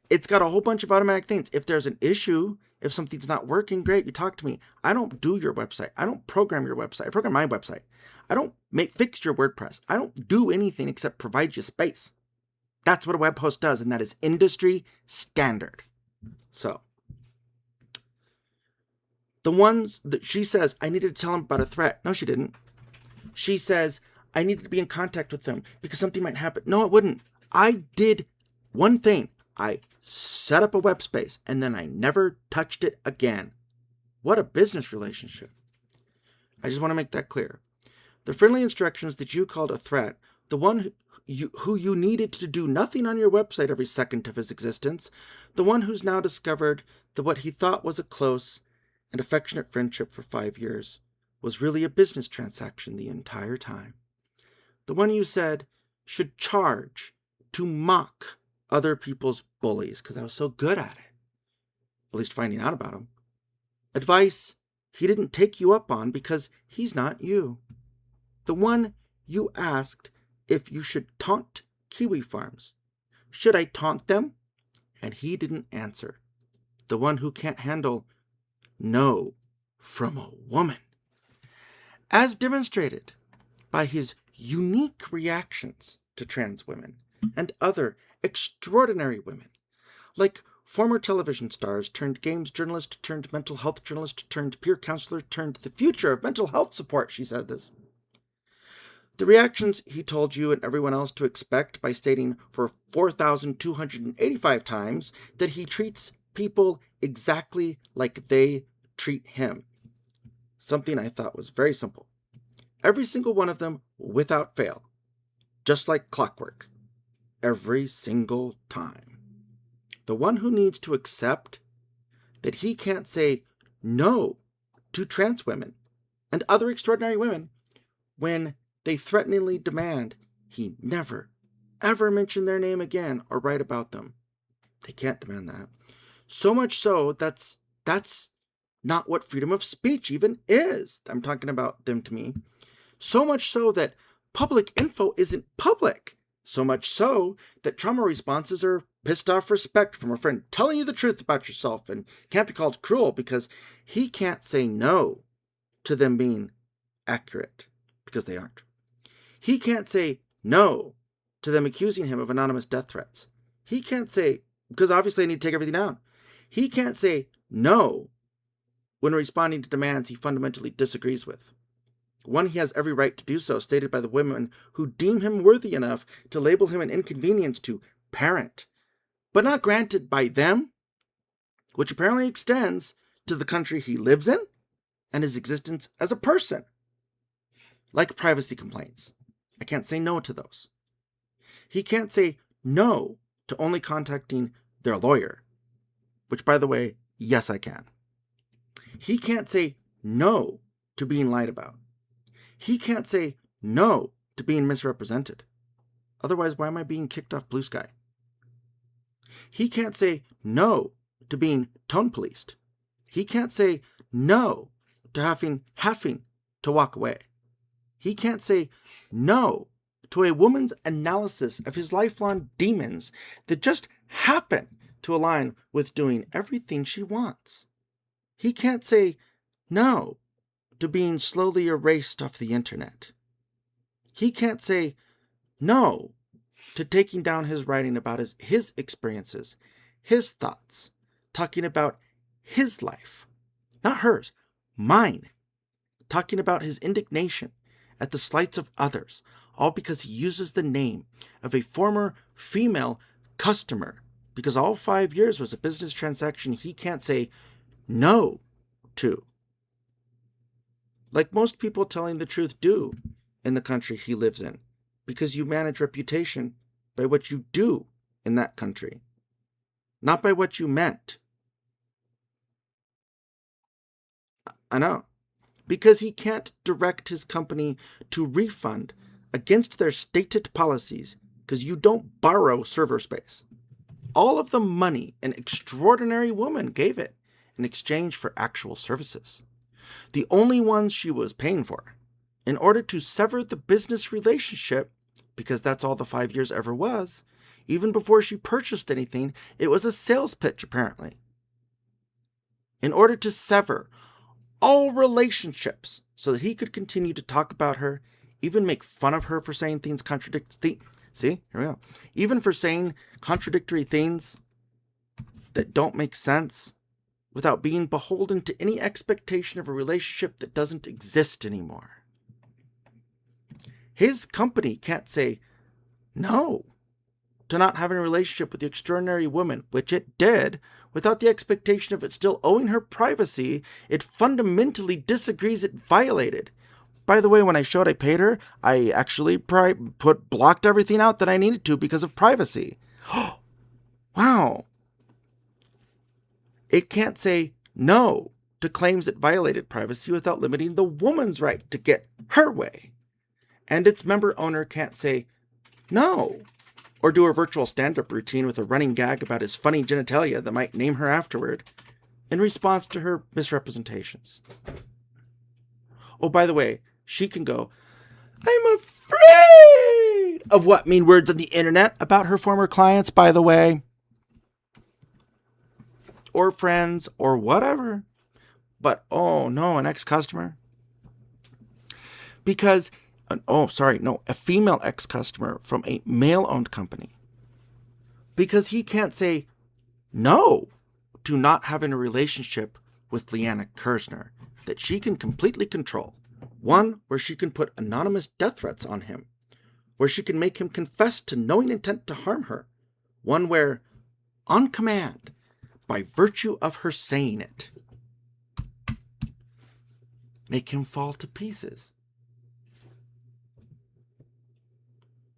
It's got a whole bunch of automatic things. If there's an issue, if something's not working, great, you talk to me. I don't do your website. I don't program your website. I program my website. I don't fix your WordPress. I don't do anything except provide you space. That's what a web host does, and that is industry standard. So, The ones that she says, I needed to tell him about a threat. No, she didn't. She says, I needed to be in contact with them because something might happen. No, it wouldn't. I did one thing. I set up a web space and then I never touched it again. What a business relationship. I just want to make that clear. The friendly instructions that you called a threat, the one who you needed to do nothing on your website every second of his existence, the one who's now discovered that what he thought was a close and affectionate friendship for 5 years was really a business transaction the entire time. The one you said should charge to mock other people's bullies because I was so good at it, at least finding out about them. Advice he didn't take you up on because he's not you. The one you asked if you should taunt kiwi farms. Should I taunt them? And he didn't answer. The one who can't handle no from a woman. As demonstrated by his unique reactions to trans women and other extraordinary women, like former television stars turned games journalist turned mental health journalist turned peer counselor turned the future of mental health support, she said this. The reactions he told you and everyone else to expect by stating for 4,285 times that he treats people exactly like they treat him. Something I thought was very simple. Every single one of them without fail. Just like clockwork. Every single time. The one who needs to accept that he can't say no to trans women and other extraordinary women when they threateningly demand he never, ever mention their name again or write about them. They can't demand that. So much so, that's not what freedom of speech even is. I'm talking about them to me. So much so that public info isn't public. So much so that trauma responses are pissed off respect from a friend telling you the truth about yourself and can't be called cruel because he can't say no to them being accurate because they aren't. He can't say no to them accusing him of anonymous death threats. He can't say, because obviously I need to take everything down. He can't say no when responding to demands he fundamentally disagrees with. One, he has every right to do so, stated by the women who deem him worthy enough to label him an inconvenience to parent, but not granted by them, which apparently extends to the country he lives in and his existence as a person. Like privacy complaints. I can't say no to those. He can't say no to only contacting their lawyer, which, by the way, yes, I can. He can't say no to being lied about. He can't say no to being misrepresented. Otherwise, why am I being kicked off Blue Sky? He can't say no to being tone policed. He can't say no to having to walk away. He can't say no to a woman's analysis of his lifelong demons that just happen to align with doing everything she wants. He can't say no to being slowly erased off the internet. He can't say no to taking down his writing about his experiences, his thoughts, talking about his life, not hers, mine, talking about his indignation at the slights of others, all because he uses the name of a former female customer, because all 5 years was a business transaction he can't say no to. Like most people telling the truth do in the country he lives in, because you manage reputation by what you do in that country, not by what you meant. I know. Because he can't direct his company to refund against their stated policies because you don't borrow server space. All of the money an extraordinary woman gave it in exchange for actual services. The only ones she was paying for. In order to sever the business relationship, because that's all the 5 years ever was, even before she purchased anything, it was a sales pitch apparently. In order to sever all relationships so that he could continue to talk about her, even make fun of her for saying things contradictory. See, here we go. Even for saying contradictory things that don't make sense without being beholden to any expectation of a relationship that doesn't exist anymore. His company can't say no to not having a relationship with the extraordinary woman, which it did, without the expectation of it still owing her privacy. It fundamentally disagrees it violated. By the way, when I showed I paid her, I actually blocked everything out that I needed to because of privacy. Wow. It can't say no to claims that violated privacy without limiting the woman's right to get her way. And its member owner can't say no, or do a virtual stand-up routine with a running gag about his funny genitalia that might name her afterward in response to her misrepresentations. Oh, by the way, she can go, I'm afraid of what mean words on the internet about her former clients, by the way, or friends, or whatever. But, oh no, an ex-customer. Because, a female ex-customer from a male-owned company. Because he can't say no to not having a relationship with Leanna Kersner that she can completely control. One where she can put anonymous death threats on him, where she can make him confess to knowing intent to harm her. One where, on command, by virtue of her saying it, make him fall to pieces.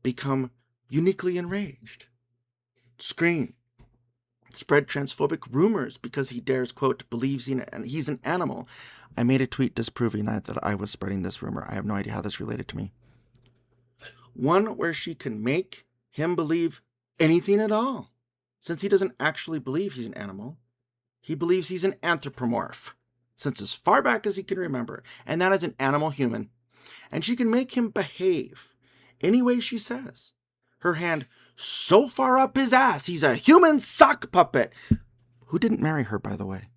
Become uniquely enraged. Scream. Spread transphobic rumors because he dares, quote, believes he's an animal. I made a tweet disproving that I was spreading this rumor. I have no idea how this related to me. One where she can make him believe anything at all. Since he doesn't actually believe he's an animal, he believes he's an anthropomorph, since as far back as he can remember, and that is an animal human. And she can make him behave any way she says. Her hand so far up his ass, he's a human sock puppet. Who didn't marry her, by the way?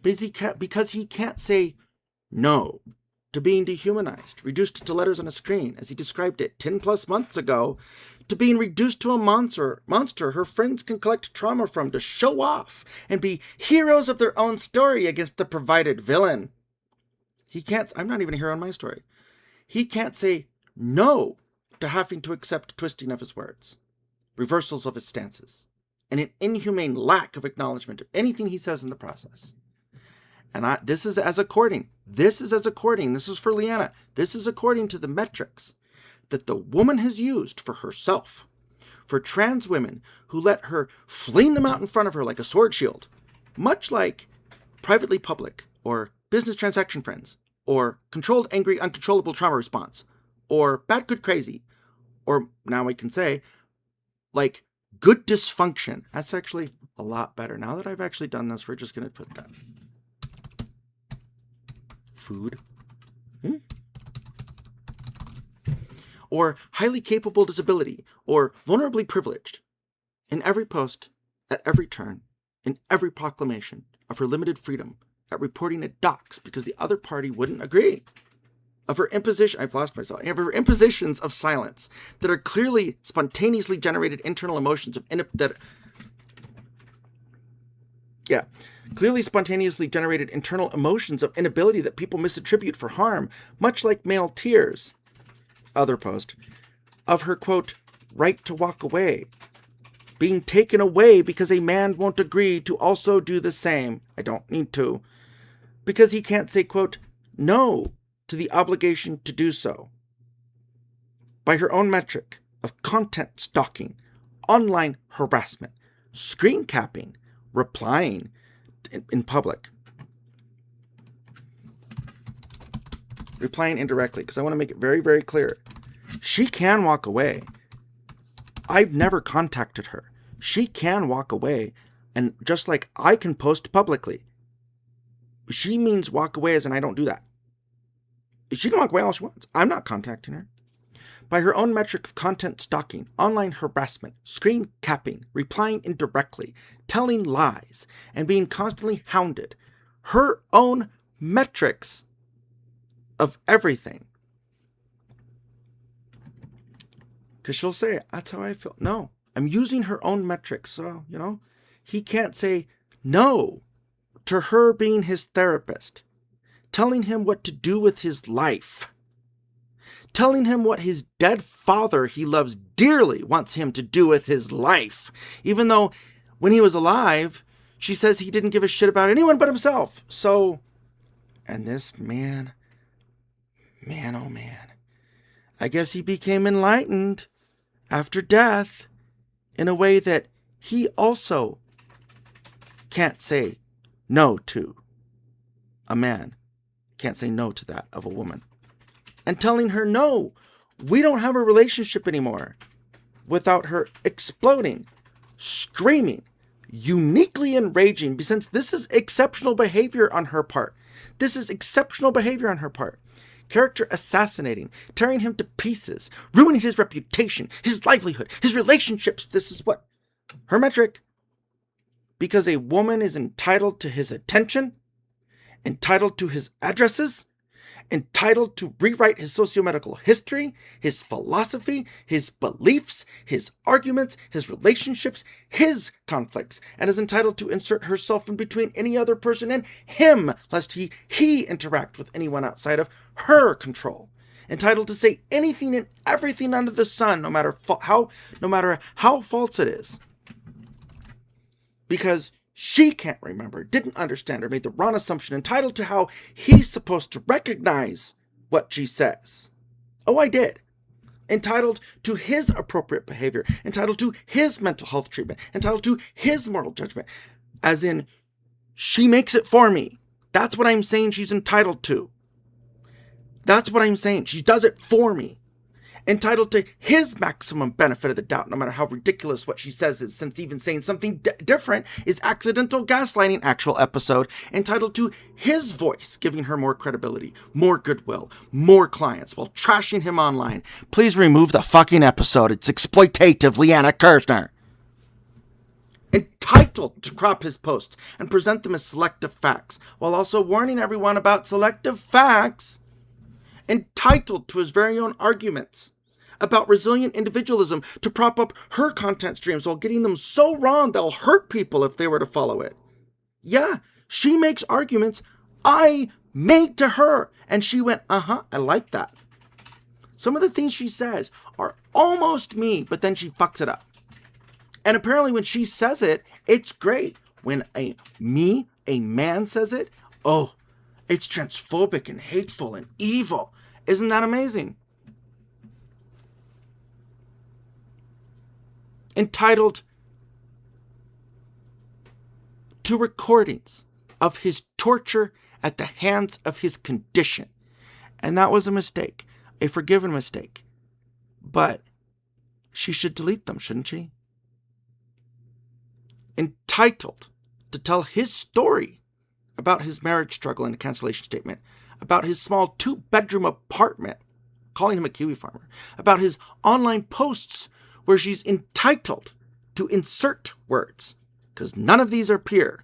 Because he can't say no to being dehumanized, reduced to letters on a screen, as he described it 10 plus months ago, to being reduced to a monster her friends can collect trauma from to show off and be heroes of their own story against the provided villain. I'm not even a hero in my story. He can't say no to having to accept twisting of his words, reversals of his stances, and an inhumane lack of acknowledgement of anything he says in the process. And this is according, this is for Leanna, this is according to the metrics that the woman has used for herself, for trans women who let her fling them out in front of her like a sword shield, much like privately public, or business transaction friends, or controlled, angry, uncontrollable trauma response, or bad, good, crazy, or now we can say, like, good dysfunction. That's actually a lot better. Now that I've actually done this, we're just going to put that. Food. Or highly capable disability, or vulnerably privileged. In every post, at every turn, in every proclamation of her limited freedom, at reporting at docs because the other party wouldn't agree. Of her impositions of silence that are clearly spontaneously generated internal emotions of inability that people misattribute for harm, much like male tears. Other post. Of her, quote, right to walk away, being taken away because a man won't agree to also do the same. I don't need to. Because he can't say, quote, no to the obligation to do so. By her own metric of content stalking, online harassment, screen capping, replying in public. Replying indirectly, because I want to make it very, very clear. She can walk away. I've never contacted her. She can walk away, and just like I can post publicly. She means walk away as in I don't do that. She can walk away all she wants. I'm not contacting her. By her own metric of content stalking, online harassment, screen capping, replying indirectly, telling lies, and being constantly hounded. Her own metrics of everything. Because she'll say, that's how I feel. No, I'm using her own metrics. So, he can't say no to her being his therapist, telling him what to do with his life, telling him what his dead father he loves dearly wants him to do with his life, even though when he was alive, she says he didn't give a shit about anyone but himself. So, and this man, oh man, I guess he became enlightened after death in a way that he also can't say no to. A man can't say no to that of a woman. And telling her, no, we don't have a relationship anymore, without her exploding, screaming, uniquely enraging, since this is exceptional behavior on her part. This is exceptional behavior on her part. Character assassinating, tearing him to pieces, ruining his reputation, his livelihood, his relationships. This is what her metric. Because a woman is entitled to his attention, entitled to his addresses, entitled to rewrite his socio-medical history, his philosophy, his beliefs, his arguments, his relationships, his conflicts, and is entitled to insert herself in between any other person and him, lest he interact with anyone outside of her control. Entitled to say anything and everything under the sun, no matter how false it is. Because she can't remember, didn't understand, or made the wrong assumption, entitled to how he's supposed to recognize what she says. Oh, I did. Entitled to his appropriate behavior, entitled to his mental health treatment, entitled to his moral judgment. As in, she makes it for me. That's what I'm saying she's entitled to. That's what I'm saying. She does it for me. Entitled to his maximum benefit of the doubt, no matter how ridiculous what she says is, since even saying something different is accidental gaslighting. Actual episode. Entitled to his voice, giving her more credibility, more goodwill, more clients, while trashing him online. Please remove the fucking episode. It's exploitative, Leanna Kirshner. Entitled to crop his posts and present them as selective facts, while also warning everyone about selective facts. Entitled to his very own arguments about resilient individualism to prop up her content streams while getting them so wrong they'll hurt people if they were to follow it. Yeah, she makes arguments I made to her, and she went, I like that. Some of the things she says are almost me, but then she fucks it up. And apparently when she says it, it's great. When a man says it, oh, it's transphobic and hateful and evil. Isn't that amazing? Entitled to recordings of his torture at the hands of his condition. And that was a mistake, a forgiven mistake. But she should delete them, shouldn't she? Entitled to tell his story about his marriage struggle in a cancellation statement, about his small 2-bedroom apartment, calling him a kiwi farmer, about his online posts where she's entitled to insert words, because none of these are pure.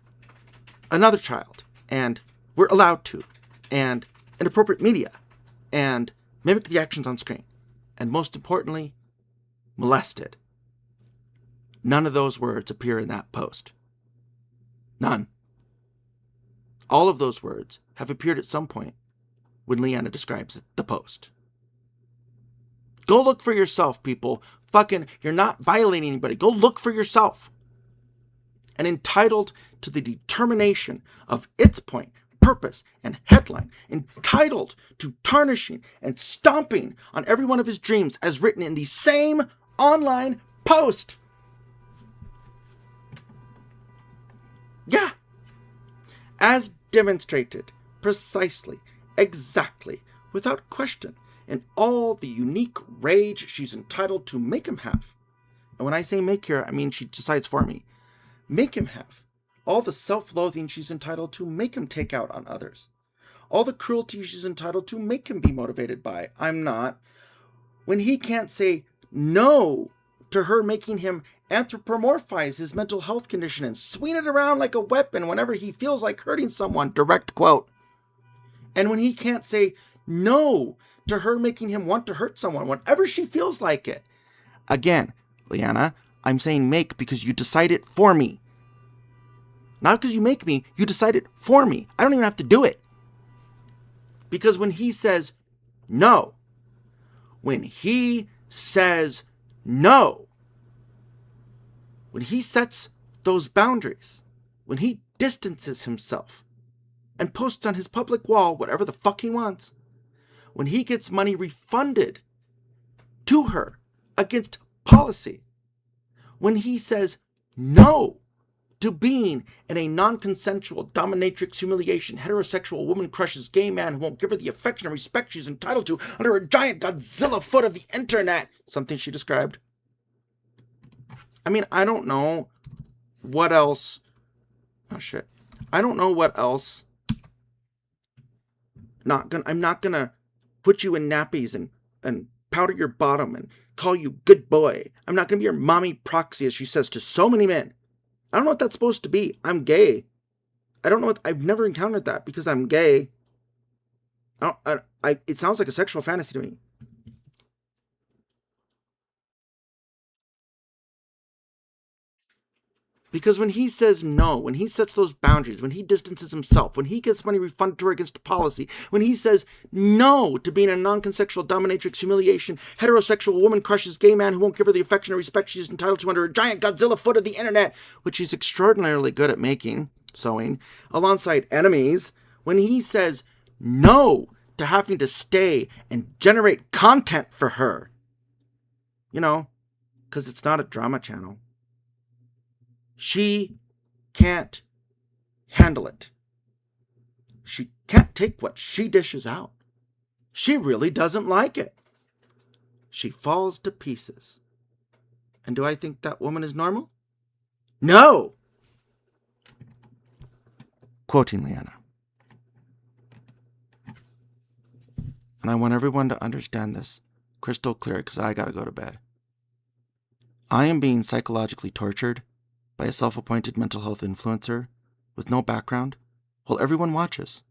Another child, and we're allowed to, and inappropriate media, and mimic the actions on screen, and most importantly, molested. None of those words appear in that post. None. All of those words have appeared at some point when Leanna describes the post. Go look for yourself, people. You're not violating anybody. Go look for yourself. And entitled to the determination of its point, purpose, and headline. Entitled to tarnishing and stomping on every one of his dreams as written in the same online post. Yeah. As demonstrated, precisely, exactly, without question, in all the unique rage she's entitled to make him have. And when I say make here, I mean she decides for me. Make him have. All the self-loathing she's entitled to make him take out on others. All the cruelty she's entitled to make him be motivated by. I'm not. When he can't say no to her making him anthropomorphize his mental health condition and swing it around like a weapon whenever he feels like hurting someone, direct quote. And when he can't say no to her making him want to hurt someone whenever she feels like it. Again, Leanna, I'm saying make because you decide it for me. Not because you make me, you decide it for me. I don't even have to do it. Because when he says no, when he says no, when he sets those boundaries, when he distances himself and posts on his public wall whatever the fuck he wants, when he gets money refunded to her against policy, when he says no to being in a non-consensual dominatrix humiliation heterosexual woman crushes gay man who won't give her the affection and respect she's entitled to under a giant Godzilla foot of the internet, something she described. I mean, I don't know what else. Oh shit. I don't know what else. I'm not gonna put you in nappies and powder your bottom and call you good boy. I'm not gonna be your mommy proxy, as she says to so many men. I don't know what that's supposed to be. I'm gay. I don't know what. I've never encountered that because I'm gay. It sounds like a sexual fantasy to me. Because when he says no, when he sets those boundaries, when he distances himself, when he gets money refunded to her against policy, when he says no to being a non-consensual dominatrix humiliation heterosexual woman crushes gay man who won't give her the affection and respect she's entitled to under a giant Godzilla foot of the internet, which he's extraordinarily good at making, sewing, alongside enemies, when he says no to having to stay and generate content for her, because it's not a drama channel. She can't handle it. She can't take what she dishes out. She really doesn't like it. She falls to pieces. And do I think that woman is normal? No! Quoting Leanna. And I want everyone to understand this crystal clear because I gotta go to bed. I am being psychologically tortured by a self-appointed mental health influencer with no background while everyone watches.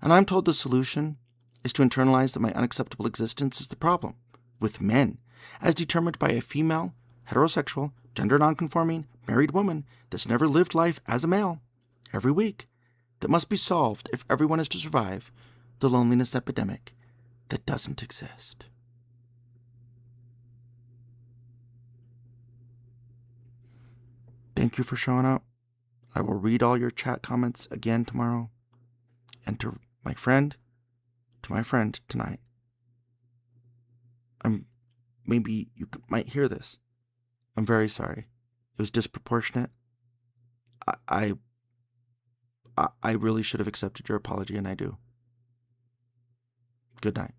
And I'm told the solution is to internalize that my unacceptable existence is the problem with men, as determined by a female, heterosexual, gender nonconforming, married woman that's never lived life as a male every week, that must be solved if everyone is to survive the loneliness epidemic that doesn't exist. Thank you for showing up. I will read all your chat comments again tomorrow. And to my friend tonight, maybe you might hear this. I'm very sorry. It was disproportionate. I really should have accepted your apology, and I do. Good night.